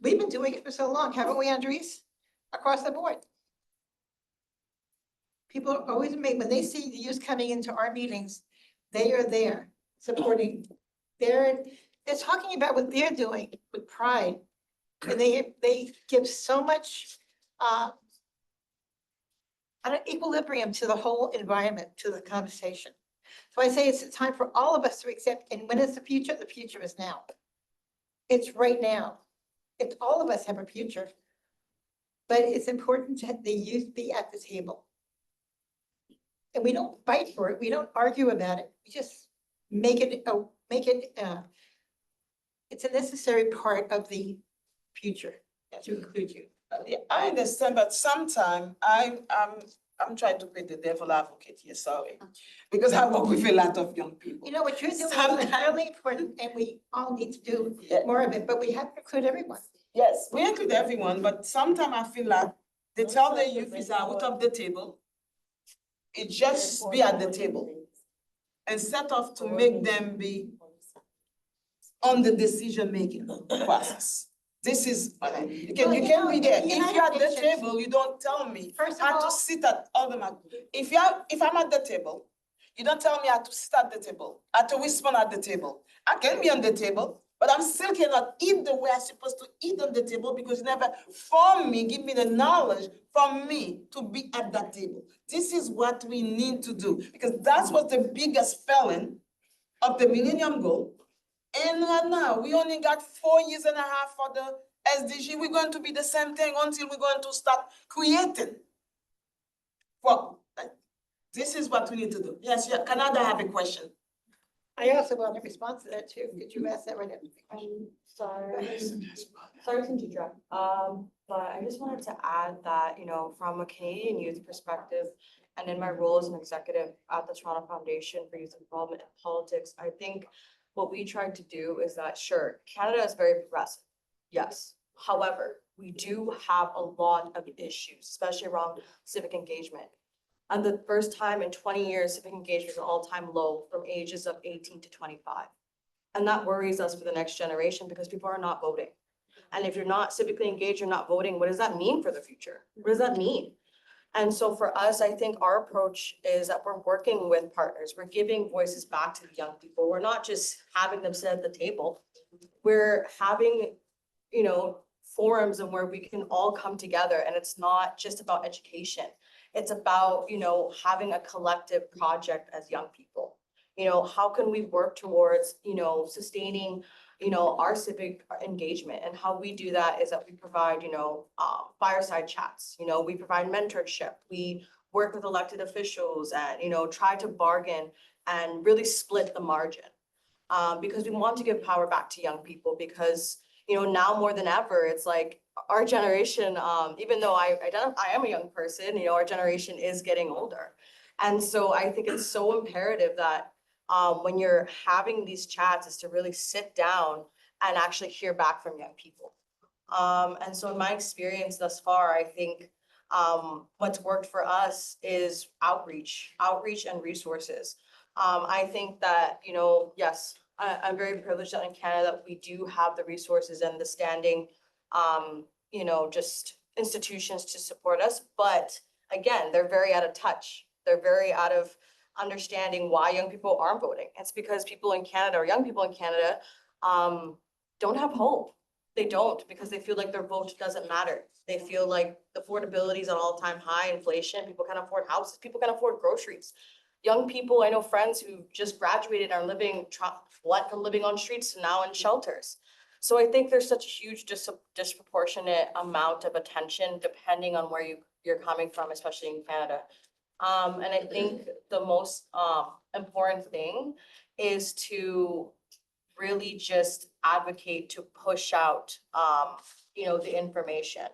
we've been doing it for so long, haven't we, Andres? Across the board. People are always amazed when they see the youth coming into our meetings, they are there supporting. They're talking about what they're doing with pride. And they give so much an equilibrium to the whole environment, to the conversation. So I say it's time for all of us to accept, and when is the future? The future is now. It's right now. It's all of us have a future. But it's important to have the youth be at the table. And we don't fight for it. We don't argue about it. We just make it, it's a necessary part of the future to include you. Yeah, I understand, but sometimes I'm trying to play the devil advocate here, sorry. Because I work with a lot of young people. You know, what you're doing is really important, and we all need to do more of it, but we have to include everyone. Yes, we include everyone, but sometimes I feel like they tell the youth is out of the table. It just be at the table. Instead of to make them be on the decision-making process. This is, you can be there. If you're at the table, you don't tell me how to sit at all the, if I'm at the table, you don't tell me how to sit at the table, how to respond at the table. I can be on the table, but I'm still cannot eat the way I'm supposed to eat on the table because you never form me, give me the knowledge for me to be at that table. This is what we need to do because that's what the biggest failing of the Millennium Goal. And right now, we only got 4.5 years for the SDG. We're going to be the same thing until we're going to start creating. Well, this is what we need to do. Yes, yeah. Canada have a question. I also want to respond to that too. Could you ask that right after the question? Sorry to interrupt. But I just wanted to add that, you know, from a Canadian youth perspective, and in my role as an executive at the Toronto Foundation for Youth Involvement in Politics, I think what we tried to do is that, sure, Canada is very progressive, yes. However, we do have a lot of issues, especially around civic engagement. And the first time in 20 years, civic engagement is an all-time low from ages of 18 to 25. And that worries us for the next generation because people are not voting. And if you're not civically engaged, you're not voting, what does that mean for the future? What does that mean? And so for us, I think our approach is that we're working with partners. We're giving voices back to the young people. We're not just having them sit at the table. We're having, you know, forums and where we can all come together. And it's not just about education. It's about, you know, having a collective project as young people. You know, how can we work towards, you know, sustaining, you know, our civic engagement? And how we do that is that we provide, you know, fireside chats, you know, we provide mentorship, we work with elected officials and, you know, try to bargain and really split the margin. Because we want to give power back to young people because, you know, now more than ever, it's like our generation, even though I am a young person, you know, our generation is getting older. And so I think it's so imperative that when you're having these chats is to really sit down and actually hear back from young people. And so in my experience thus far, I think what's worked for us is outreach and resources. I think that, you know, yes, I'm very privileged that in Canada, we do have the resources and the standing, you know, just institutions to support us. But again, they're very out of touch. They're very out of understanding why young people aren't voting. It's because people in Canada or young people in Canada don't have hope. They don't because they feel like their vote doesn't matter. They feel like the affordability is at all-time high, inflation, people can't afford houses, people can't afford groceries. Young people, I know friends who just graduated are living, went from living on streets to now in shelters. So I think there's such a huge disproportionate amount of attention depending on where you're coming from, especially in Canada. And I think the most important thing is to really just advocate to push out, the information.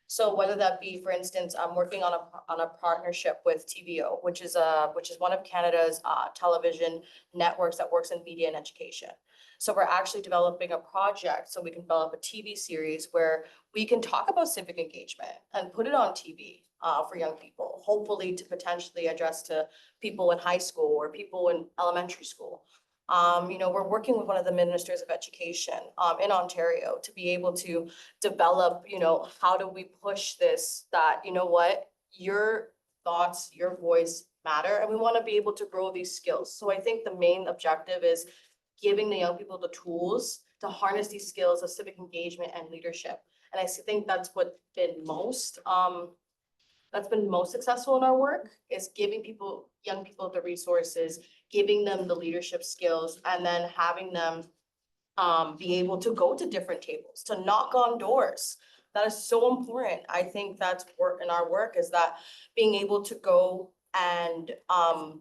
So whether that be, for instance, I'm working on a partnership with TVO, which is one of Canada's television networks that works in media and education. So we're actually developing a project so we can develop a TV series where we can talk about civic engagement and put it on TV for young people, hopefully to potentially address to people in high school or people in elementary school. We're working with one of the ministers of education in Ontario to be able to develop, how do we push this, that, your thoughts, your voice matter, and we want to be able to grow these skills. So I think the main objective is giving the young people the tools to harness these skills of civic engagement and leadership. And I think that's what's been most successful in our work, is giving young people the resources, giving them the leadership skills, and then having them be able to go to different tables, to knock on doors. That is so important. I think that's work in our work, is that being able to go and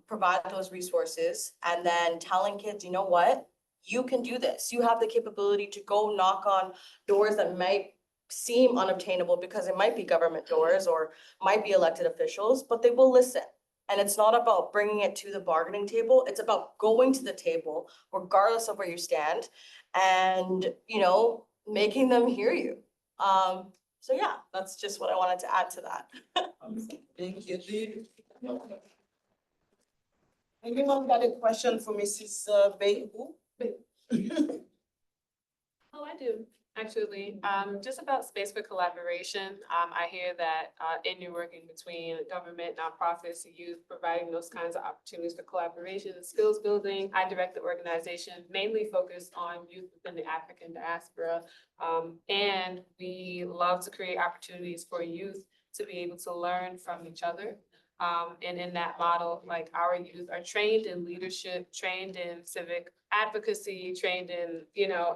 provide those resources and then telling kids, you know what, you can do this. You have the capability to go knock on doors that might seem unobtainable because it might be government doors or might be elected officials, but they will listen. And it's not about bringing it to the bargaining table. It's about going to the table, regardless of where you stand, and, making them hear you. So yeah, that's just what I wanted to add to that. Thank you. Anyone got a question for Mrs. Beibu? Oh, I do, actually. Just about space for collaboration. I hear that in your working between government, nonprofits, and youth, providing those kinds of opportunities for collaboration and skills building. I direct the organization mainly focused on youth within the African diaspora. And we love to create opportunities for youth to be able to learn from each other. And in that model, like, our youth are trained in leadership, trained in civic advocacy, trained in,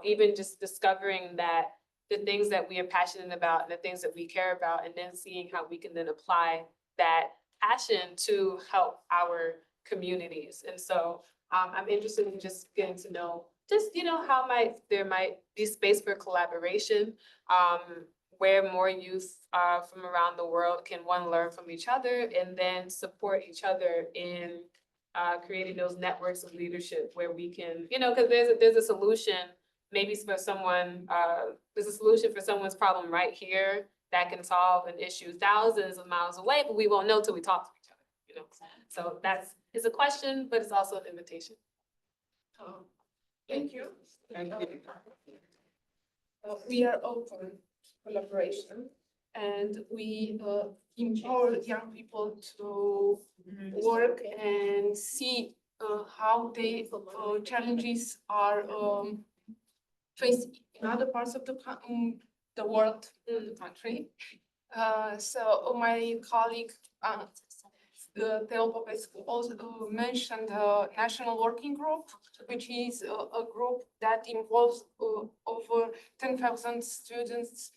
even just discovering that the things that we are passionate about and the things that we care about, and then seeing how we can then apply that passion to help our communities. And so I'm interested in just getting to know, how there might be space for collaboration, where more youth from around the world can, one, learn from each other, and then support each other in creating those networks of leadership where we can, because there's a solution maybe for someone, there's a solution for someone's problem right here that can solve an issue thousands of miles away, but we won't know till we talk to each other, So it's a question, but it's also an invitation. Thank you. Thank you. We are open collaboration, and we empower young people to work and see how they challenges are faced in other parts of the world, the country. So my colleague Theo Popescu also mentioned the National Working Group, which is a group that involves over 10,000 students,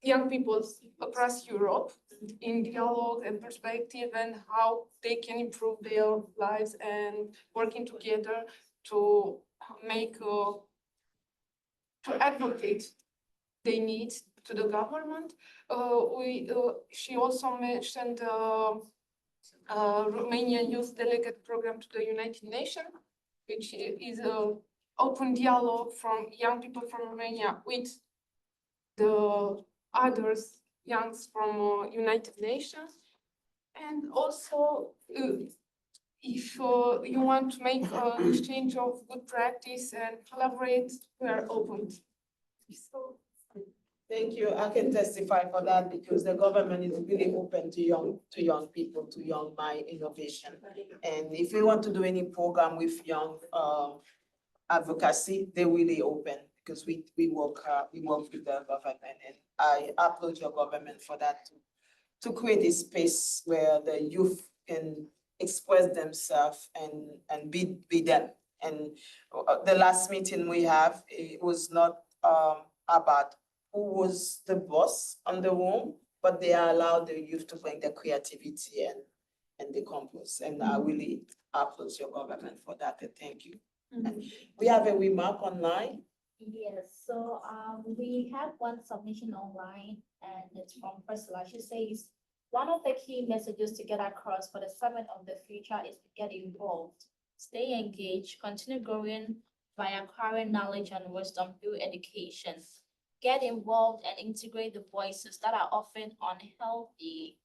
young people across Europe, in dialogue and perspective, and how they can improve their lives, and working together to make to advocate their needs to the government. She also mentioned Romanian Youth Delegate Program to the United Nations, which is an open dialogue from young people from Romania with the others, youngs from United Nations. And also, if you want to make an exchange of good practice and collaborate, we are open. So, thank you. I can testify for that, because the government is really open to young people, to young mind innovation. And if we want to do any program with young advocacy, they're really open, because we work with the government, and I applaud your government for that, to create a space where the youth can express themselves and be them. And the last meeting we have, it was not about who was the boss on the room, but they allowed the youth to bring their creativity and decompose. And I really applaud your government for that, and thank you. And we have a remark online. Yes, so we have one submission online and it's from Priscilla. She says, one of the key messages to get across for the Summit of the Future is to get involved, stay engaged, continue growing by acquiring knowledge and wisdom through education. Get involved and integrate the voices that are often unhealthy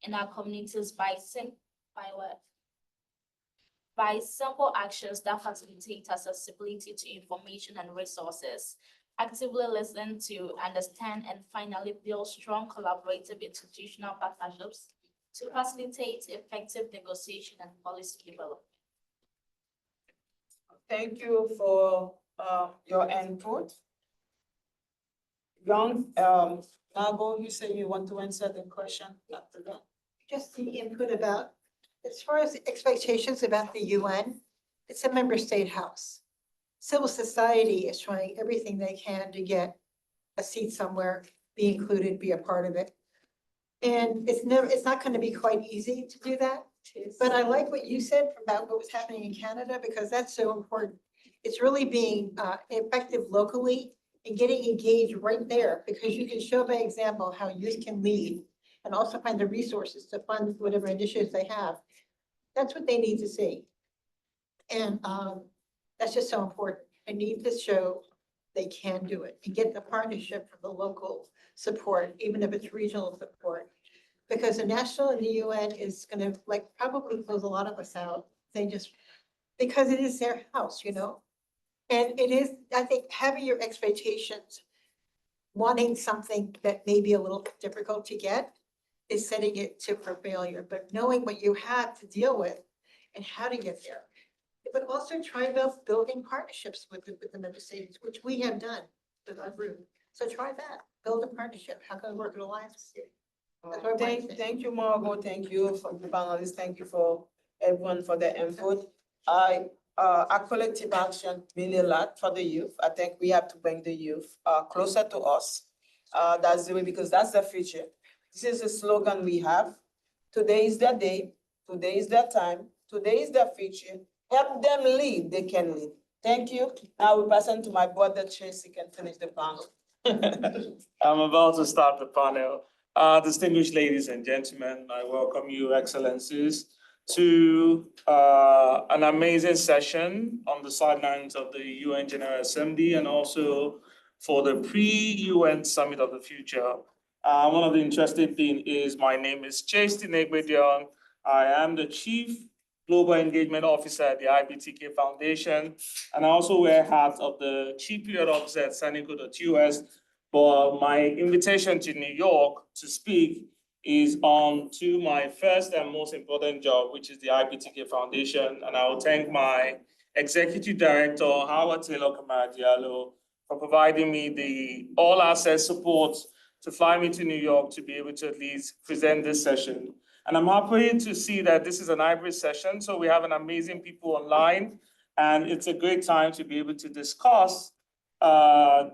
in our communities by simple actions that facilitate accessibility to information and resources. Actively listen to understand and finally build strong collaborative institutional partnerships to facilitate effective negotiation and policy development. Thank you for your input. Young, Margot, you say you want to answer the question after that? Just the input about, as far as expectations about the UN, it's a member state house. Civil society is trying everything they can to get a seat somewhere, be included, be a part of it. And it's not going to be quite easy to do that. But I like what you said about what was happening in Canada, because that's so important. It's really being effective locally and getting engaged right there, because you can show by example how youth can lead and also find the resources to fund whatever initiatives they have. That's what they need to see. And that's just so important. They need to show they can do it and get the partnership from the local support, even if it's regional support. Because the national and the UN is gonna probably close a lot of us out. Because it is their house, you know? And it is, I think, having your expectations, wanting something that may be a little difficult to get is setting it to for failure, but knowing what you have to deal with and how to get there. But also try about building partnerships with the member states, which we have done with our group. So try that, build a partnership. How can we work in alliance? Thank you, Margot. Thank you for the panelists. Thank you for everyone for their input. Our collective action mean a lot for the youth. I think we have to bring the youth closer to us. That's the way, because that's the future. This is a slogan we have. Today is their day. Today is their time. Today is their future. Help them lead. They can lead. Thank you. Now we pass on to my brother Tracy can finish the panel. I'm about to start the panel. Distinguished ladies and gentlemen, I welcome you, excellencies, to an amazing session on the sidelines of the UN General Assembly and also for the pre-UN Summit of the Future. One of the interesting things is my name is Chase Tinegbedion. I am the Chief Global Engagement Officer at the IBTK Foundation, and I also wear hats of the Chief Period Officer at Sanico.us. But my invitation to New York to speak is on to my first and most important job, which is the IBTK Foundation. And I will thank my Executive Director, Howard Taylor-Kamara for providing me the all-access support to fly me to New York to be able to at least present this session. And I'm happy to see that this is an hybrid session. So we have an amazing people online, and it's a great time to be able to discuss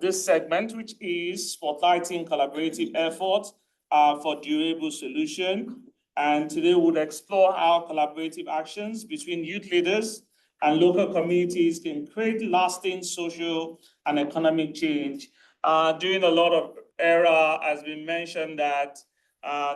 this segment, which is spotlighting collaborative efforts for durable solution. And today we'll explore how collaborative actions between youth leaders and local communities can create lasting social and economic change. During a lot of era, has been mentioned that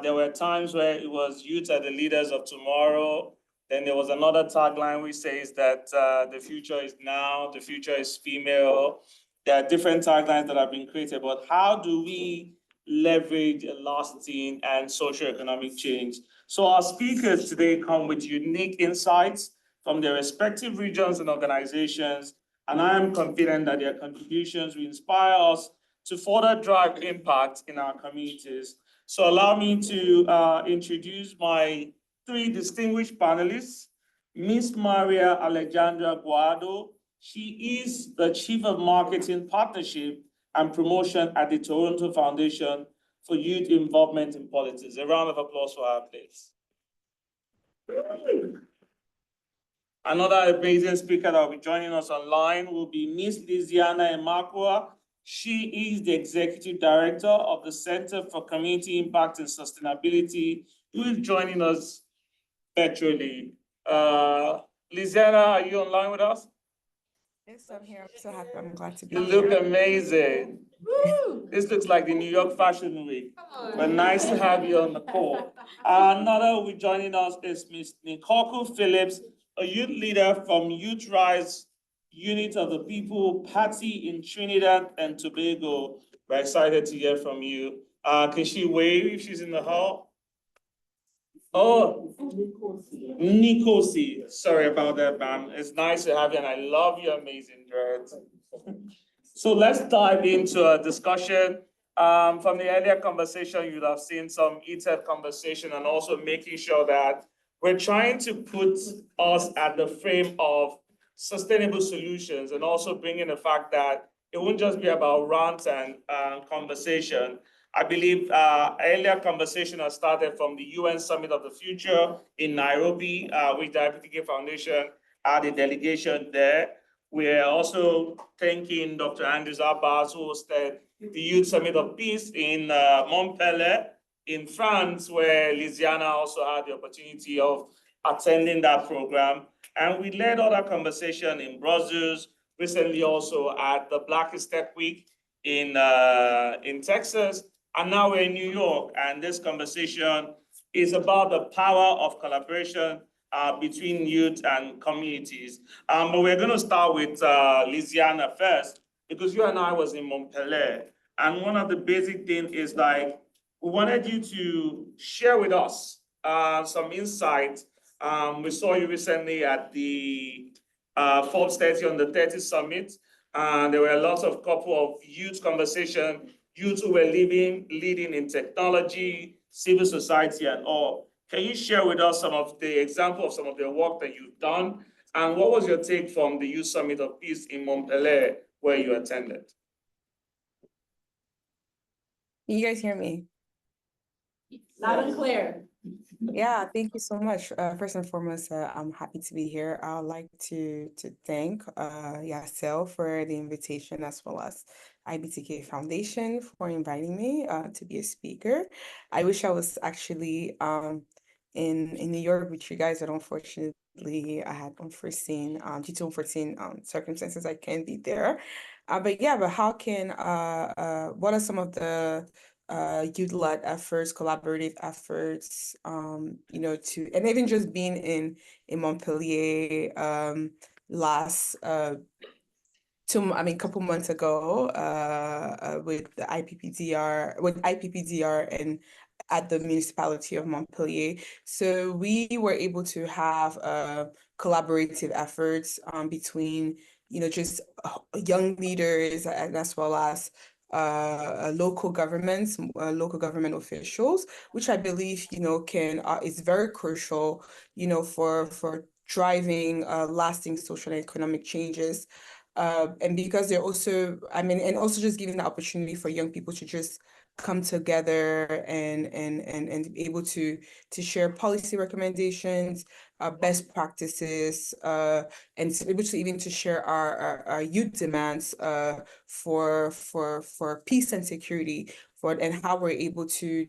there were times where it was youth are the leaders of tomorrow. Then there was another tagline which says that the future is now, the future is female. There are different taglines that have been created, but how do we leverage a lasting and socio-economic change? So our speakers today come with unique insights from their respective regions and organizations, and I am confident that their contributions will inspire us to further drive impact in our communities. So allow me to introduce my three distinguished panelists. Ms. Maria Alejandra Guado. She is the Chief of Marketing Partnership and Promotion at the Toronto Foundation for Youth Involvement in Politics. A round of applause for her, please. Another amazing speaker that will be joining us online will be Ms. Liziana Emakwa. She is the Executive Director of the Center for Community Impact and Sustainability, who is joining us virtually. Lisiana, are you online with us? Yes, I'm here. I'm so happy. I'm glad to be You here. look amazing. This looks like the New York Fashion Week. But nice to have you on the call. Another who will be joining us is Ms. Nicole Phillips, a youth leader from Youth Rise Unit of the People Party in Trinidad and Tobago. We're excited to hear from you. Can she wave if she's in the hall? Oh, Nikosi. Sorry about that, ma'am. It's nice to have you, and I love your amazing dreads. So let's dive into a discussion. From the earlier conversation, you'd have seen some heated conversation and also making sure that we're trying to put us at the frame of sustainable solutions and also bringing the fact that it won't just be about rant and conversation. I believe earlier conversation has started from the UN Summit of the Future in Nairobi, which the IBTK Foundation had a delegation there. We're also thanking Dr. Andrews Abbas, who hosted the Youth Summit of Peace in Montpellier in France, where Lisiana also had the opportunity of attending that program. And we led other conversation in Brussels, recently also at the Blackest Tech Week in Texas. And now we're in New York, and this conversation is about the power of collaboration between youth and communities. But we're going to start with Lisiana first, because you and I was in Montpellier. And one of the basic things is like, we wanted you to share with us some insight. We saw you recently at the Forbes 30 on the 30 Summit. There were lots of couple of youth conversation, youth who were leading in technology, civil society and all. Can you share with us some of the example of some of the work that you've done? And what was your take from the Youth Summit of Peace in Montpellier, where you attended? Can you guys hear me? Loud and clear. Yeah, thank you so much. First and foremost, I'm happy to be here. I would like to thank YASIL for the invitation, as well as IBTK Foundation for inviting me to be a speaker. I wish I was actually in New York with you guys, but unfortunately I had unforeseen due to unforeseen circumstances, I can't be there. But how can what are some of the youth-led efforts, collaborative efforts, to, and even just being in Montpellier last couple months ago with the IPPDR and at the municipality of Montpellier. So we were able to have collaborative efforts between, just young leaders and as well as local governments, local government officials, which I believe, is very crucial, for driving lasting social and economic changes. And because they're also, and also just giving the opportunity for young people to just come together and be able to share policy recommendations, best practices, and to be able to even to share our youth demands for peace and security, and how we're able to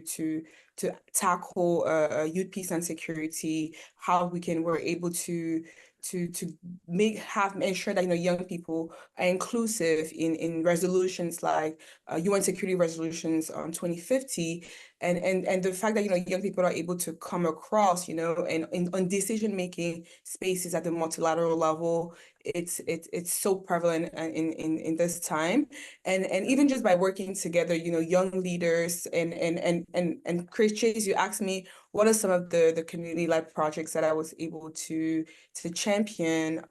tackle youth peace and security, how we're able to ensure that young people are inclusive in resolutions like UN Security Resolutions on 2050, and the fact that young people are able to come across and on decision making spaces at the multilateral level. It's so prevalent in this time, and even just by working together, young leaders and Chris Chase, you asked me what are some of the community-led projects that I was able to champion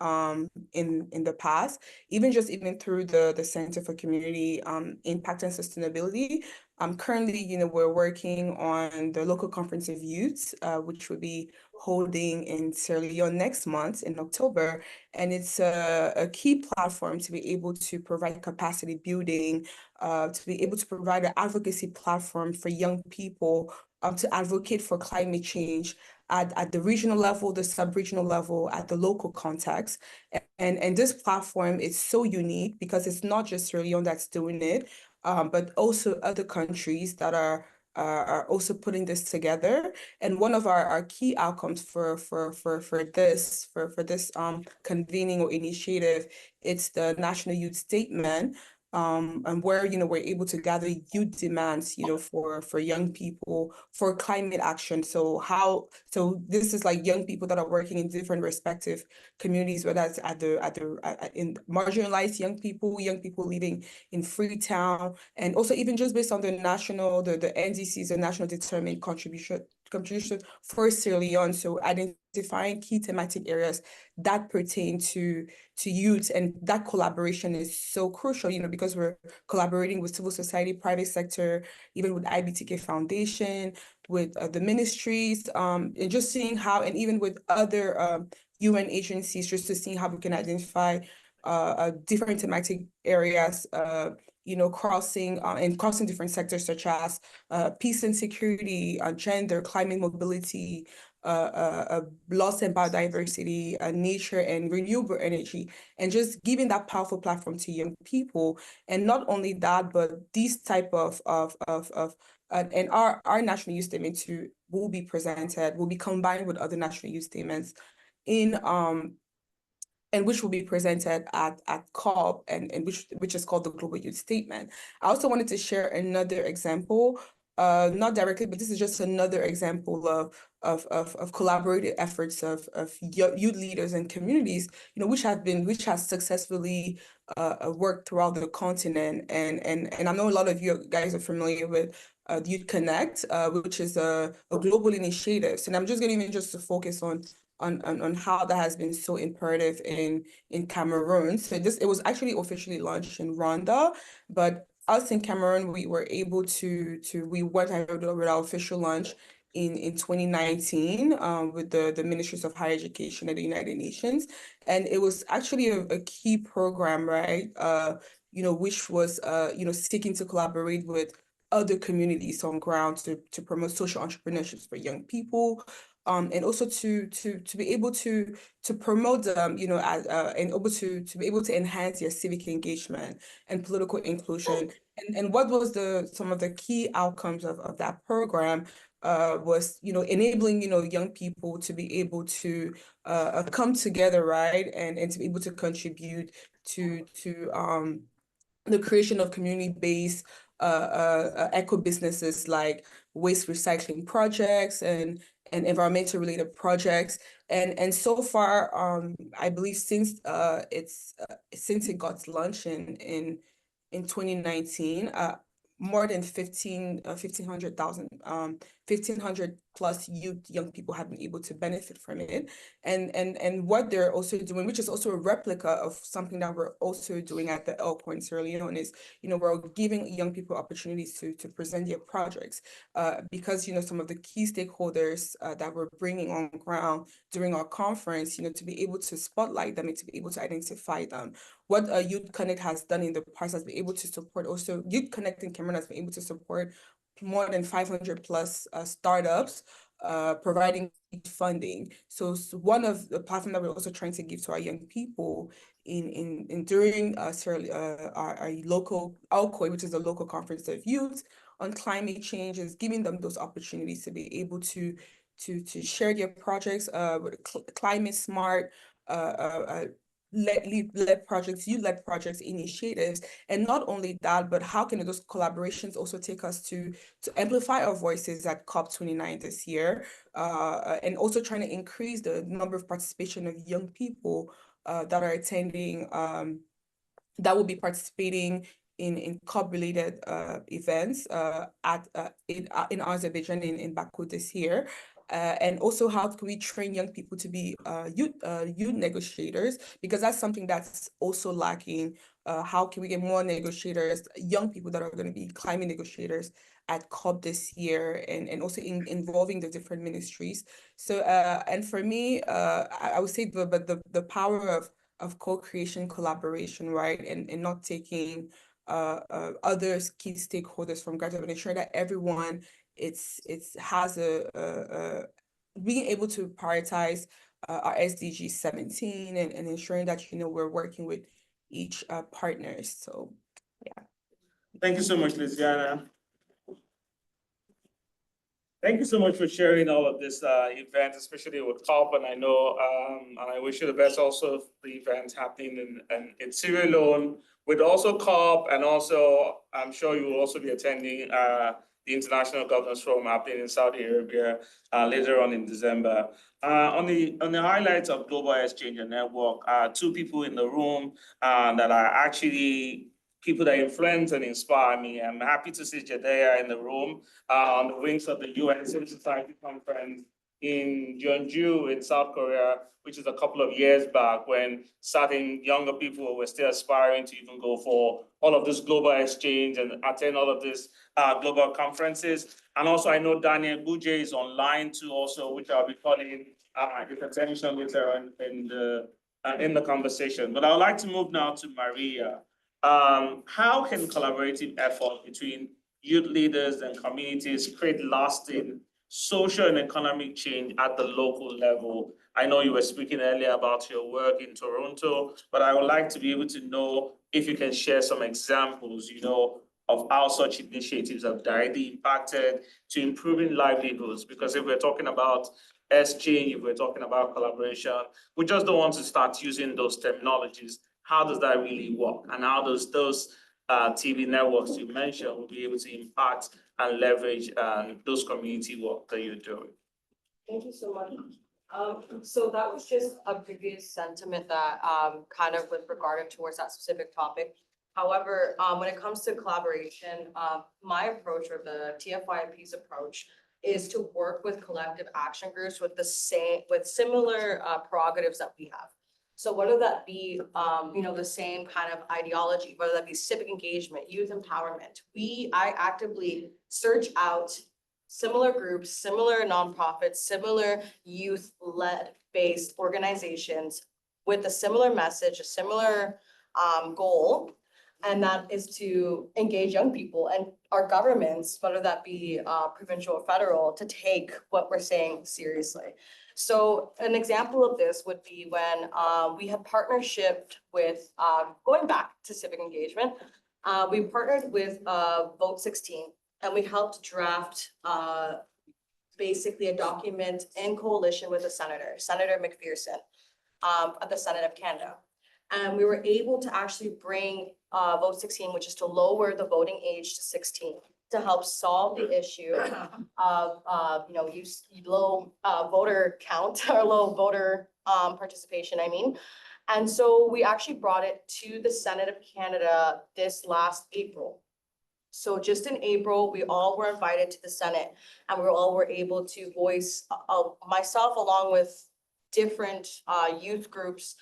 in the past, even through the Center for Community Impact and Sustainability. Currently, we're working on the local conference of youth, which will be holding in Sierra Leone next month in October. And it's a key platform to be able to provide capacity building, to be able to provide an advocacy platform for young people to advocate for climate change at the regional level, the sub-regional level, at the local context. And this platform is so unique because it's not just Sierra Leone that's doing it, but also other countries that are also putting this together. And one of our key outcomes for this convening or initiative, it's the National Youth Statement, and where we're able to gather youth demands for young people for climate action. So this is like young people that are working in different respective communities, whether that's in marginalized young people living in Freetown, and also even just based on the NDC's, the national determined contribution for Sierra Leone. So identifying key thematic areas that pertain to youth, and that collaboration is so crucial, because we're collaborating with civil society, private sector, even with IBTK Foundation, with the ministries, and just seeing how, and even with other UN agencies, just to see how we can identify different thematic areas, crossing different sectors such as peace and security, gender, climate mobility, loss and biodiversity, nature and renewable energy, and just giving that powerful platform to young people. And not only that, but these type of and our national youth statement will be combined with other national youth statements and which will be presented at COP, and which is called the Global Youth Statement. I also wanted to share another example, not directly, but this is just another example of collaborative efforts of youth leaders and communities, which has successfully worked throughout the continent. And I know a lot of you guys are familiar with Youth Connect, which is a global initiative. So I'm just going to focus on how that has been so imperative in Cameroon. So it was actually officially launched in Rwanda, but us in Cameroon, we were able we went ahead with our official launch in 2019 with the Ministries of Higher Education at the United Nations. And it was actually a key program, right? Which was, seeking to collaborate with other communities on ground to promote social entrepreneurship for young people, and also to be able to promote them, and able to be able to enhance their civic engagement and political inclusion. And what was some of the key outcomes of that program was, enabling, young people to be able to come together, right, and to be able to contribute to the creation of community-based eco businesses like waste recycling projects and environmental related projects. And so far, I believe since it got launched in 2019, more than 1,500 plus young people have been able to benefit from it. And what they're also doing, which is also a replica of something that we're also doing at the ELCO in Sierra Leone, is, we're giving young people opportunities to present their projects, because, some of the key stakeholders that we're bringing on ground during our conference, to be able to spotlight them and to be able to identify them. What Youth Connect has done in the past has been able to support, also Youth Connect in Cameroon has been able to support more than 500 plus startups, providing funding. So one of the platforms that we're also trying to give to our young people during our local ALCOI, which is a local conference of youth on climate change, is giving them those opportunities to be able to share their projects with climate smart, led projects, youth-led projects, initiatives. And not only that, but how can those collaborations also take us to amplify our voices at COP29 this year, and also trying to increase the number of participation of young people that are attending, that will be participating in COP-related events in Azerbaijan, in Baku this year. And also, how can we train young people to be youth negotiators? Because that's something that's also lacking how can we get more negotiators, young people that are going to be climate negotiators at COP this year, and also involving the different ministries. So and for me, I would say the power of co-creation, collaboration, right, and not taking other key stakeholders from granted, but ensuring that everyone has being able to prioritize our SDG 17 and ensuring that we're working with each partners. So yeah. Thank you so much, Lisiana. Thank you so much for sharing all of this event, especially with COP, and I know, and I wish you the best also of the event happening in Sierra Leone, with also COP, and also I'm sure you will also be attending the International Governors Forum happening in Saudi Arabia later on in December. On the highlights of Global Exchange and Network, two people in the room that are actually people that influence and inspire me. I'm happy to see Jadea in the room on the wings of the UN Civil Society Conference in Jeonju in South Korea, which is a couple of years back when certain younger people were still aspiring to even go for all of this global exchange and attend all of these global conferences. And also I know Daniel Buje is online too also, which I'll be calling his attention later in the conversation. But I would like to move now to Maria. How can collaborative effort between youth leaders and communities create lasting social and economic change at the local level? I know you were speaking earlier about your work in Toronto, but I would like to be able to know if you can share some examples, of how such initiatives have directly impacted to improving livelihoods. Because if we're talking about exchange, if we're talking about collaboration, we just don't want to start using those terminologies. How does that really work? And how does those TV networks you mentioned will be able to impact and leverage those community work that you're doing? Thank you so much. So that was just a previous sentiment that kind of with regard towards that specific topic. However, when it comes to collaboration, my approach, or the TFYP's approach, is to work with collective action groups with similar prerogatives that we have. So whether that be, the same kind of ideology, whether that be civic engagement, youth empowerment, I actively search out similar groups, similar nonprofits, similar youth-led based organizations with a similar message, a similar goal, and that is to engage young people and our governments, whether that be provincial or federal, to take what we're saying seriously. So an example of this would be when we had partnership with, going back to civic engagement, we partnered with Vote 16, and we helped draft basically a document in coalition with a senator, Senator McPherson, at the Senate of Canada. And we were able to actually bring Vote 16, which is to lower the voting age to 16, to help solve the issue of low voter count or low voter participation, And so we actually brought it to the Senate of Canada this last April. So just in April, we all were invited to the Senate, and we all were able to voice, myself along with different youth groups,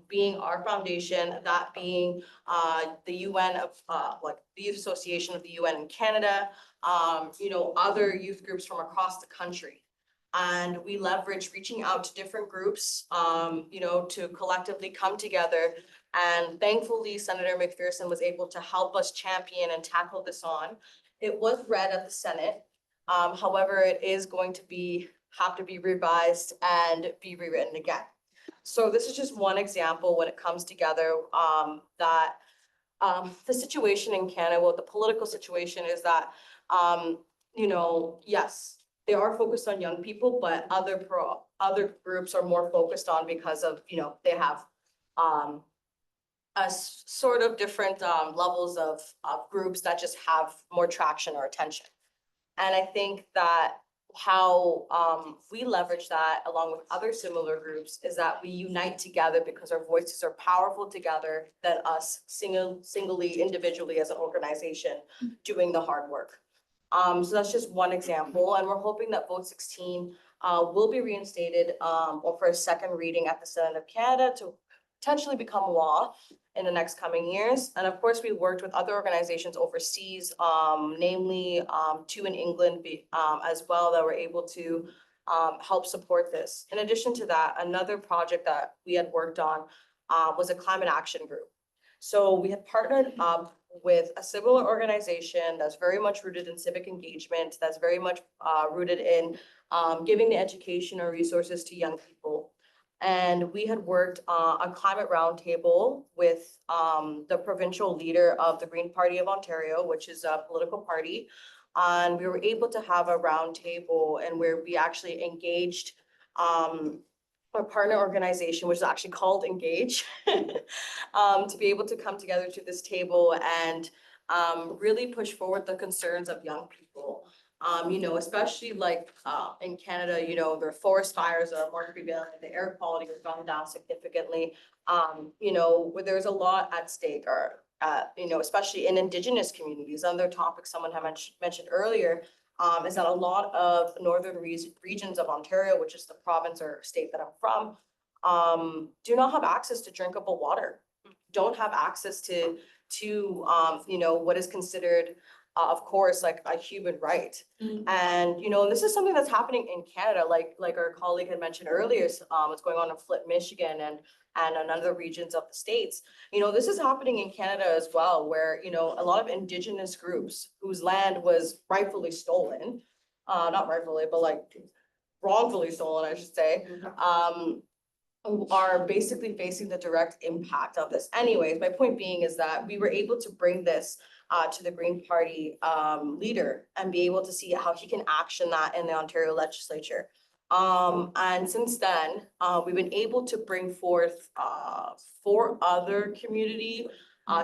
being our foundation, that being the UN of the Youth Association of the UN in Canada, other youth groups from across the country. And we leverage reaching out to different groups, to collectively come together. And thankfully, Senator McPherson was able to help us champion and tackle this on. It was read at the Senate. However, it is going to have to be revised and be rewritten again. So this is just one example when it comes together that the situation in Canada, the political situation is that, yes, they are focused on young people, but other groups are more focused on because of, they have a sort of different levels of groups that just have more traction or attention. And I think that how we leverage that along with other similar groups is that we unite together because our voices are powerful together than us singly, individually as an organization doing the hard work. So that's just one example, and we're hoping that Vote 16 will be reinstated or for a second reading at the Senate of Canada potentially become law in the next coming years. And of course, we worked with other organizations overseas, namely two in England as well, that were able to help support this. In addition to that, another project that we had worked on was a climate action group. So we had partnered up with a similar organization that's very much rooted in civic engagement, that's very much rooted in giving the education or resources to young people. And we had worked a climate roundtable with the provincial leader of the Green Party of Ontario, which is a political party. And we were able to have a roundtable and where we actually engaged our partner organization, which is actually called Engage, to be able to come together to this table and really push forward the concerns of young people. You know, especially like in Canada, you know, the forest fires are more prevalent, the air quality has gone down significantly. You know, where there's a lot at stake, or you know, especially in Indigenous communities. Another topic someone had mentioned earlier is that a lot of northern regions of Ontario, which is the province or state that I'm from, do not have access to drinkable water, don't have access to you know, what is considered of course, like a human right. And, you know, this is something that's happening in Canada, like our colleague had mentioned earlier, what's going on in Flint, Michigan, and in other regions of the States. You know, this is happening in Canada as well, where, you know, a lot of Indigenous groups whose land was rightfully stolen, not rightfully, but like wrongfully stolen, I should say, are basically facing the direct impact of this. Anyways, my point being is that we were able to bring this to the Green Party leader and be able to see how he can action that in the Ontario legislature. And since then, we've been able to bring forth 4 other community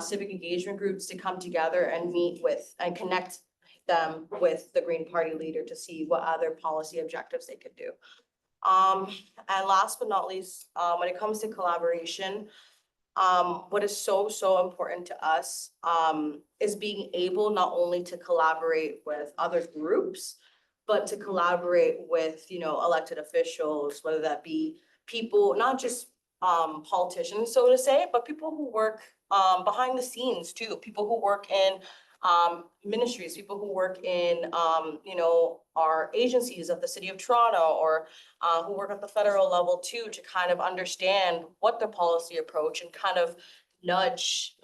civic engagement groups to come together and meet with and connect them with the Green Party leader to see what other policy objectives they could do. And last but not least, when it comes to collaboration, what is so important to us is being able not only to collaborate with other groups, but to collaborate with, you know, elected officials, whether that be people, not just politicians, so to say, but people who work behind the scenes too, people who work in ministries, people who work in, you know, our agencies of the City of Toronto, or who work at the federal level too, to kind of understand what the policy approach and kind of nudge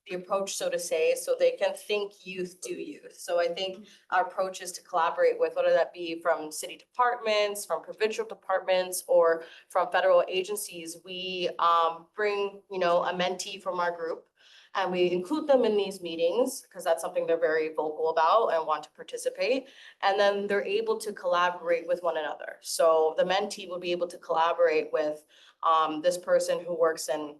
the approach, so to say, so they can think youth, do youth. So I think our approach is to collaborate with, whether that be from city departments, from provincial departments, or from federal agencies. We bring, you know, a mentee from our group, and we include them in these meetings because that's something they're very vocal about and want to participate. And then they're able to collaborate with one another. So the mentee will be able to collaborate with this person who works in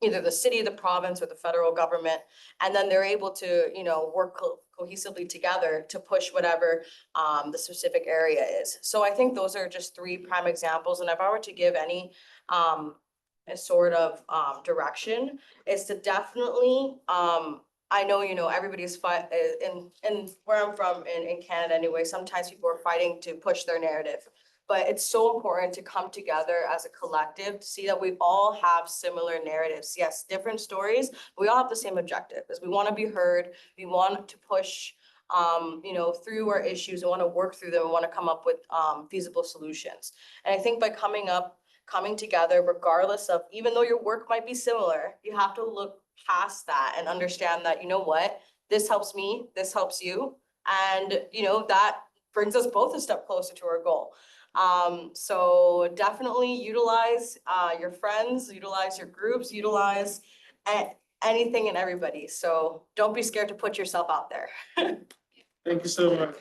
either the city, the province, or the federal government. And then they're able to, you know, work cohesively together to push whatever the specific area is. So I think those are just 3 prime examples. And if I were to give any a sort of direction, is to definitely, I know, you know, everybody's in where I'm from in Canada anyway, sometimes people are fighting to push their narrative. But it's so important to come together as a collective to see that we all have similar narratives. Yes, different stories, but we all have the same objective, is we want to be heard. We want to push, you know, through our issues. We want to work through them. We want to come up with feasible solutions. And I think by coming together, regardless of, even though your work might be similar, you have to look past that and understand that, you know what, this helps me, this helps you. And, you know, that brings us both a step closer to our goal. So definitely utilize your friends, utilize your groups, utilize anything and everybody. So don't be scared to put yourself out there. Thank you so much.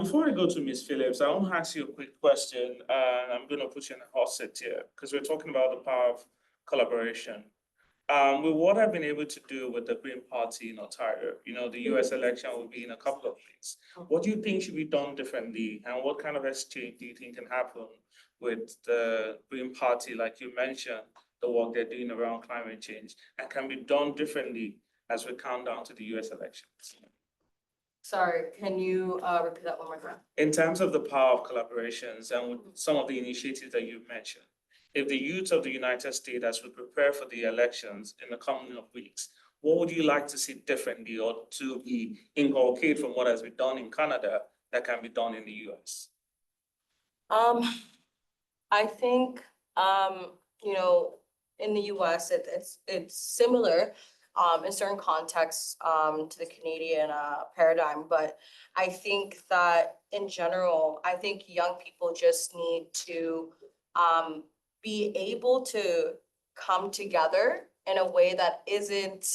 Before I go to Ms. Phillips, I want to ask you a quick question. I'm going to put you in a hot seat here because we're talking about the power of collaboration. With what I've been able to do with the Green Party in Ontario, you know, the US election will be in a couple of weeks. What do you think should be done differently, and what kind of exchange do you think can happen with the Green Party, like you mentioned, the work they're doing around climate change, and can be done differently as we count down to the US elections? Sorry, can you repeat that one more time? In terms of the power of collaborations and some of the initiatives that you've mentioned, if the youth of the United States, as we prepare for the elections in the coming of weeks, what would you like to see differently or to be inculcated from what has been done in Canada that can be done in the US? I think, you know, in the US, it's similar in certain contexts to the Canadian paradigm, but I think that in general, I think young people just need to be able to come together in a way that isn't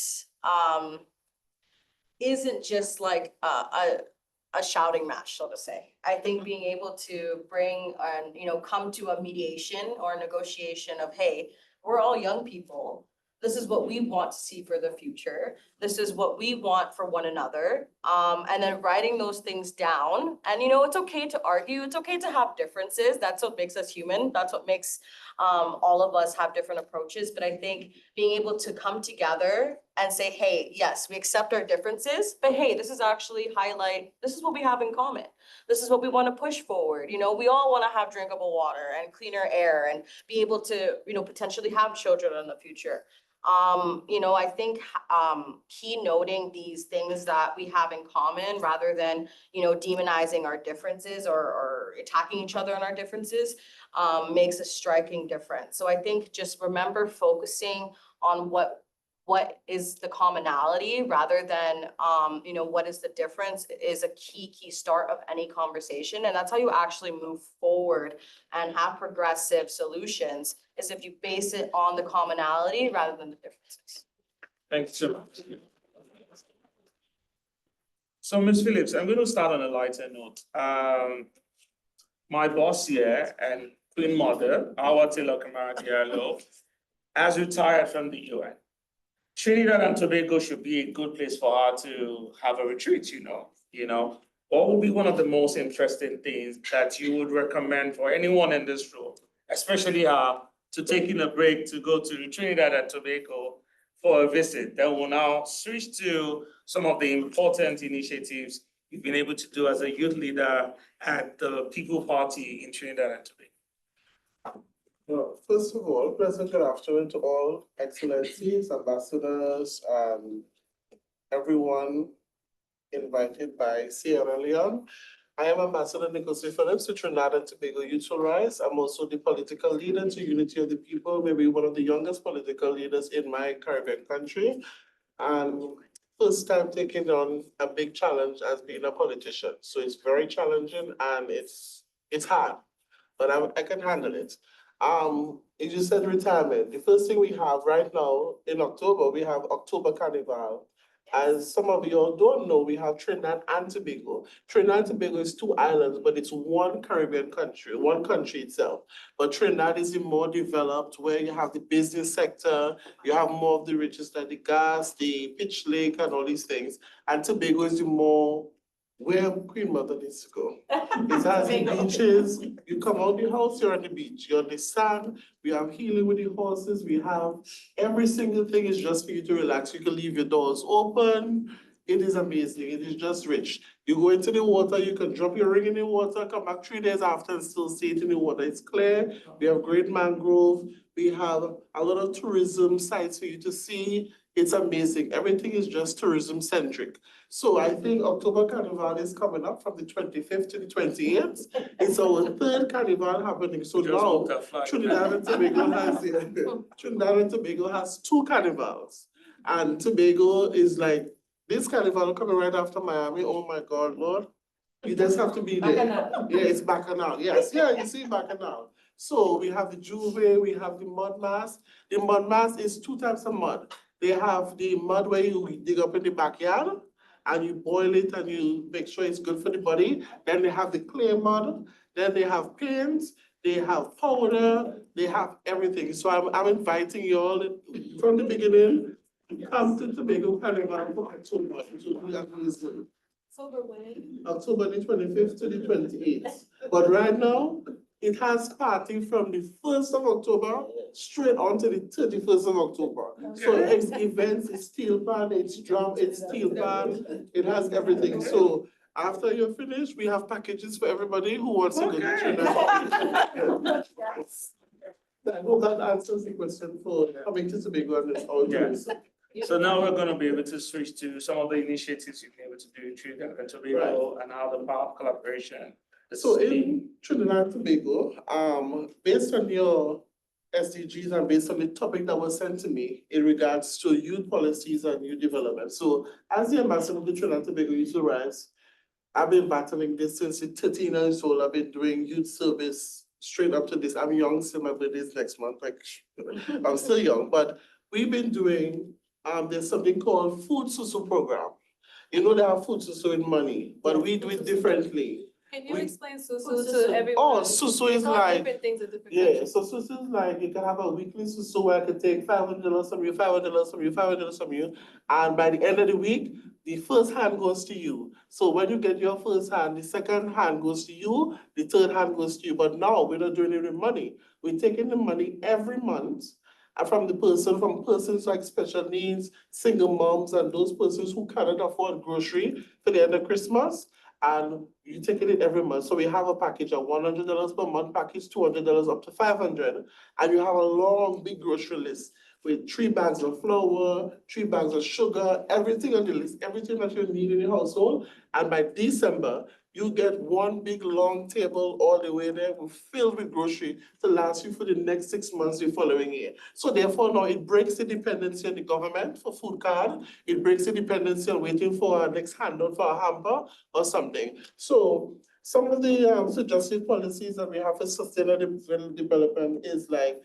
just like a shouting match, so to say. I think being able to bring and, you know, come to a mediation or a negotiation of, hey, we're all young people. This is what we want to see for the future. This is what we want for one another. And then writing those things down. And, you know, it's okay to argue. It's okay to have differences. That's what makes us human. That's what makes all of us have different approaches. But I think being able to come together and say, hey, yes, we accept our differences, but hey, this is actually this is what we have in common. This is what we want to push forward. You know, we all want to have drinkable water and cleaner air and be able to, you know, potentially have children in the future. You know, I think keynoting these things that we have in common rather than, you know, demonizing our differences or attacking each other on our differences makes a striking difference. So I think just remember focusing on what is the commonality rather than, you know, what is the difference is a key start of any conversation. And that's how you actually move forward and have progressive solutions, is if you base it on the commonality rather than the differences. Thank you so much. So Ms. Phillips, I'm going to start on a lighter note. My boss here and Queen Mother, our Taylor-Kamara, has retired from the UN. Trinidad and Tobago should be a good place for her to have a retreat, you know. What would be one of the most interesting things that you would recommend for anyone in this room, especially her, to taking a break to go to Trinidad and Tobago for a visit? Then we'll now switch to some of the important initiatives you've been able to do as a youth leader at the People Party in Trinidad and Tobago. Well, first of all, pleasant good afternoon to all excellencies, ambassadors, everyone invited by Sierra Leone. I am Ambassador Nicholas Phillips to Trinidad and Tobago Youth Will Rise. I'm also the political leader to Unity of the People, maybe one of the youngest political leaders in my Caribbean country. And first time taking on a big challenge as being a politician. So it's very challenging and it's hard, but I can handle it. You just said retirement. The first thing we have right now in October, we have October Carnival. As some of you all don't know, we have Trinidad and Tobago. Trinidad and Tobago is 2 islands, but it's one Caribbean country, one country itself. But Trinidad is the more developed, where you have the business sector, you have more of the riches like the gas, the pitch lake, and all these things. And Tobago is the more where Queen Mother needs to go. It has the beaches. You come out the house, you're on the beach. You're on the sand. We have healing with the horses. We have every single thing is just for you to relax. You can leave your doors open. It is amazing. It is just rich. You go into the water, you can drop your ring in the water, come back 3 days after and still see it in the water. It's clear. We have great mangrove. We have a lot of tourism sites for you to see. It's amazing. Everything is just tourism centric. So I think October Carnival is coming up from the 25th to the 28th. It's our 3rd carnival happening. So now Trinidad and Tobago has 2 carnivals. And Tobago is like, this carnival coming right after Miami. Oh my God, Lord. You just have to be there. Yeah, it's Bacchanal. Yes, yeah, you see Bacchanal. So we have the Juve, we have the mud mass. The mud mass is 2 types of mud. They have the mud where you dig up in the backyard and you boil it and you make sure it's good for the body. Then they have the clay mud. Then they have paints. They have powder. They have everything. So I'm inviting you all from the beginning. Come to Tobago Carnival for October. October the 25th to the 28th. But right now, it has party from the 1st of October straight on to the 31st of October. So it's events, it's steel band, it's drum, it's steel band, it has everything. So after you're finished, we have packages for everybody who wants to go to Trinidad. I hope that answers the question for coming to Tobago and its audience. So now we're gonna be able to switch to some of the initiatives you've been able to do in Trinidad and Tobago and how the power of collaboration. So in Trinidad and Tobago, based on your SDGs and based on the topic that was sent to me in regards to youth policies and youth development. So as the ambassador of the Trinidad and Tobago Youth Rights, I've been battling this since 13 years old. I've been doing youth service straight up to this. I'm young, so my birthday is next month. Like, I'm still young, but we've been doing, there's something called Food Susu program. You know, they have Food Susu in money, but we do it differently. Can you explain susu to everyone? Oh, susu is like, different things at different yeah, countries. so susu is like, you can have a weekly susu where I can take $500 from you, $500 from you, $500 from you. And by the end of the week, the first hand goes to you. So when you get your first hand, the second hand goes to you, the third hand goes to you. But now we're not doing it with money. We're taking the money every month from persons like special needs, single moms, and those persons who cannot afford grocery for the end of Christmas. And you're taking it every month. So we have a package of $100 per month, package $200 up to $500. And you have a long, big grocery list with 3 bags of flour, 3 bags of sugar, everything on the list, everything that you need in your household. And by December, you get one big long table all the way there filled with grocery to last you for the next 6 months the following year. So therefore now it breaks the dependency on the government for food card. It breaks the dependency on waiting for our next handout for a hamper or something. So some of the suggested policies that we have for sustainable development is like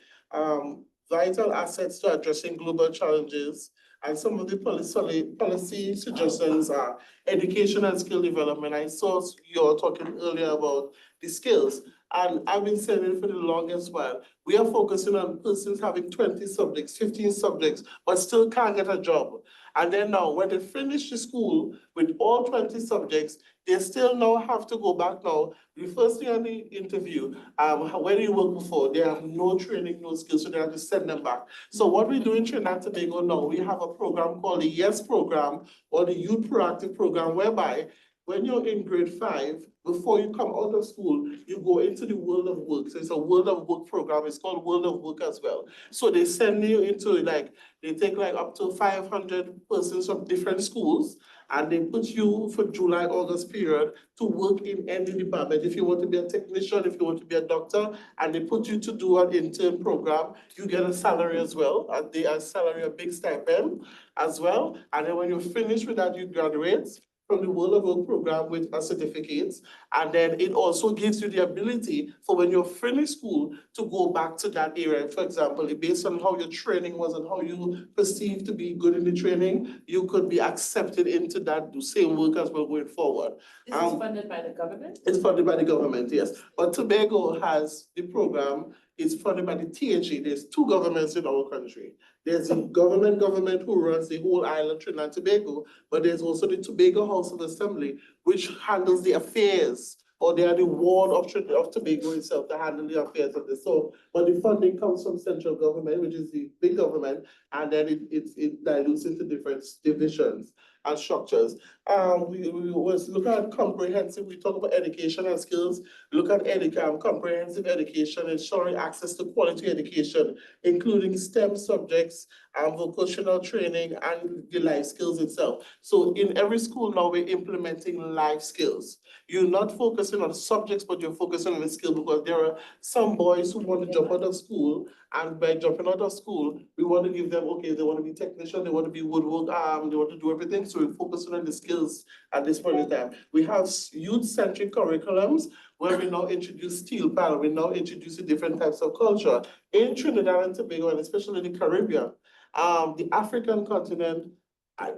vital assets to addressing global challenges. And some of the policy suggestions are education and skill development. I saw you all talking earlier about the skills. And I've been saying it for the longest while. We are focusing on persons having 20 subjects, 15 subjects, but still can't get a job. And then now, when they finish the school with all 20 subjects, they still now have to go back now. The first thing on the interview, where do you work before? They have no training, no skills, so they have to send them back. So what we do in Trinidad and Tobago now, we have a program called the YES program, or the Youth Proactive Program, whereby when you're in grade 5, before you come out of school, you go into the world of work. So it's a world of work program. It's called World of Work as well. So they send you into they take up to 500 persons from different schools, and they put you for July, August period to work in any department. If you want to be a technician, if you want to be a doctor, and they put you to do an intern program, you get a salary as well. And they salary, a big stipend as well. And then when you finish with that, you graduate from the World of Work program with a certificate. And then it also gives you the ability for when you're finished school to go back to that area. For example, based on how your training was and how you perceive to be good in the training, you could be accepted into that same work as well going forward. This is funded by the government? It's funded by the government, yes. But Tobago has the program, it's funded by the THE. There's 2 governments in our country. There's the government who runs the whole island, Trinidad and Tobago, but there's also the Tobago House of Assembly, which handles the affairs, or they are the ward of Tobago itself to handle the affairs of this. So, but the funding comes from central government, which is the big government, and then it dilutes into different divisions and structures. We was looking at comprehensive, we talk about education and skills, look at comprehensive education, ensuring access to quality education, including STEM subjects, vocational training, and the life skills itself. So in every school now, we're implementing life skills. You're not focusing on subjects, but you're focusing on the skill, because there are some boys who want to jump out of school, and by jumping out of school, we want to give them, okay, they want to be technician, they want to be woodwork, they want to do everything. So we're focusing on the skills at this point in time. We have youth-centric curriculums where we now introduce steel panel, we now introduce different types of culture. In Trinidad and Tobago, and especially the Caribbean, the African continent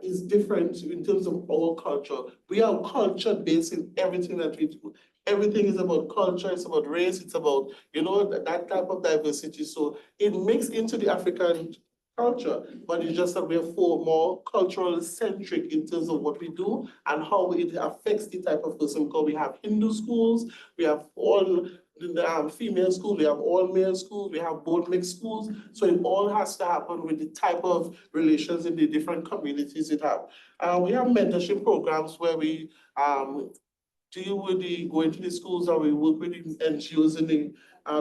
is different in terms of our culture. We are culture-based in everything that we do. Everything is about culture, it's about race, it's about, that type of diversity. So it makes into the African culture, but it's just that we are more cultural centric in terms of what we do and how it affects the type of person. Because we have Hindu schools, we have all female schools, we have all male schools, we have both mixed schools. So it all has to happen with the type of relations in the different communities it have. We have mentorship programs where we deal with going to the schools, and we work with the NGOs in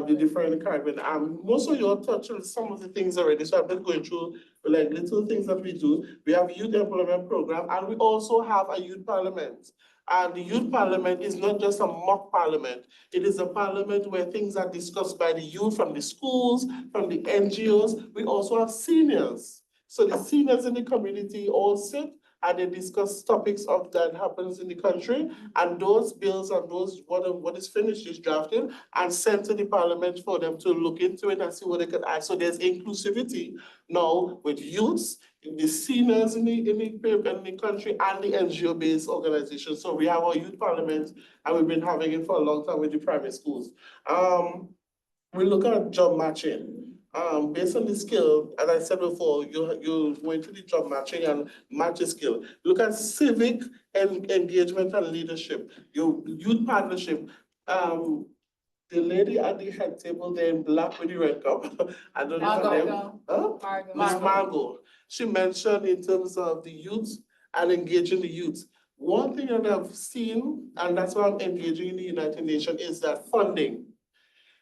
the different Caribbean. Most of you all touched on some of the things already, so I'm not going through like little things that we do. We have a youth employment program, and we also have a youth parliament. And the youth parliament is not just a mock parliament. It is a parliament where things are discussed by the youth from the schools, from the NGOs. We also have seniors. So the seniors in the community all sit and they discuss topics of that happens in the country, and those bills and those what is finished is drafted and sent to the parliament for them to look into it and see what they can add. So there's inclusivity now with youths, the seniors in the country, and the NGO-based organizations. So we have our youth parliament, and we've been having it for a long time with the private schools. We look at job matching. Based on the skill, as I said before, you go into the job matching and match a skill. Look at civic engagement and leadership. Your youth partnership. The lady at the head table there in black with the red cup. I don't know her name. Huh? Miss Margot. She mentioned in terms of the youth and engaging the youth. One thing that I've seen, and that's why I'm engaging in the United Nations, is that funding.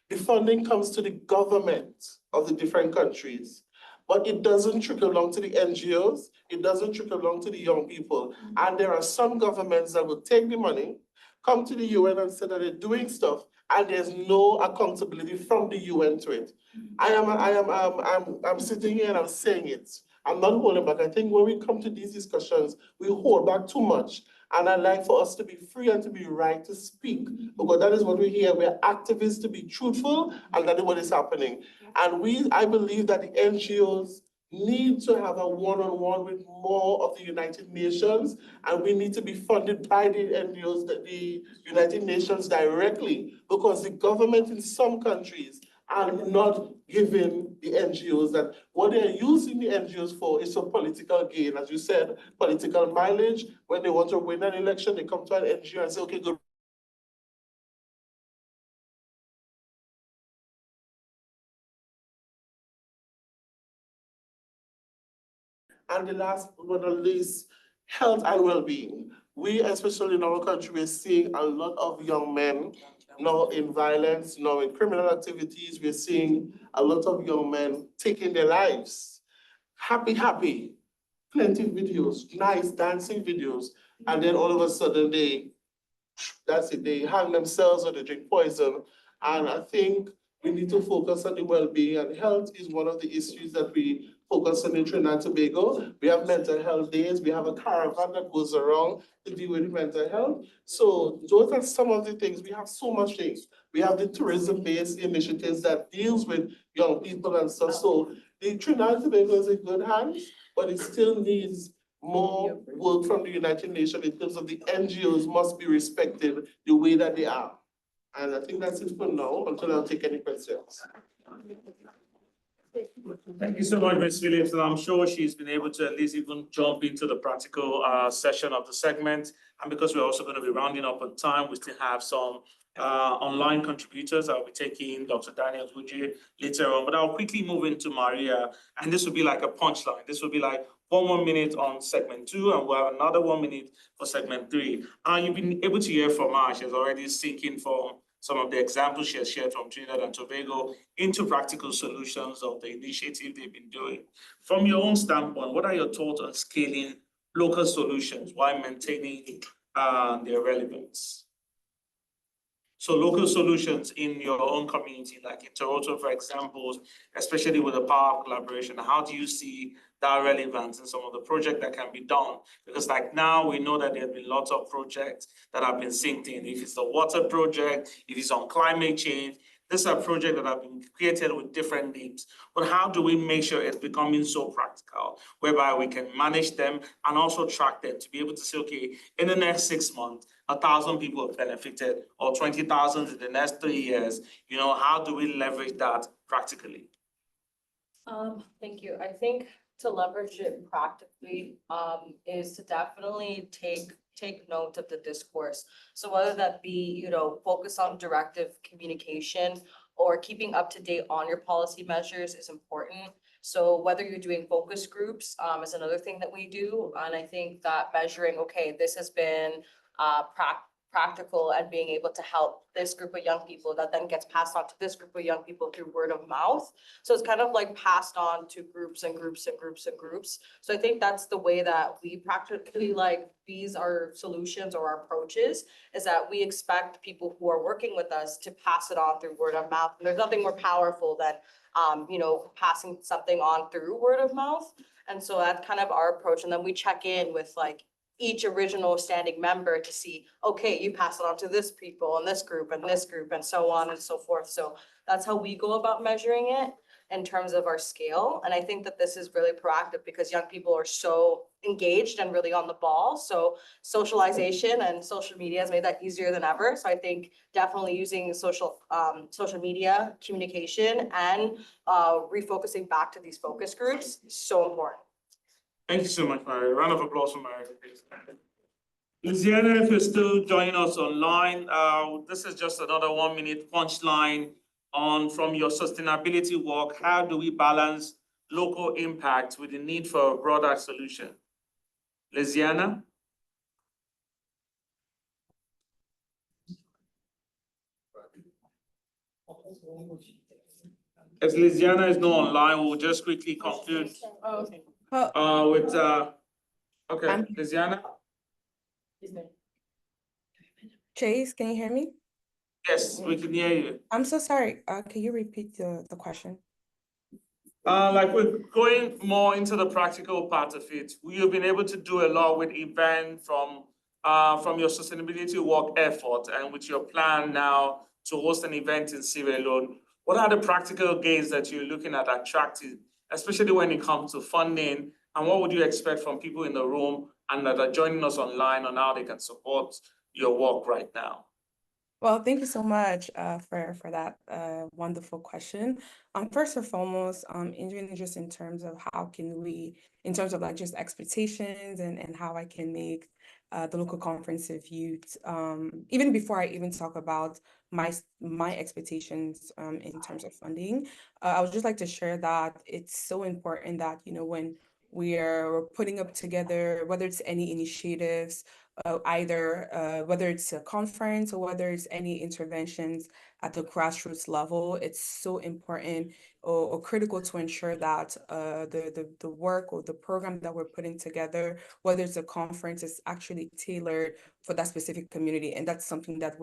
The funding comes to the government of the different countries, but it doesn't trickle along to the NGOs, it doesn't trickle along to the young people. And there are some governments that will take the money, come to the UN and say that they're doing stuff, and there's no accountability from the UN to it. I'm sitting here and I'm saying it. I'm not holding back. I think when we come to these discussions, we hold back too much. And I'd like for us to be free and to be right to speak, because that is what we hear. We're activists to be truthful, and that is what is happening. And I believe that the NGOs need to have a one-on-one with more of the United Nations, and we need to be funded by the NGOs, the United Nations directly, because the government in some countries are not giving the NGOs that what they're using the NGOs for is for political gain. As you said, political mileage. When they want to win an election, they come to an NGO and say, okay, good. And the last but not least, health and well-being. We, especially in our country, we're seeing a lot of young men now in violence, now in criminal activities. We're seeing a lot of young men taking their lives. Happy, plenty of videos, nice dancing videos. And then all of a sudden they hang themselves or they drink poison. And I think we need to focus on the well-being, and health is one of the issues that we focus on in Trinidad and Tobago. We have mental health days. We have a caravan that goes around to deal with mental health. So those are some of the things. We have so much things. We have the tourism-based initiatives that deals with young people and stuff. So the Trinidad and Tobago is in good hands, but it still needs more work from the United Nations in terms of the NGOs must be respected the way that they are. And I think that's it for now, until I'll take any questions. Thank you so much, Ms. Phillips. And I'm sure she's been able to at least even jump into the practical session of the segment. And because we're also going to be rounding up on time, we still have some online contributors. I'll be taking Dr. Daniel WAWGE later on, but I'll quickly move into Maria. And this will be like a punchline. This will be like 1 more minute on segment 2, and we'll have another 1 minute for segment 3. You've been able to hear from her. She's already sinking from some of the examples she has shared from Trinidad and Tobago into practical solutions of the initiative they've been doing. From your own standpoint, what are your thoughts on scaling local solutions while maintaining their relevance? So local solutions in your own community, like in Toronto, for example, especially with the power of collaboration, how do you see that relevance in some of the projects that can be done? Because like now we know that there have been lots of projects that have been synced in. If it's the water project, if it's on climate change, these are projects that have been created with different names. But how do we make sure it's becoming so practical, whereby we can manage them and also track them to be able to say, okay, in the next 6 months, 1,000 people have benefited, or 20,000 in the next 3 years. You know, how do we leverage that practically? Thank you. I think to leverage it practically is to definitely take note of the discourse. So whether that be, focus on directive communication or keeping up to date on your policy measures is important. So whether you're doing focus groups is another thing that we do. And I think that measuring, okay, this has been practical at being able to help this group of young people that then gets passed on to this group of young people through word of mouth. So it's kind of like passed on to groups and groups and groups and groups. So I think that's the way that we practically like these are solutions or our approaches, is that we expect people who are working with us to pass it on through word of mouth. And there's nothing more powerful than passing something on through word of mouth. And so that's kind of our approach. And then we check in with like each original standing member to see, okay, you pass it on to this people and this group and so on and so forth. So that's how we go about measuring it in terms of our scale. And I think that this is really proactive because young people are so engaged and really on the ball. So socialization and social media has made that easier than ever. So I think definitely using social media communication and refocusing back to these focus groups is so important. Thank you so much, Maria. Round of applause for Maria, please. Luciana, if you're still joining us online, this is just another 1-minute punchline on from your sustainability work. How do we balance local impact with the need for a broader solution? Luciana? If Luciana is not online, we'll just quickly conclude. Oh, okay. Okay, Luciana? Chase, can you hear me? Yes, we can hear you. I'm so sorry. Can you repeat the question? Like we're going more into the practical part of it. We have been able to do a lot with event from your sustainability work effort and with your plan now to host an event in Sierra Leone. What are the practical gains that you're looking at attracting, especially when it comes to funding? And what would you expect from people in the room and that are joining us online on how they can support your work right now? Well, thank you so much for that wonderful question. First and foremost, just in terms of how can we, in terms of like just expectations and how I can make the local conference of youth, even before I even talk about my expectations in terms of funding, I would just like to share that it's so important that, when we're putting up together, whether it's any initiatives, whether it's a conference or whether it's any interventions at the grassroots level, it's so important or critical to ensure that the work or the program that we're putting together, whether it's a conference, is actually tailored for that specific community. And that's something that's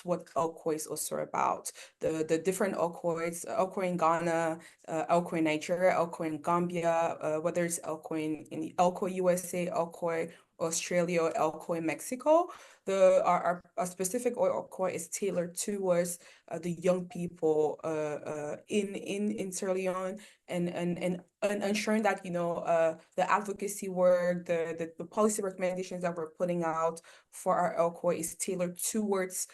what ELCO is also about. The different ELCO in Ghana, ELCO in Nigeria, ELCO in Gambia, whether it's ELCO in ELCO USA, ELCO Australia, or ELCO in Mexico, our specific ELCO is tailored towards the young people in Sierra Leone and ensuring that the advocacy work, the policy recommendations that we're putting out for our ELCO is tailored towards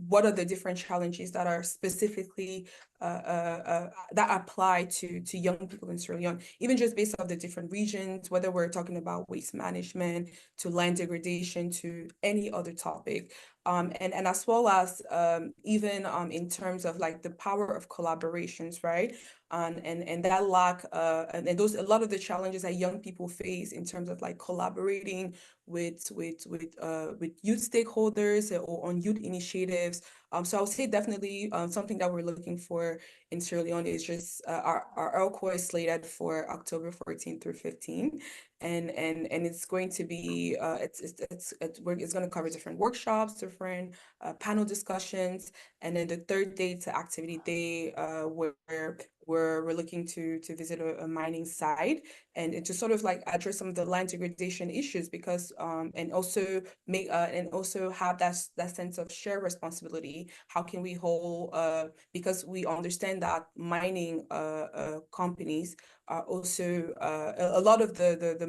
what are the different challenges that are specifically that apply to young people in Sierra Leone, even just based off the different regions, whether we're talking about waste management, to land degradation, to any other topic. And as well as even in terms of like the power of collaborations, right? And that lack and those a lot of the challenges that young people face in terms of like collaborating with youth stakeholders or on youth initiatives. So I would say definitely something that we're looking for in Sierra Leone is just our ELCO is slated for October 14 through 15. And it's going to be it's going to cover different workshops, different panel discussions, and then the third day to activity day where we're looking to visit a mining site and to sort of like address some of the land degradation issues, because and also make and also have that sense of shared responsibility. How can we hold because we understand that mining companies are also a lot of the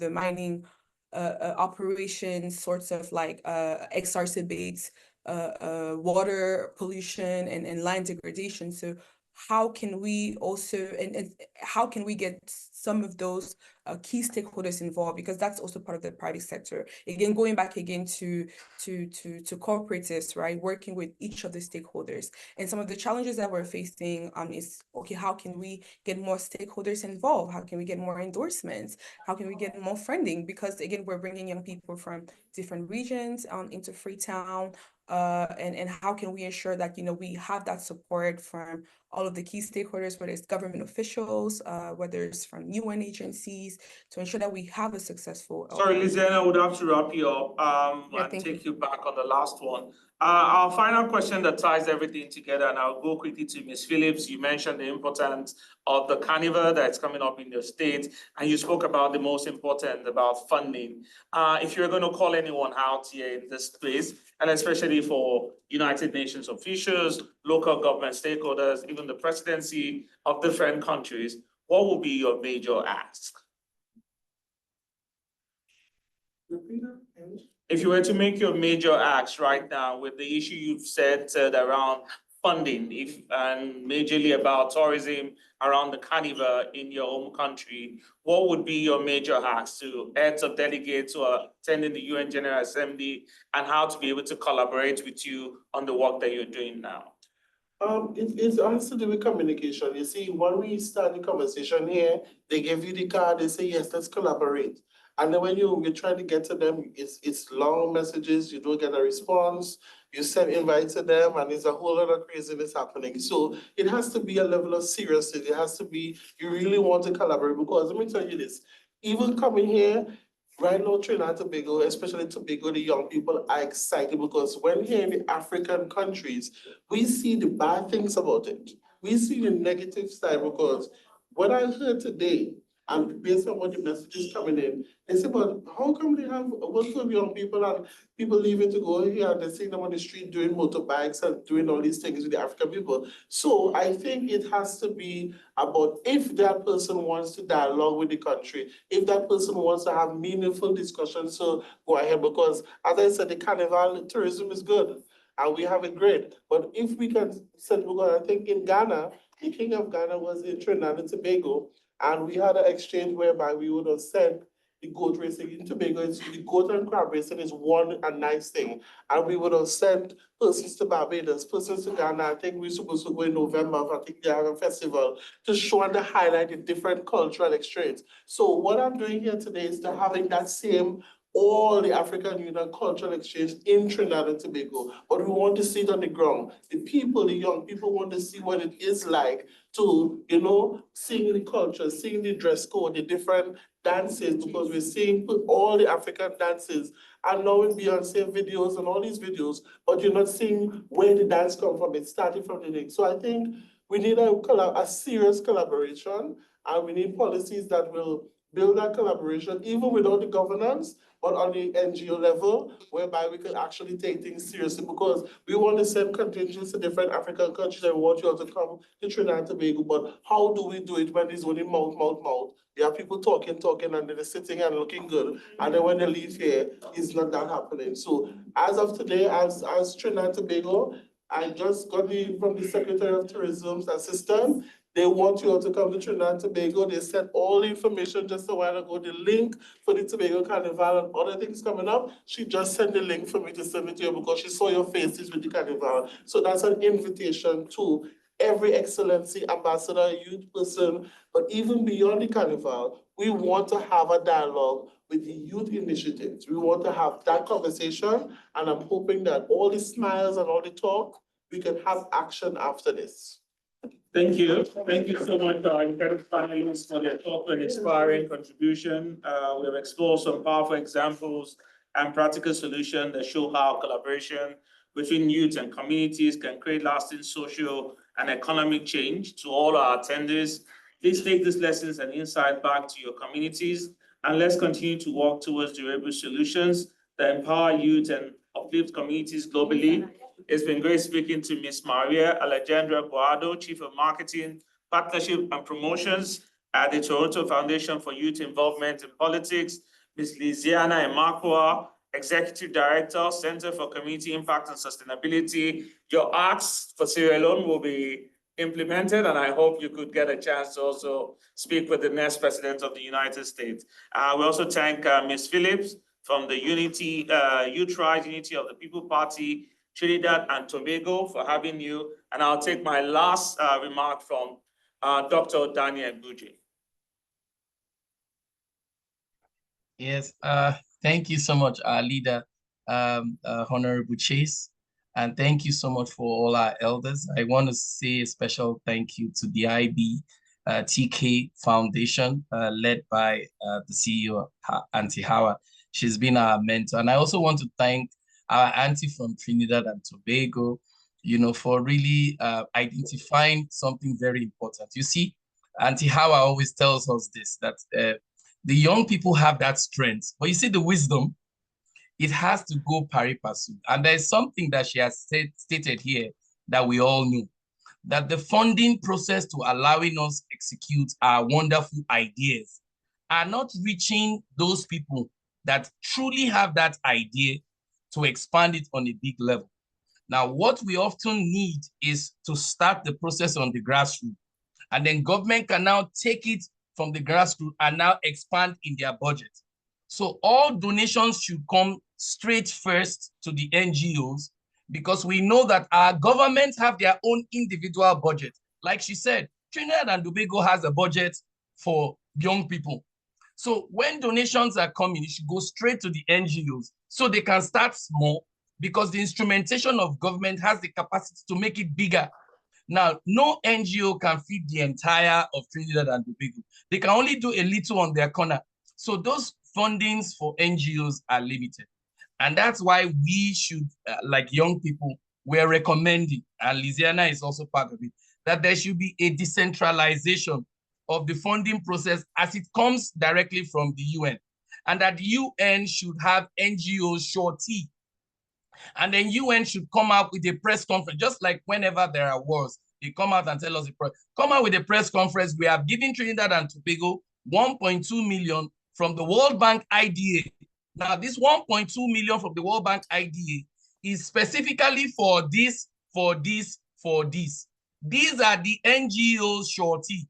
mining operations sorts of like exacerbates water pollution and land degradation. So how can we also, and how can we get some of those key stakeholders involved, because that's also part of the private sector. Again, going back again to cooperatives, right? Working with each of the stakeholders. And some of the challenges that we're facing is, okay, how can we get more stakeholders involved? How can we get more endorsements? How can we get more funding? Because again, we're bringing young people from different regions into Freetown. And how can we ensure that, you know, we have that support from all of the key stakeholders, whether it's government officials, whether it's from UN agencies, to ensure that we have a successful. Sorry, Lizanne, I would have to wrap you up and take you back on the last one. Our final question that ties everything together, and I'll go quickly to Ms. Phillips. You mentioned the importance of the carnival that's coming up in your state, and you spoke about the most important, about funding. If you're going to call anyone out here in this space, and especially for United Nations officials, local government stakeholders, even the presidency of different countries, what would be your major ask? If you were to make your major ask right now with the issue you've said around funding, and majorly about tourism around the carnival in your home country, what would be your major ask to heads of delegates who are attending the UN General Assembly, and how to be able to collaborate with you on the work that you're doing now? It has to do with communication. You see, when we start the conversation here, they give you the card, they say, yes, let's collaborate. And then when you're trying to get to them, it's long messages, you don't get a response, you send invites to them, and there's a whole lot of craziness happening. So it has to be a level of seriousness. It has to be, you really want to collaborate, because let me tell you this, even coming here, right now, Trinidad and Tobago, especially Tobago, the young people are excited, because when here in the African countries, we see the bad things about it. We see the negative side, because what I heard today, and based on what the messages coming in, they say, but how come they have a bunch of young people and people leaving to go here, and they're seeing them on the street doing motorbikes and doing all these things with the African people? So I think it has to be about, if that person wants to dialogue with the country, if that person wants to have meaningful discussions, so go ahead, because as I said, the carnival tourism is good and we have it great. But if we can set, because I think in Ghana, the King of Ghana was in Trinidad and Tobago, and we had an exchange whereby we would have sent the goat racing in Tobago. The goat and crab racing is one a nice thing. And we would have sent persons to Barbados, persons to Ghana. I think we're supposed to go in November. I think they have a festival to show and to highlight the different cultural exchange. So what I'm doing here today is to having that same all the African Union cultural exchange in Trinidad and Tobago, but we want to see it on the ground. The people, the young people want to see what it is like to, you know, seeing the culture, seeing the dress code, the different dances, because we're seeing all the African dances and now in Beyonce videos and all these videos, but you're not seeing where the dance come from. It started from the neck. So I think we need a serious collaboration, and we need policies that will build that collaboration, even without the governance, but on the NGO level, whereby we can actually take things seriously, because we want to send contingents to different African countries and we want you all to come to Trinidad and Tobago, but how do we do it when it's only mouth? You have people talking, and they're sitting and looking good, and then when they leave here, it's not that happening. So as of today, as Trinidad and Tobago, I just got from the Secretary of Tourism's assistant. They want you all to come to Trinidad and Tobago. They sent all the information just a while ago, the link for the Tobago Carnival and other things coming up. She just sent the link for me to send it to you because she saw your faces with the Carnival. So that's an invitation to every excellency, ambassador, youth person, but even beyond the Carnival, we want to have a dialogue with the youth initiatives. We want to have that conversation, and I'm hoping that all the smiles and all the talk, we can have action after this. Thank you. Thank you so much, our incredible panelists, for their thoughtful and inspiring contribution. We have explored some powerful examples and practical solutions that show how collaboration between youth and communities can create lasting social and economic change. To all our attendees, please take these lessons and insight back to your communities, and let's continue to work towards durable solutions that empower youth and uplift communities globally. It's been great speaking to Ms. Maria Alejandra Boado, Chief of Marketing, Partnership and Promotions at the Toronto Foundation for Youth Involvement in Politics, Ms. Lisiana Emakwa, Executive Director, Center for Community Impact and Sustainability. Your asks for Sierra Leone will be implemented, and I hope you could get a chance to also speak with the next president of the United States. We also thank Ms. Phillips from the Youth Rise Unity of the People Party, Trinidad and Tobago, for having you. And I'll take my last remark from Dr. Daniel Buji. Yes, thank you so much, our leader, Honorable Chase. And thank you so much for all our elders. I want to say a special thank you to the IBTK Foundation, led by the CEO, Auntie Howard. She's been our mentor. And I also want to thank our auntie from Trinidad and Tobago, you know, for really identifying something very important. You see, Auntie Howard always tells us this, that the young people have that strength, but you see the wisdom, it has to go pari passu. And there's something that she has stated here that we all know, that the funding process to allowing us execute our wonderful ideas are not reaching those people that truly have that idea to expand it on a big level. Now, what we often need is to start the process on the grassroots, and then government can now take it from the grassroots and now expand in their budget. So all donations should come straight first to the NGOs, because we know that our governments have their own individual budget. Like she said, Trinidad and Tobago has a budget for young people. So when donations are coming, it should go straight to the NGOs so they can start small, because the instrumentation of government has the capacity to make it bigger. Now, no NGO can feed the entire of Trinidad and Tobago. They can only do a little on their corner. So those fundings for NGOs are limited. And that's why we should, like young people, we're recommending, and Lisiana is also part of it, that there should be a decentralization of the funding process as it comes directly from the UN. And that the UN should have NGOs shortly. And then UN should come out with a press conference, just like whenever there are wars, they come out and tell us, come out with a press conference. We have given Trinidad and Tobago 1.2 million from the World Bank IDA. Now, this 1.2 million from the World Bank IDA is specifically for this, for this, for this. These are the NGOs shorty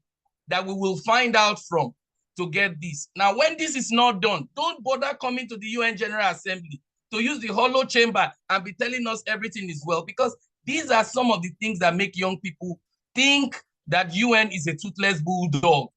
that we will find out from to get this. Now, when this is not done, don't bother coming to the UN General Assembly to use the hollow chamber and be telling us everything is well, because these are some of the things that make young people think that UN is a toothless bulldog,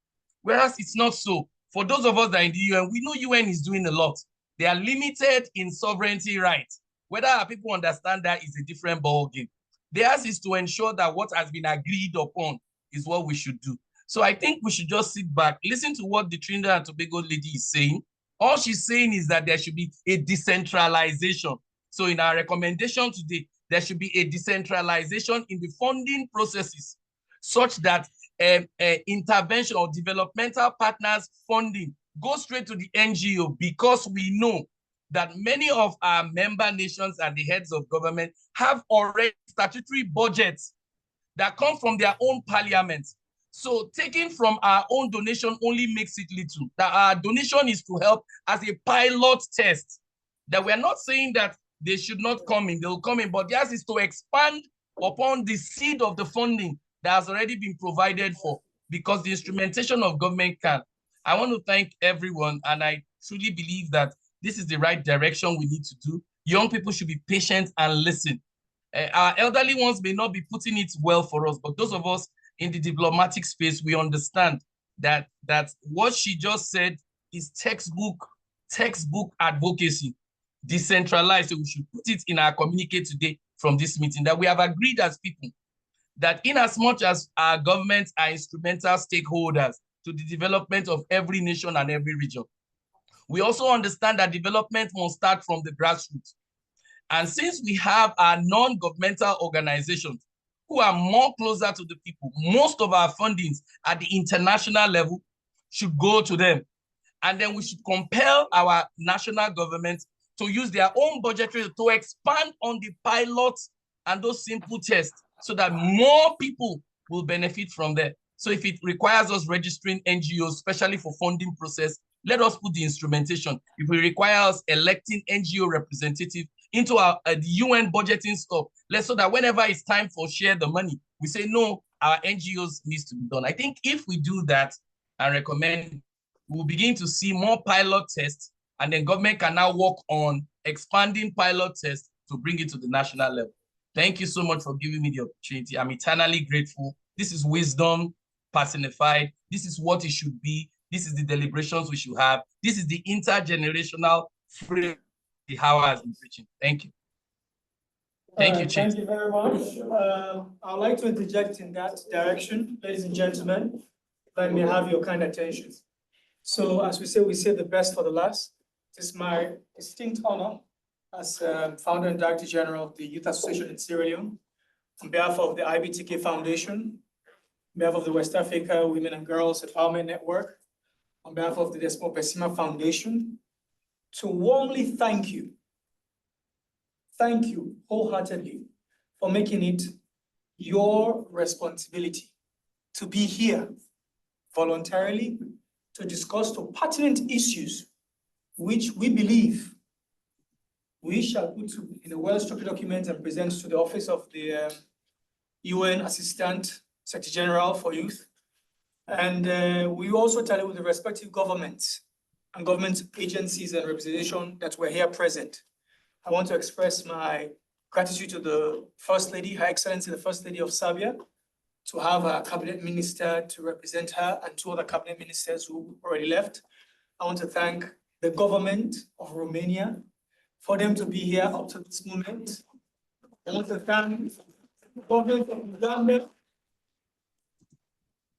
whereas it's not so. For those of us that are in the UN, we know UN is doing a lot. They are limited in sovereignty rights. Whether our people understand that is a different ballgame. Theirs is to ensure that what has been agreed upon is what we should do. So I think we should just sit back, listen to what the Trinidad and Tobago lady is saying. All she's saying is that there should be a decentralization. So in our recommendation today, there should be a decentralization in the funding processes such that intervention or developmental partners funding goes straight to the NGO, because we know that many of our member nations and the heads of government have already statutory budgets that come from their own parliaments. So taking from our own donation only makes it little. That our donation is to help as a pilot test. That we're not saying that they should not come in, they'll come in, but theirs is to expand upon the seed of the funding that has already been provided for, because the instrumentation of government can. I want to thank everyone, and I truly believe that this is the right direction we need to do. Young people should be patient and listen. Our elderly ones may not be putting it well for us, but those of us in the diplomatic space, we understand that what she just said is textbook advocacy, decentralized. So we should put it in our communique today from this meeting, that we have agreed as people that in as much as our governments are instrumental stakeholders to the development of every nation and every region, we also understand that development must start from the grassroots. And since we have our non-governmental organizations who are more closer to the people, most of our fundings at the international level should go to them. And then we should compel our national governments to use their own budgetary to expand on the pilots and those simple tests so that more people will benefit from that. So if it requires us registering NGOs, especially for funding process, let us put the instrumentation. If it requires us electing NGO representatives into our UN budgeting stuff, so that whenever it's time for share the money, we say, no, our NGOs needs to be done. I think if we do that and recommend, we'll begin to see more pilot tests, and then government can now work on expanding pilot tests to bring it to the national level. Thank you so much for giving me the opportunity. I'm eternally grateful. This is wisdom personified. This is what it should be. This is the deliberations we should have. This is the intergenerational frame the Howard has been preaching. Thank you. Thank you, Chief. Thank you very much. I'd like to interject in that direction, ladies and gentlemen. Let me have your kind attention. So as we say the best for the last. It is my distinct honor as founder and director general of the Youth Association in Sierra Leone, on behalf of the IBTK Foundation, on behalf of the West Africa Women and Girls Empowerment Network, on behalf of the Desmond Pesima Foundation, to warmly thank you wholeheartedly for making it your responsibility to be here voluntarily to discuss the pertinent issues which we believe we shall put in a well-structured document and present to the Office of the UN Assistant Secretary General for Youth. And we also tell you with the respective governments and government agencies and representation that were here present. I want to express my gratitude to the First Lady, Her Excellency, the First Lady of Serbia, to have a cabinet minister to represent her and two other cabinet ministers who already left. I want to thank the government of Romania for them to be here up to this moment. I want to thank the government of Uganda,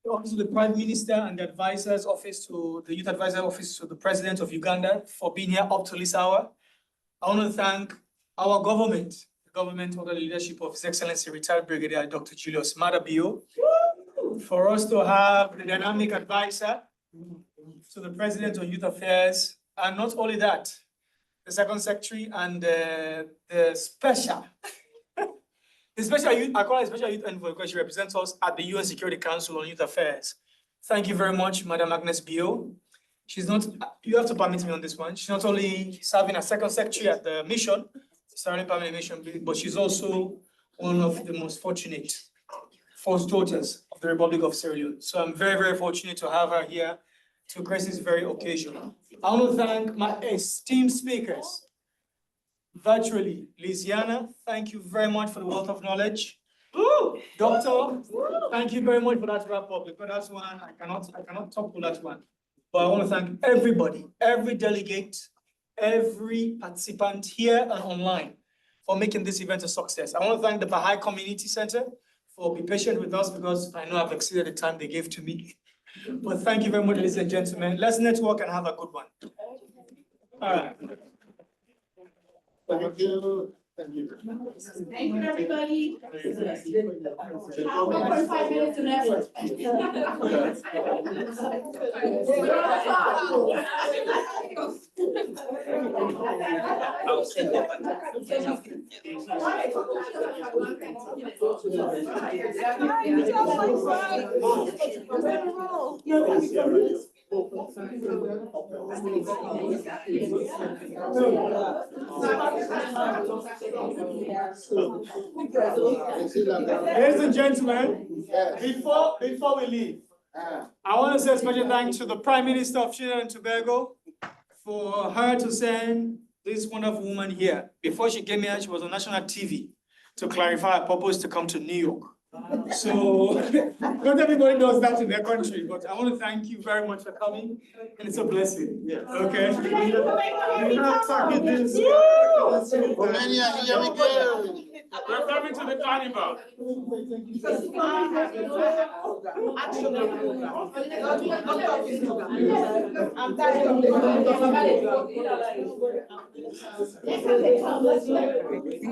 the Office of the Prime Minister and the Advisor's Office to the Youth Advisor Office to the President of Uganda for being here up to this hour. I want to thank our government, the government under the leadership of His Excellency retired Brigadier Dr. Julius Madabio, for us to have the dynamic advisor to the President of Youth Affairs, and not only that, the Second Secretary and the special youth, I call her special youth envoy because she represents us at the UN Security Council on Youth Affairs. Thank you very much, Madam Agnes Bio. She's not, you have to permit me on this one. She's not only serving as Second Secretary at the mission, Sierra Leone Permanent Mission, but she's also one of the most fortunate first daughters of the Republic of Sierra Leone. So I'm very, very fortunate to have her here to grace this very occasion. I want to thank my esteemed speakers. Virtually, Lisiana, thank you very much for the wealth of knowledge. Doctor, thank you very much for that wrap up, because that's one I cannot topple that one. But I want to thank everybody, every delegate, every participant here and online for making this event a success. I want to thank the Baha'i Community Center for being patient with us, because I know I've exceeded the time they gave to me. But thank you very much, ladies and gentlemen. Let's network and have a good one. All right. Thank you. Thank you, everybody. 45 minutes to network. Ladies and gentlemen, before we leave, I want to say a special thanks to the Prime Minister of Trinidad and Tobago for her to send this wonderful woman here. Before she came here, she was on national TV to clarify her purpose to come to New York. So not everybody does that in their country, but I want to thank you very much for coming, and it's a blessing. Yeah. Okay. Romania, here we go. We're coming to the carnival. I think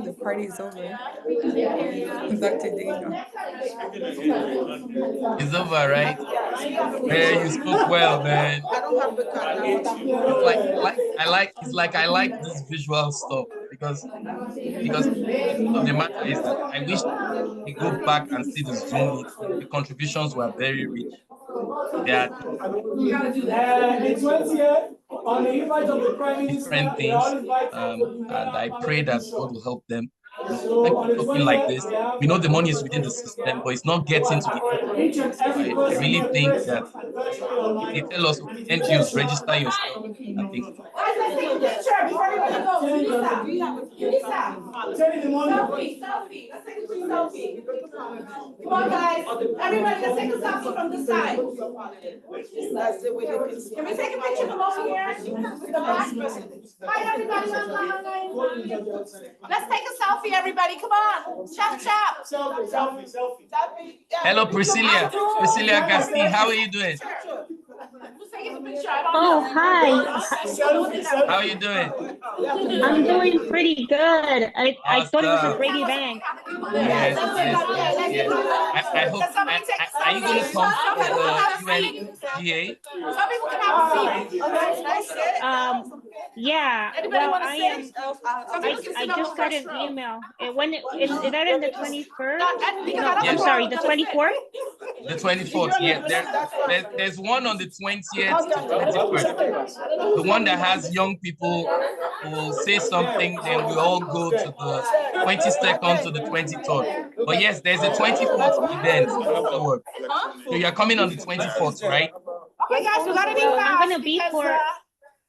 the party's over. Dr. Dino. It's over, right? Man, you spoke well, man. I like this visual stuff because the matter is that I wish we go back and see the Zoom meeting. The contributions were very rich. There are different things, and I pray that God will help them Thank you for talking like this. We know the money is within the system, but it's not getting to the NGOs. I really think that if they tell us, okay, NGOs, register yourself, I think. Come on, guys. Everybody, let's take a selfie from this side. Can we take a picture from over here? Hi, everybody online. Let's take a selfie, everybody. Come on. Chop, chop. Selfie. Hello, Priscilla. Priscilla Gasti, how are you doing? Oh, hi. How are you doing? I'm doing pretty good. I thought it was a Awesome. great event. Yes, yes, yes. I hope. Are you going to come for the UNGA? Yeah. Well, I just got an email. When is that in the 21st? No, I'm sorry, the 24th. The 24th, yeah. There's one on the 20th to 21st. The one that has young people who will say something, then we all go to the 22nd to the 23rd. But yes, there's a 24th event afterward. So you're coming on the 24th, right? Okay, guys, we gotta be Well, fast. I'm gonna be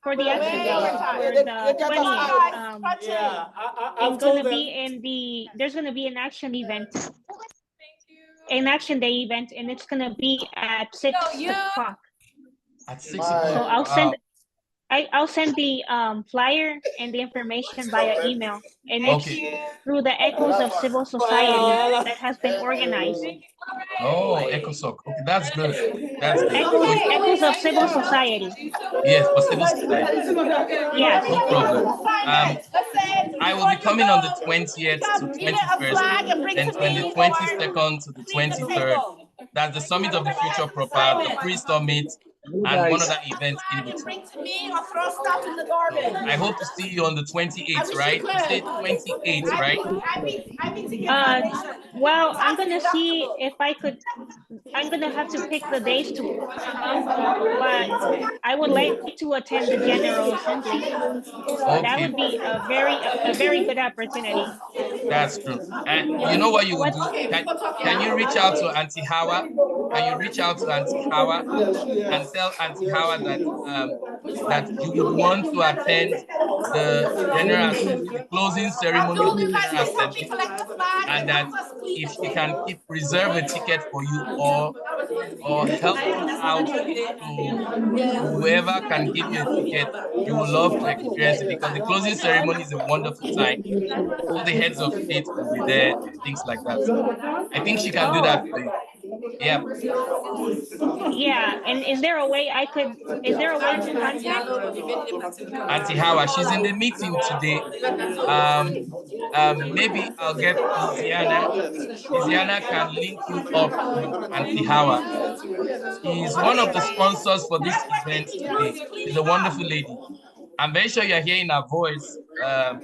for the action day for the 20th. I'm gonna be in the. There's gonna be an action event. An action day event, and it's gonna be at 6 o'clock. At 6 o'clock. So I'll send the flyer and the information via email, and it's through the Echoes of Civil Society that has been organized. Oh, ECOSOC. Okay, that's good. That's good. Echoes of Civil Society. Yes, for civil society. Yes. No problem. I will be coming on the 20th to 21st, and from the 22nd to the 23rd. That's the Summit of the Future proper, the pre-summit, and one other event in between. I hope to see you on the 28th, right? You said 28th, right? Well, I'm gonna see if I could. I'm gonna have to pick the days to come, but I would like to attend the General Assembly. That would be a very good opportunity. That's true. And you know what you would do? Can you reach out to Auntie Hawa? Can you reach out to Auntie Hawa and tell Auntie Hawa that that you would want to attend the General Assembly, the closing ceremony of the General Assembly, and that if she can reserve a ticket for you or help you out to whoever can give you a ticket, you will love to experience it because the closing ceremony is a wonderful time. All the heads of state will be there and things like that. I think she can do that for you. Yeah. Yeah, and is there a way to contact Auntie Hawa? She's in the meeting today. Maybe I'll get Lisiana. Lisiana can link you up with Auntie Hawa. She's one of the sponsors for this event today. She's a wonderful lady. I'm very sure you're hearing her voice, but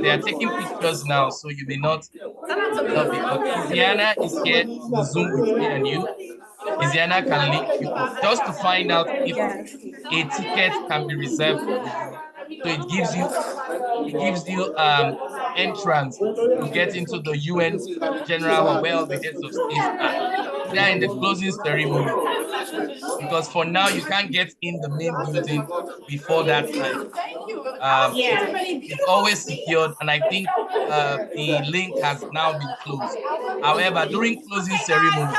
they are taking pictures now, so you may not be. But Lisiana is here on the Zoom with me and you. Lisiana can link you up just to find out if a ticket can be reserved for you. So it gives you entrance to get into the UN General Hall where all the heads of state are. They are in the closing ceremony. Because for now you can't get in the main building before that time. It's always secured, and I think the link has now been closed. However, during closing ceremony,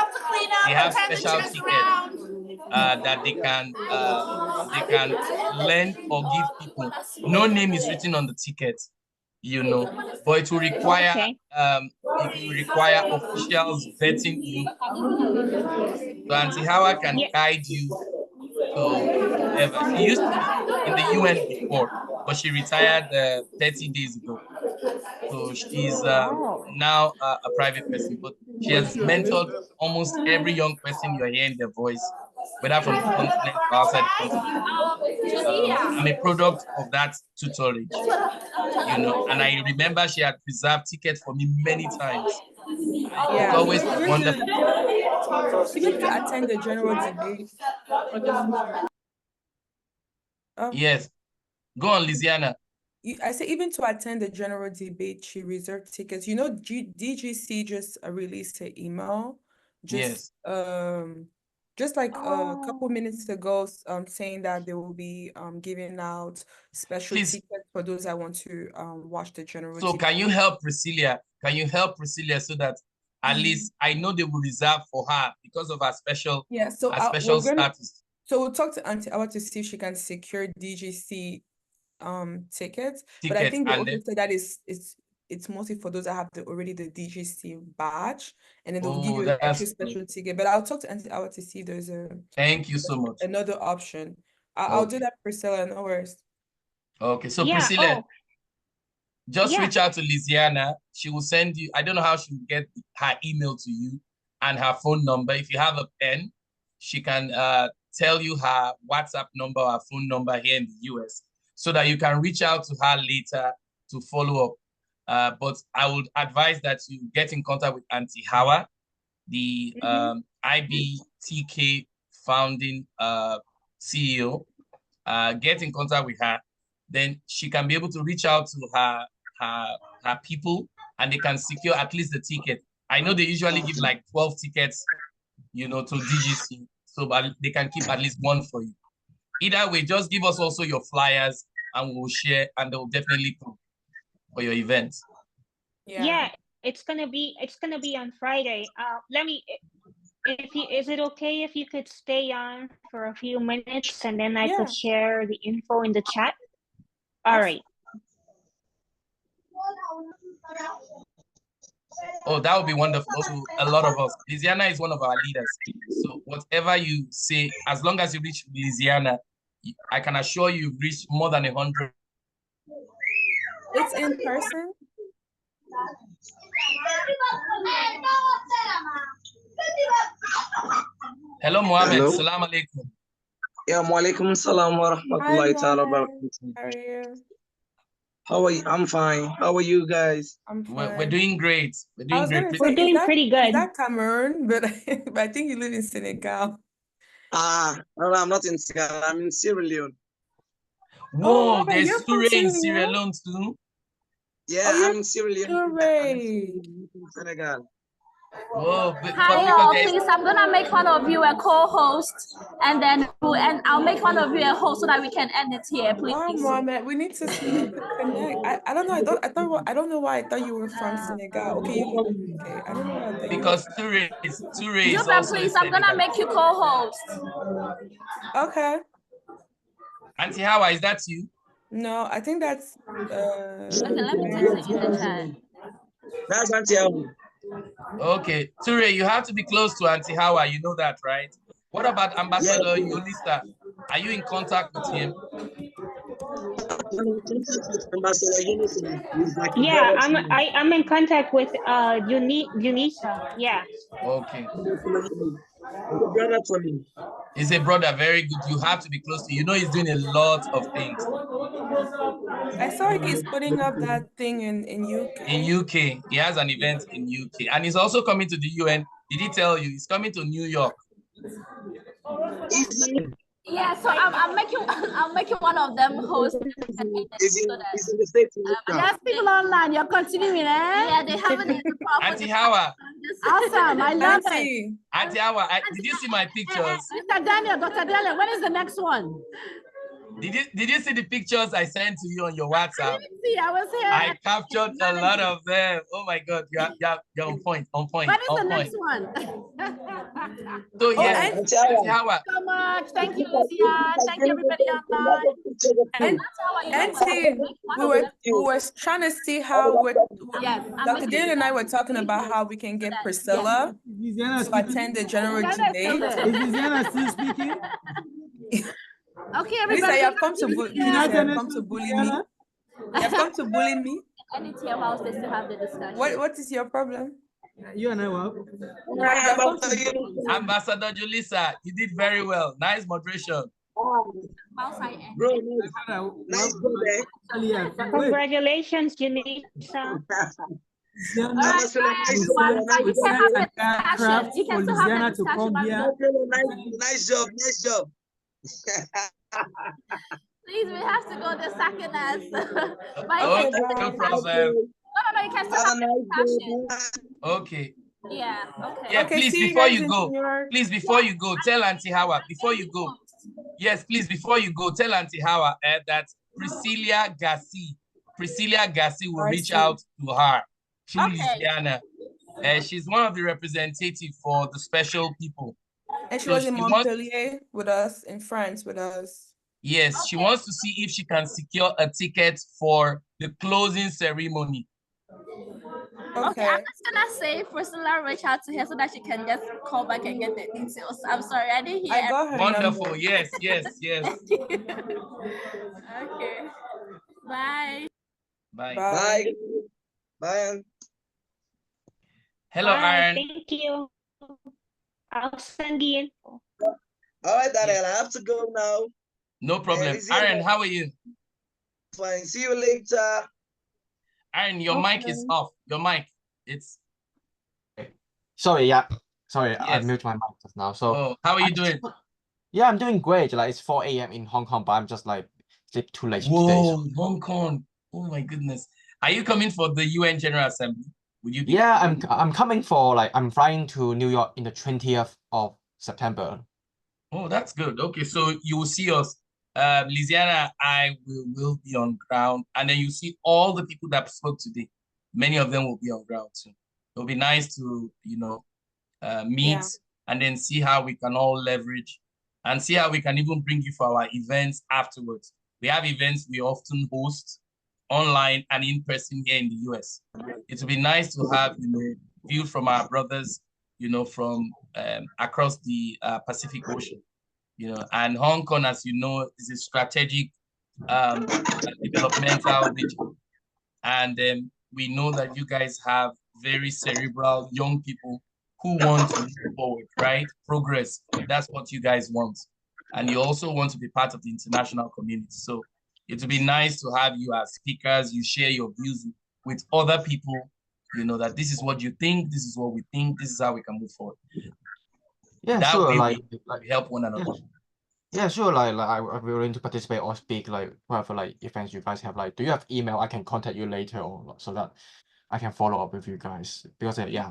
they have special tickets that they can lend or give people. No name is written on the ticket, you know, but it will require officials vetting you. So Auntie Hawa can guide you to whatever. She used to be in the UN before, but she retired 30 days ago. So she's now a private person, but she has mentored almost every young person you're hearing their voice, whether from the continent or outside the continent. I'm a product of that tutelage, you know, and I remember she had preserved tickets for me many times. It's always wonderful. Even to attend the general debate. Yes. Go on, Lisiana. I say even to attend the general debate, she reserved tickets. You know, DGC just released an email, just like a couple minutes ago, saying that they will be giving out special tickets for those that want to watch the general So debate. can you help Priscilla? Can you help Priscilla so that at least I know they will reserve for her because of her special status. So we'll talk to Auntie Awa to see if she can secure DGC tickets. But I think they also said that it's mostly for those that have already the DGC badge, and then they'll give you an extra special ticket. But I'll talk to Auntie Awa to see if there's thank you so much another option. I'll do that, Priscilla. No worries. Okay, so Priscilla, just reach out to Lisiana. She will send you. I don't know how she will get her email to you and her phone number. If you have a pen, she can tell you her WhatsApp number or her phone number here in the US, so that you can reach out to her later to follow up. But I would advise that you get in contact with Auntie Hawa, the IBTK founding CEO. Get in contact with her. Then she can be able to reach out to her people, and they can secure at least the ticket. I know they usually give like 12 tickets, you know, to DGC, so they can keep at least one for you. Either way, just give us also your flyers, and we'll share, and they'll definitely come for your event. Yeah, it's gonna be on Friday. Is it okay if you could stay on for a few minutes, and then I could share the info in the chat? All right. Oh, that would be wonderful to a lot of us. Lisiana is one of our leaders. So whatever you say, as long as you reach Lisiana, I can assure you've reached more than 100. It's in person? Hello, Mohammed. Hello. Salam alaikum. Yeah, walaikum salam wa rahmatullahi ta'ala wa barakatuh. How are you? How are you? I'm fine. How are you guys? I'm fine. We're doing great. We're doing great. We're doing pretty good. Is that Cameroon? But I think you live in Senegal. No, I'm not in Senegal. I'm in Sierra Leone. Whoa, there's Ture in Sierra Leone too. Yeah, I'm in Sierra Leone. Senegal. Whoa, hi all, please, I'm gonna make one of you a co-host, and then I'll make one of you a host so that we can end it here, please. Wow, Mohammed, we need to connect. I don't know. I don't know why I thought you were from Senegal. Okay, okay. I don't know why I thought because Ture is Juba, please, I'm gonna make you co-host. Okay. Auntie Hawa, is that you? No, I think that's okay, let me text it in the chat. That's Auntie Hawa. Okay, Ture, you have to be close to Auntie Hawa, you know that, right? What about Ambassador Yolisa? Are you in contact with him? Yeah, I'm in contact with Junisa. Yeah. Okay. He's a brother, very good. You have to be close to. You know, he's doing a lot of things. I saw he's putting up that thing in UK. In UK, he has an event in UK, and he's also coming to the UN. Did he tell you he's coming to New York? Yeah, so I'm making one of them host. There's people online. You're continuing, eh? Yeah, they haven't even Auntie Hawa. Awesome, I love it. Auntie Hawa, did you see my pictures? Mr. Daniel, Dr. Daniel, when is the next one? Did you see the pictures I sent to you on your WhatsApp? I didn't see, I was here. I captured a lot of them. Oh my God, you're on point, on point. When is on the point. next one? So yes, Thank you so much. Thank you, Lucia. Thank you, everybody online. We were trying to see how Dr. Daniel and I were talking about how we can get Priscilla to attend the general debate. Is Lisiana still speaking? Okay, everybody. Lisa, you have come to bully me. You have come to bully me. And it's your house to have the discussion. What is your problem? You and I were. Ambassador Julissa, you did very well. Nice moderation. Congratulations, Junisa. You can still have the discussion. You can still have the discussion. Nice job, nice job. Please, we have to go. They're sacking us. Okay, no problem. No, you can still have the discussion. Okay. Yeah, okay. Yeah, Okay, please, see you before guys you in go, New York. please, before you go, tell Auntie Hawa, before you go. Yes, please, before you go, tell Auntie Hawa that Priscilla Gassi will reach out to her through Lisiana. She's one of the representatives for the special people. And she So was in she wants, Montpellier with us, in France with us. yes, she wants to see if she can secure a ticket for the closing ceremony. Okay, I'm just gonna say Priscilla reach out to her so that she can just call back and get the details. I'm sorry, I didn't hear. I got her Wonderful. number. Yes. Okay. Bye. Bye. Bye. Bye. Hello, Bye. Aaron. Thank you. I'll send the info. All right, Daniel, I have to go now. No problem. Lisiana, Aaron, how are you? fine. See you later. Aaron, your mic is off. Your mic. It's Sorry, yeah. Sorry, I Yes. muted my mic just now. So Oh, how are you doing? Yeah, I'm doing great. Like it's 4 a.m. in Hong Kong, but I'm just like sleep too late today. Whoa, Hong Kong. Oh my goodness. Are you coming for the UN General Assembly? Would you be? Yeah, I'm coming for I'm flying to New York in the 20th of September. Oh, that's good. Okay, so you will see us. Lisiana, I will be on ground, and then you see all the people that spoke today. Many of them will be on ground too. It'll be nice to, meet Yeah. and then see how we can all leverage and see how we can even bring you for our events afterwards. We have events we often host online and in person here in the US. It would be nice to have, view from our brothers, from across the Pacific Ocean, and Hong Kong, as you know, is a strategic developmental region. And we know that you guys have very cerebral young people who want to move forward, right? Progress, that's what you guys want. And you also want to be part of the international community. So it would be nice to have you as speakers, you share your views with other people, that this is what you think, this is what we think, this is how we can move forward. Yeah, That sure. way we help one another. Yeah, sure. Like I'm willing to participate or speak whatever events you guys have. Do you have email? I can contact you later or so that I can follow up with you guys because yeah.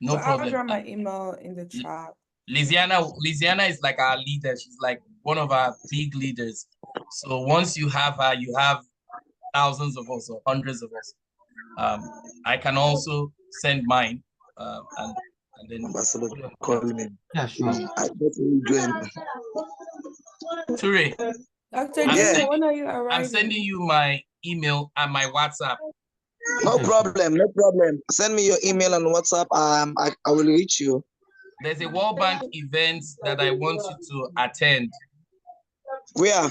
No problem. I'll drop my email in the chat. Lisiana is like our leader. She's like one of our big leaders. So once you have her, you have thousands of us or hundreds of us. I can also send mine, and then Call me. Yeah, sure. I definitely join. Ture, Dr. Junior, when are you arriving? I'm sending you my email and my WhatsApp. No problem, no problem. Send me your email and WhatsApp. I will reach you. There's a World Bank event that I want you to attend. Where?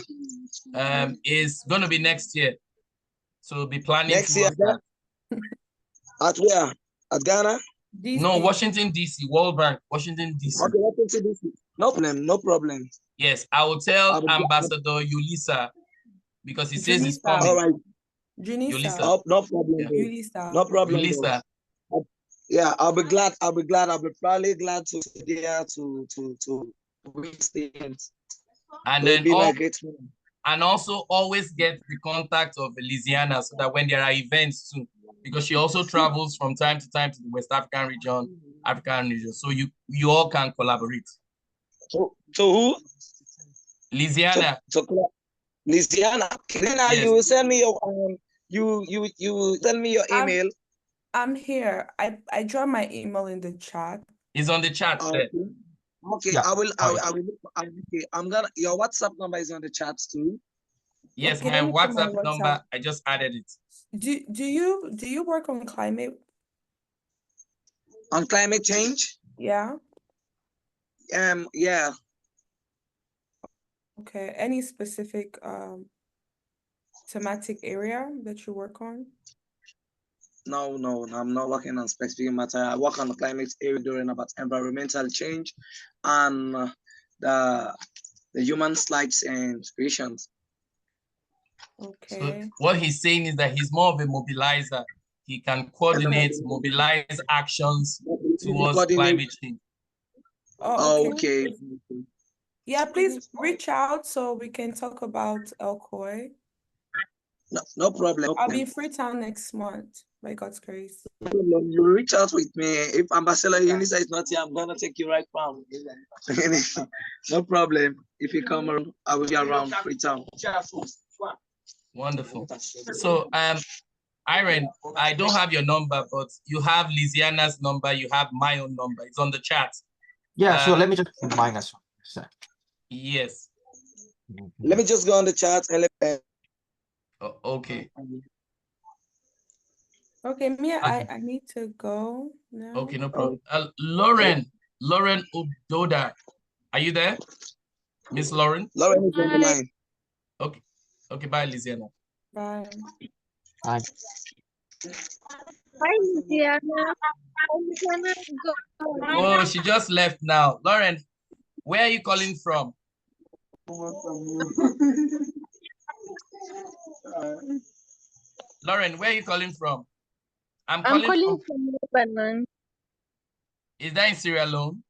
It's gonna be next year. So be planning Next year. that. At where? At Ghana? No, Washington DC, World Bank, Washington DC. Okay, Washington DC. No problem, no problem. Yes, I will tell Ambassador Yulisa because he says he's coming. All right. Junisa. Oh, no problem. Yulisa. No problem. Yulisa. Yeah, I'll be glad. I'll be probably glad to be there to reach the end. And then and also always get the contact of Lisiana so that when there are events too, because she also travels from time to time to the West African region, so you all can collaborate. So who? Lisiana. Lisiana. Then you send me your you send me your email. I'm here. I dropped my email in the chat. It's on the chat. Okay, Yeah. I will. Okay, I'm gonna. Your WhatsApp number is on the chat too. Yes, Okay, my let me put my WhatsApp number. WhatsApp. I just added it. Do you work on climate? On climate change? Yeah. Yeah. Okay. Any specific thematic area that you work on? No, I'm not working on specific matter. I work on the climate area during about environmental change and the human rights and creations. Okay. So what he's saying is that he's more of a mobilizer. He can coordinate, mobilize actions towards climate change. Oh, okay. Yeah, please reach out so we can talk about Elkoi. No problem. I'll be in Freetown next month, by God's grace. No problem. You reach out with me. If Ambassador Unisa is not here, I'm gonna take you right from. No problem. If you come around, I will be around Freetown. Wonderful. So, Irene, I don't have your number, but you have Lisiana's number. You have my own number. It's on the chat. Yeah, sure. Let me just combine as well. Yes. Let me just go on the chat. Oh, okay. Okay, Mia, I need to go now. Okay, no problem. Lauren Ododa, are you there? Miss Lauren? Lauren is on the line. Okay. Okay, bye, Lisiana. Bye. Bye. Bye, Luciana. Oh, she just left now. Lauren, where are you calling from? Lauren, where are you calling from? I'm calling from Lebanon. Is that in Sierra Leone?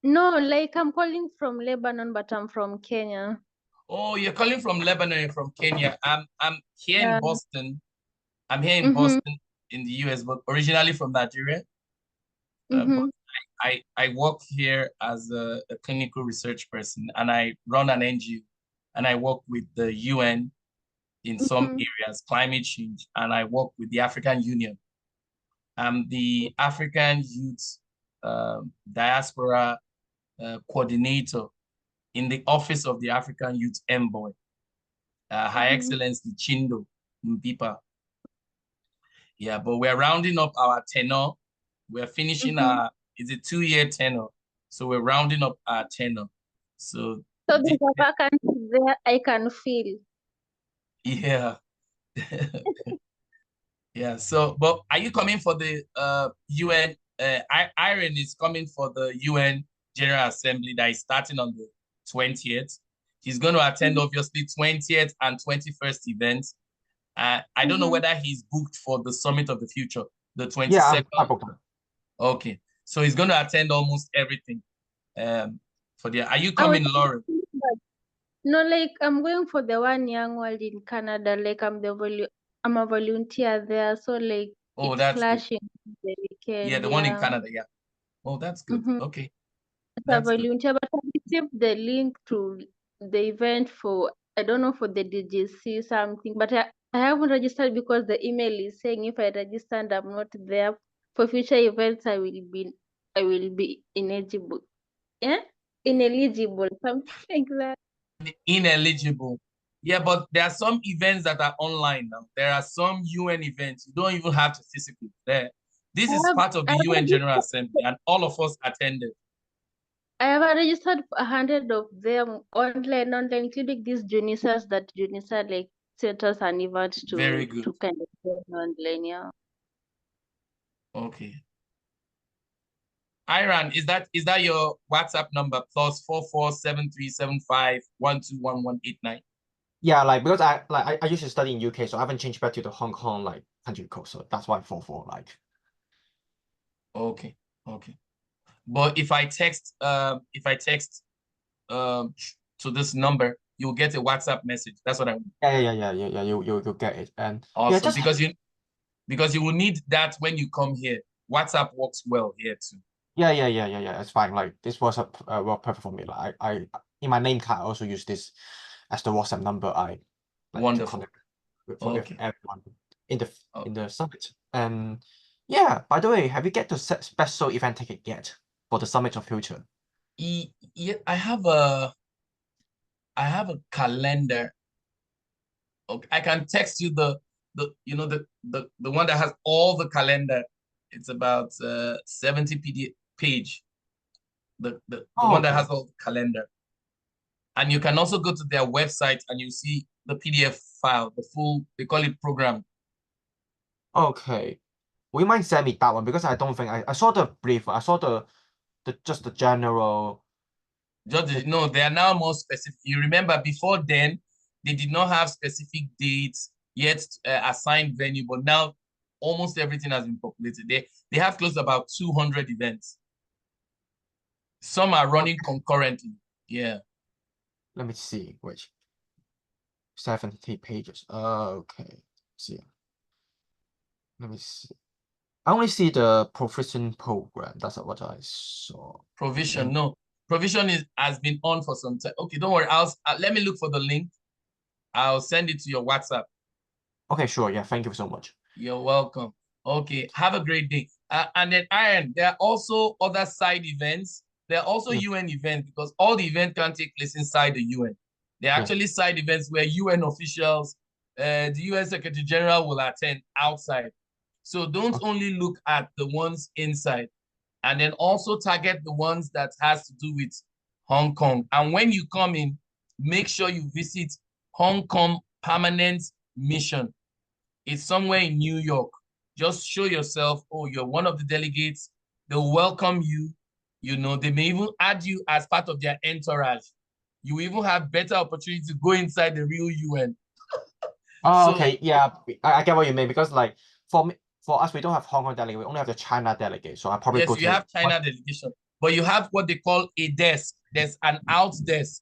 No, like I'm calling from Lebanon, but I'm from Kenya. Oh, you're calling from Lebanon, you're from Kenya. I'm here in Boston. I'm here in Mm-hmm. Boston in the US, but originally from Nigeria. But I work here as a clinical research person, and I run an NGO, and I work with the UN in some areas, climate change, and I work with the African Union. I'm the African Youth Diaspora Coordinator in the Office of the African Youth Envoy, Her Excellency Chindo Mpipa. Yeah, but we're rounding up our tenure. We're finishing it's a 2-year tenure. So we're rounding up our tenure. So there's a vacancy there I can fill. Yeah. Yeah, so, but are you coming for the UN? Irene is coming for the UN General Assembly that is starting on the 20th. He's going to attend, obviously, 20th and 21st events. I don't know whether he's booked for the Summit of the Future, the 22nd. Yeah, I'm booked. Okay, so he's going to attend almost everything. For the, are you coming, Lauren? No, like I'm going for the One Young World in Canada. Like I'm a volunteer there, so like it's That's clashing good. the weekend. Yeah, the one in Canada. Yeah. Oh, that's good. Okay. It's a volunteer, but I received the link to the event for, I don't know, for the DGC something, but I haven't registered because the email is saying if I register and I'm not there for future events, I will be ineligible. Yeah, ineligible, something like that. Ineligible. Yeah, but there are some events that are online now. There are some UN events. You don't even have to physically there. This is part of the UN General Assembly, and all of us attended. I have registered 100 of them online, including these Junisas that Junisa like sent us an event to. Very good. To kind of go online, yeah. Okay. Iran, is that your WhatsApp number? +447375121189. Yeah, like because I used to study in UK, so I haven't changed back to the Hong Kong like country code, so that's why 44 like. Okay. But if I text to this number, you'll get a WhatsApp message. That's what I mean. Yeah. You'll get it. And awesome. Yeah, because you will need that when you come here. WhatsApp works well here too. Yeah. It's fine. Like this WhatsApp work perfect for me. Like I in my name card I also use this as the WhatsApp number. I like wonderful. To connect with everyone in the summit. And yeah, by the way, have you get to set special event ticket yet for the Summit of Future? Yeah, I have a calendar. Okay, I can text you the one that has all the calendar. It's about 70 PDF page. The one that has all the calendar. And you can also go to their website and you see the PDF file, the full, they call it program. Okay. We might send me that one because I don't think I saw the brief. I saw the just the general. No, they are now more specific. You remember before then, they did not have specific dates yet, assigned venue, but now almost everything has been populated. They have close to about 200 events. Some are running concurrently. Yeah. Let me see which 70 pages. Okay. See. Let me see. I only see the provision program. That's what I saw. Provision, no. Provision has been on for some time. Okay, don't worry. Let me look for the link. I'll send it to your WhatsApp. Okay, sure. Yeah, thank you so much. You're welcome. Okay, have a great day. And then Aaron, there are also other side events. There are also UN events because all the events can take place inside the UN. There are actually side events where UN officials, the UN Secretary General will attend outside. So don't only look at the ones inside, and then also target the ones that has to do with Hong Kong. And when you come in, make sure you visit Hong Kong Permanent Mission. It's somewhere in New York. Just show yourself, oh, you're one of the delegates. They'll welcome you. You know, they may even add you as part of their entourage. You even have better opportunity to go inside the real UN. Oh, okay. Yeah, I get what you mean because like for us, we don't have Hong Kong delegate. We only have the China delegate. So I probably yes, go you have China delegation, but you have what they call a desk. There's an out desk.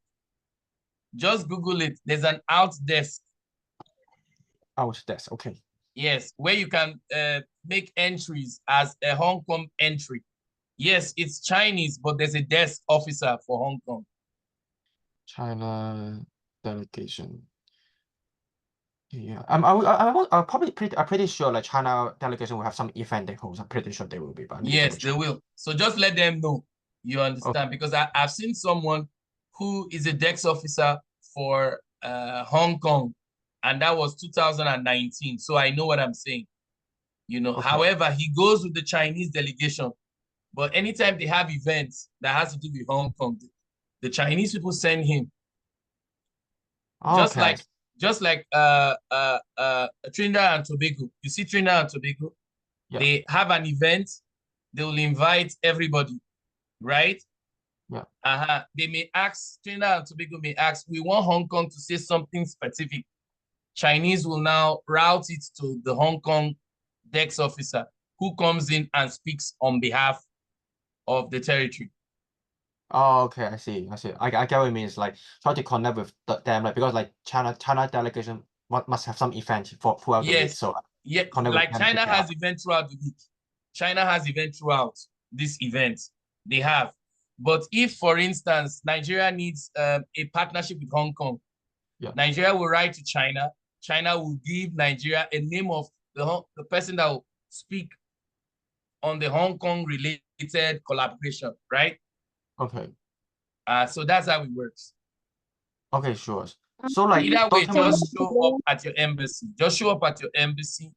Just Google it. There's an out desk. Out desk. Okay. Yes, where you can make entries as a Hong Kong entry. Yes, it's Chinese, but there's a desk officer for Hong Kong. China delegation. Yeah, I'm pretty sure like China delegation will have some event they host. I'm pretty sure they will be. But yes, they will. So just let them know. You understand? Because I've seen someone who is a desk officer for Hong Kong, and that was 2019. So I know what I'm saying. You know, however, he goes with the Chinese delegation. But anytime they have events that has to do with Hong Kong, the Chinese people send him. Just like Trinidad and Tobago. You see Trinidad and Tobago, they have an event, they will invite everybody, right? Yeah. They may ask, Trinidad and Tobago may ask, we want Hong Kong to say something specific. Chinese will now route it to the Hong Kong desk officer who comes in and speaks on behalf of the territory. Oh, okay, I see. I get what it means. Like try to connect with them, like because like China delegation must have some event throughout the week. So yeah, like China has events throughout the week. China has events throughout this event. They have. But if, for instance, Nigeria needs a partnership with Hong Kong, Nigeria will write to China. China will give Nigeria a name of the person that will speak on the Hong Kong related collaboration, right? Okay. So that's how it works. Okay, sure. So like either way, just show up at your embassy. Just show up at your embassy.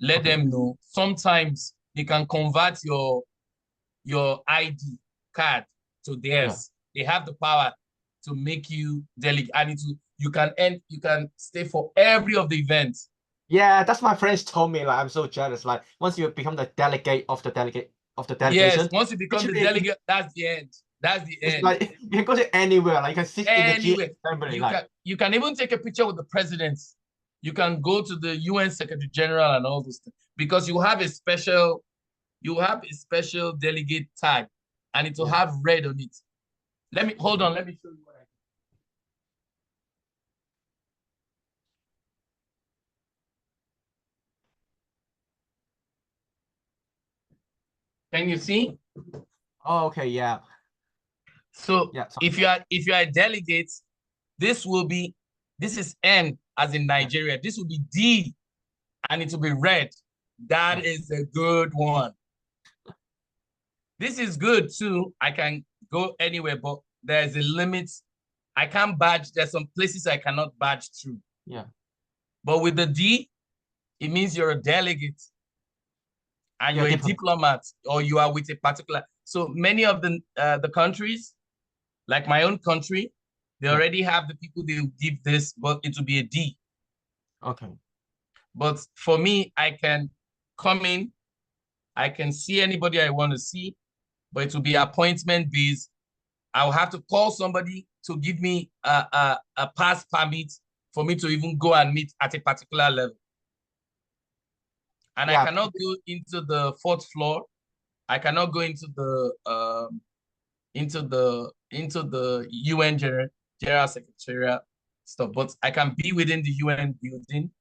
Let them know. Sometimes they can convert your ID card to theirs. They have the power to make you delegate, and you can stay for every of the events. Yeah, that's my friends told me. Like I'm so jealous. Like once you become the delegate of the delegation. Yes, once you become the delegate, that's the end. That's the end. Like you can go to anywhere. Like you can sit anywhere. in the assembly. You can even take a picture with the president. You can go to the UN Secretary General and all those things because you have a special delegate tag, and it will have red on it. Let me hold on. Let me show you what I do. Can you see? Oh, okay, yeah. So if you are a delegate, this is N as in Nigeria. This will be D, and it will be red. That is a good one. This is good too. I can go anywhere, but there's a limit. I can't badge. There's some places I cannot badge through. Yeah. But with the D, it means you're a delegate and you're a diplomat, or you are with a particular. So many of the countries, like my own country, they already have the people they will give this, but it will be a D. Okay. But for me, I can come in, I can see anybody I want to see, but it will be appointment based. I'll have to call somebody to give me a pass permit for me to even go and meet at a particular level. And I cannot go into the 4th floor. I cannot go into the UN General Secretariat stuff, but I can be within the UN building.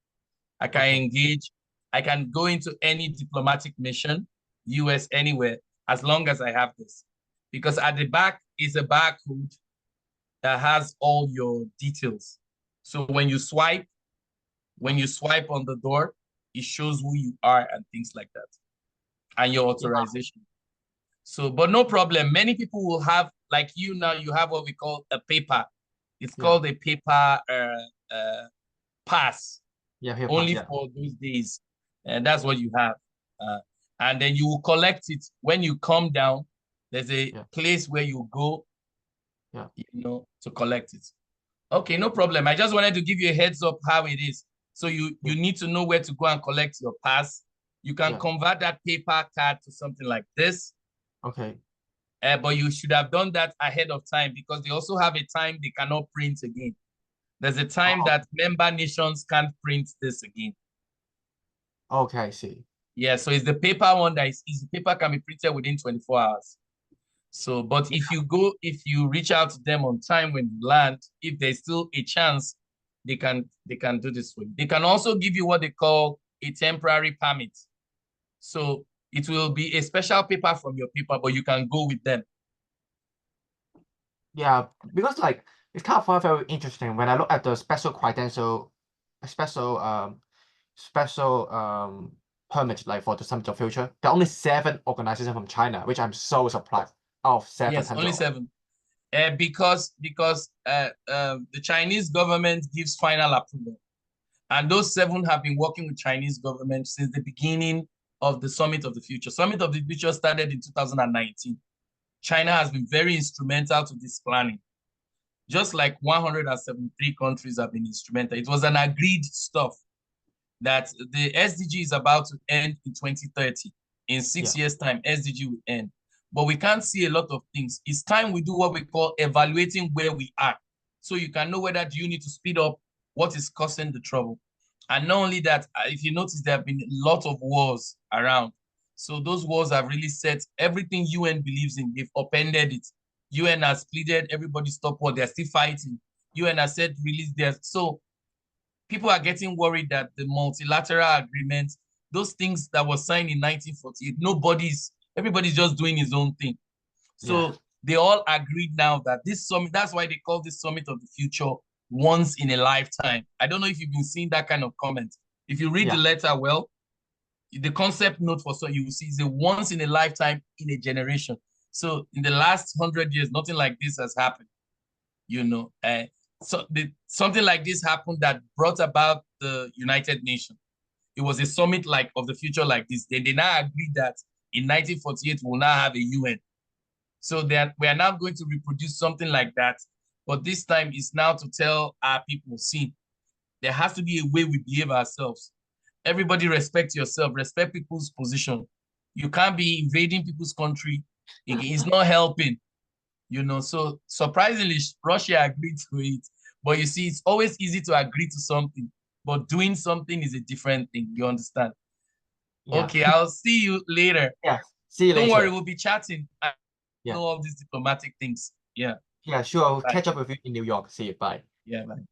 I can engage. I can go into any diplomatic mission, US, anywhere, as long as I have this. Because at the back is a barcode that has all your details. So when you swipe on the door, it shows who you are and things like that, and your authorization. So, but no problem. Many people will have, like you now, you have what we call a paper. It's called a paper pass. Only for those days. And that's what you have. And then you will collect it when you come down. There's a place where you go, to collect it. Okay, no problem. I just wanted to give you a heads up how it is. So you need to know where to go and collect your pass. You can convert that paper card to something like this. Okay. But you should have done that ahead of time, because they also have a time they cannot print again. There's a time that member nations can't print this again. Okay, I see. Yeah, so it's the paper one that is easy. Paper can be printed within 24 hours. So, but if you reach out to them on time when you land, if there's still a chance, they can do this for you. They can also give you what they call a temporary permit. So it will be a special paper from your paper, but you can go with them. Yeah, because like it's kind of very interesting when I look at the special credential, special permit, like for the Summit of Future. There are only 7 organizations from China, which I'm so surprised. Out of 700. Yes, only 7. Because the Chinese government gives final approval, and those 7 have been working with Chinese government since the beginning of the Summit of the Future. Summit of the Future started in 2019. China has been very instrumental to this planning. Just like 173 countries have been instrumental. It was an agreed stuff that the SDG is about to end in 2030. In 6 years' time, SDG will end. But we can't see a lot of things. It's time we do what we call evaluating where we are. So you can know whether you need to speed up, what is causing the trouble. And not only that, if you notice, there have been a lot of wars around. So those wars have really set everything UN believes in. They've upended it. UN has pleaded, everybody stop war. They're still fighting. UN has said release theirs. So people are getting worried that the multilateral agreement, those things that were signed in 1948, everybody's just doing his own thing. So they all agreed now that this summit, that's why they call this Summit of the Future once in a lifetime. I don't know if you've been seeing that kind of comment. If you read the letter well, the concept note for so you will see is a once in a lifetime in a generation. So in the last 100 years, nothing like this has happened. Something like this happened that brought about the United Nations. It was a summit of the future like this. They now agreed that in 1948 we'll now have a UN. So that we are now going to reproduce something like that. But this time it's now to tell our people, see, there has to be a way we behave ourselves. Everybody respect yourself, respect people's position. You can't be invading people's country. It's not helping, So surprisingly, Russia agreed to it. But you see, it's always easy to agree to something, but doing something is a different thing. You understand? Yeah. Okay, I'll see you later. Yeah, see you later. Don't worry, we'll be chatting. I know all these diplomatic things. Yeah. Yeah, sure. I'll catch up with you in New York. See you. Bye. Yeah, bye.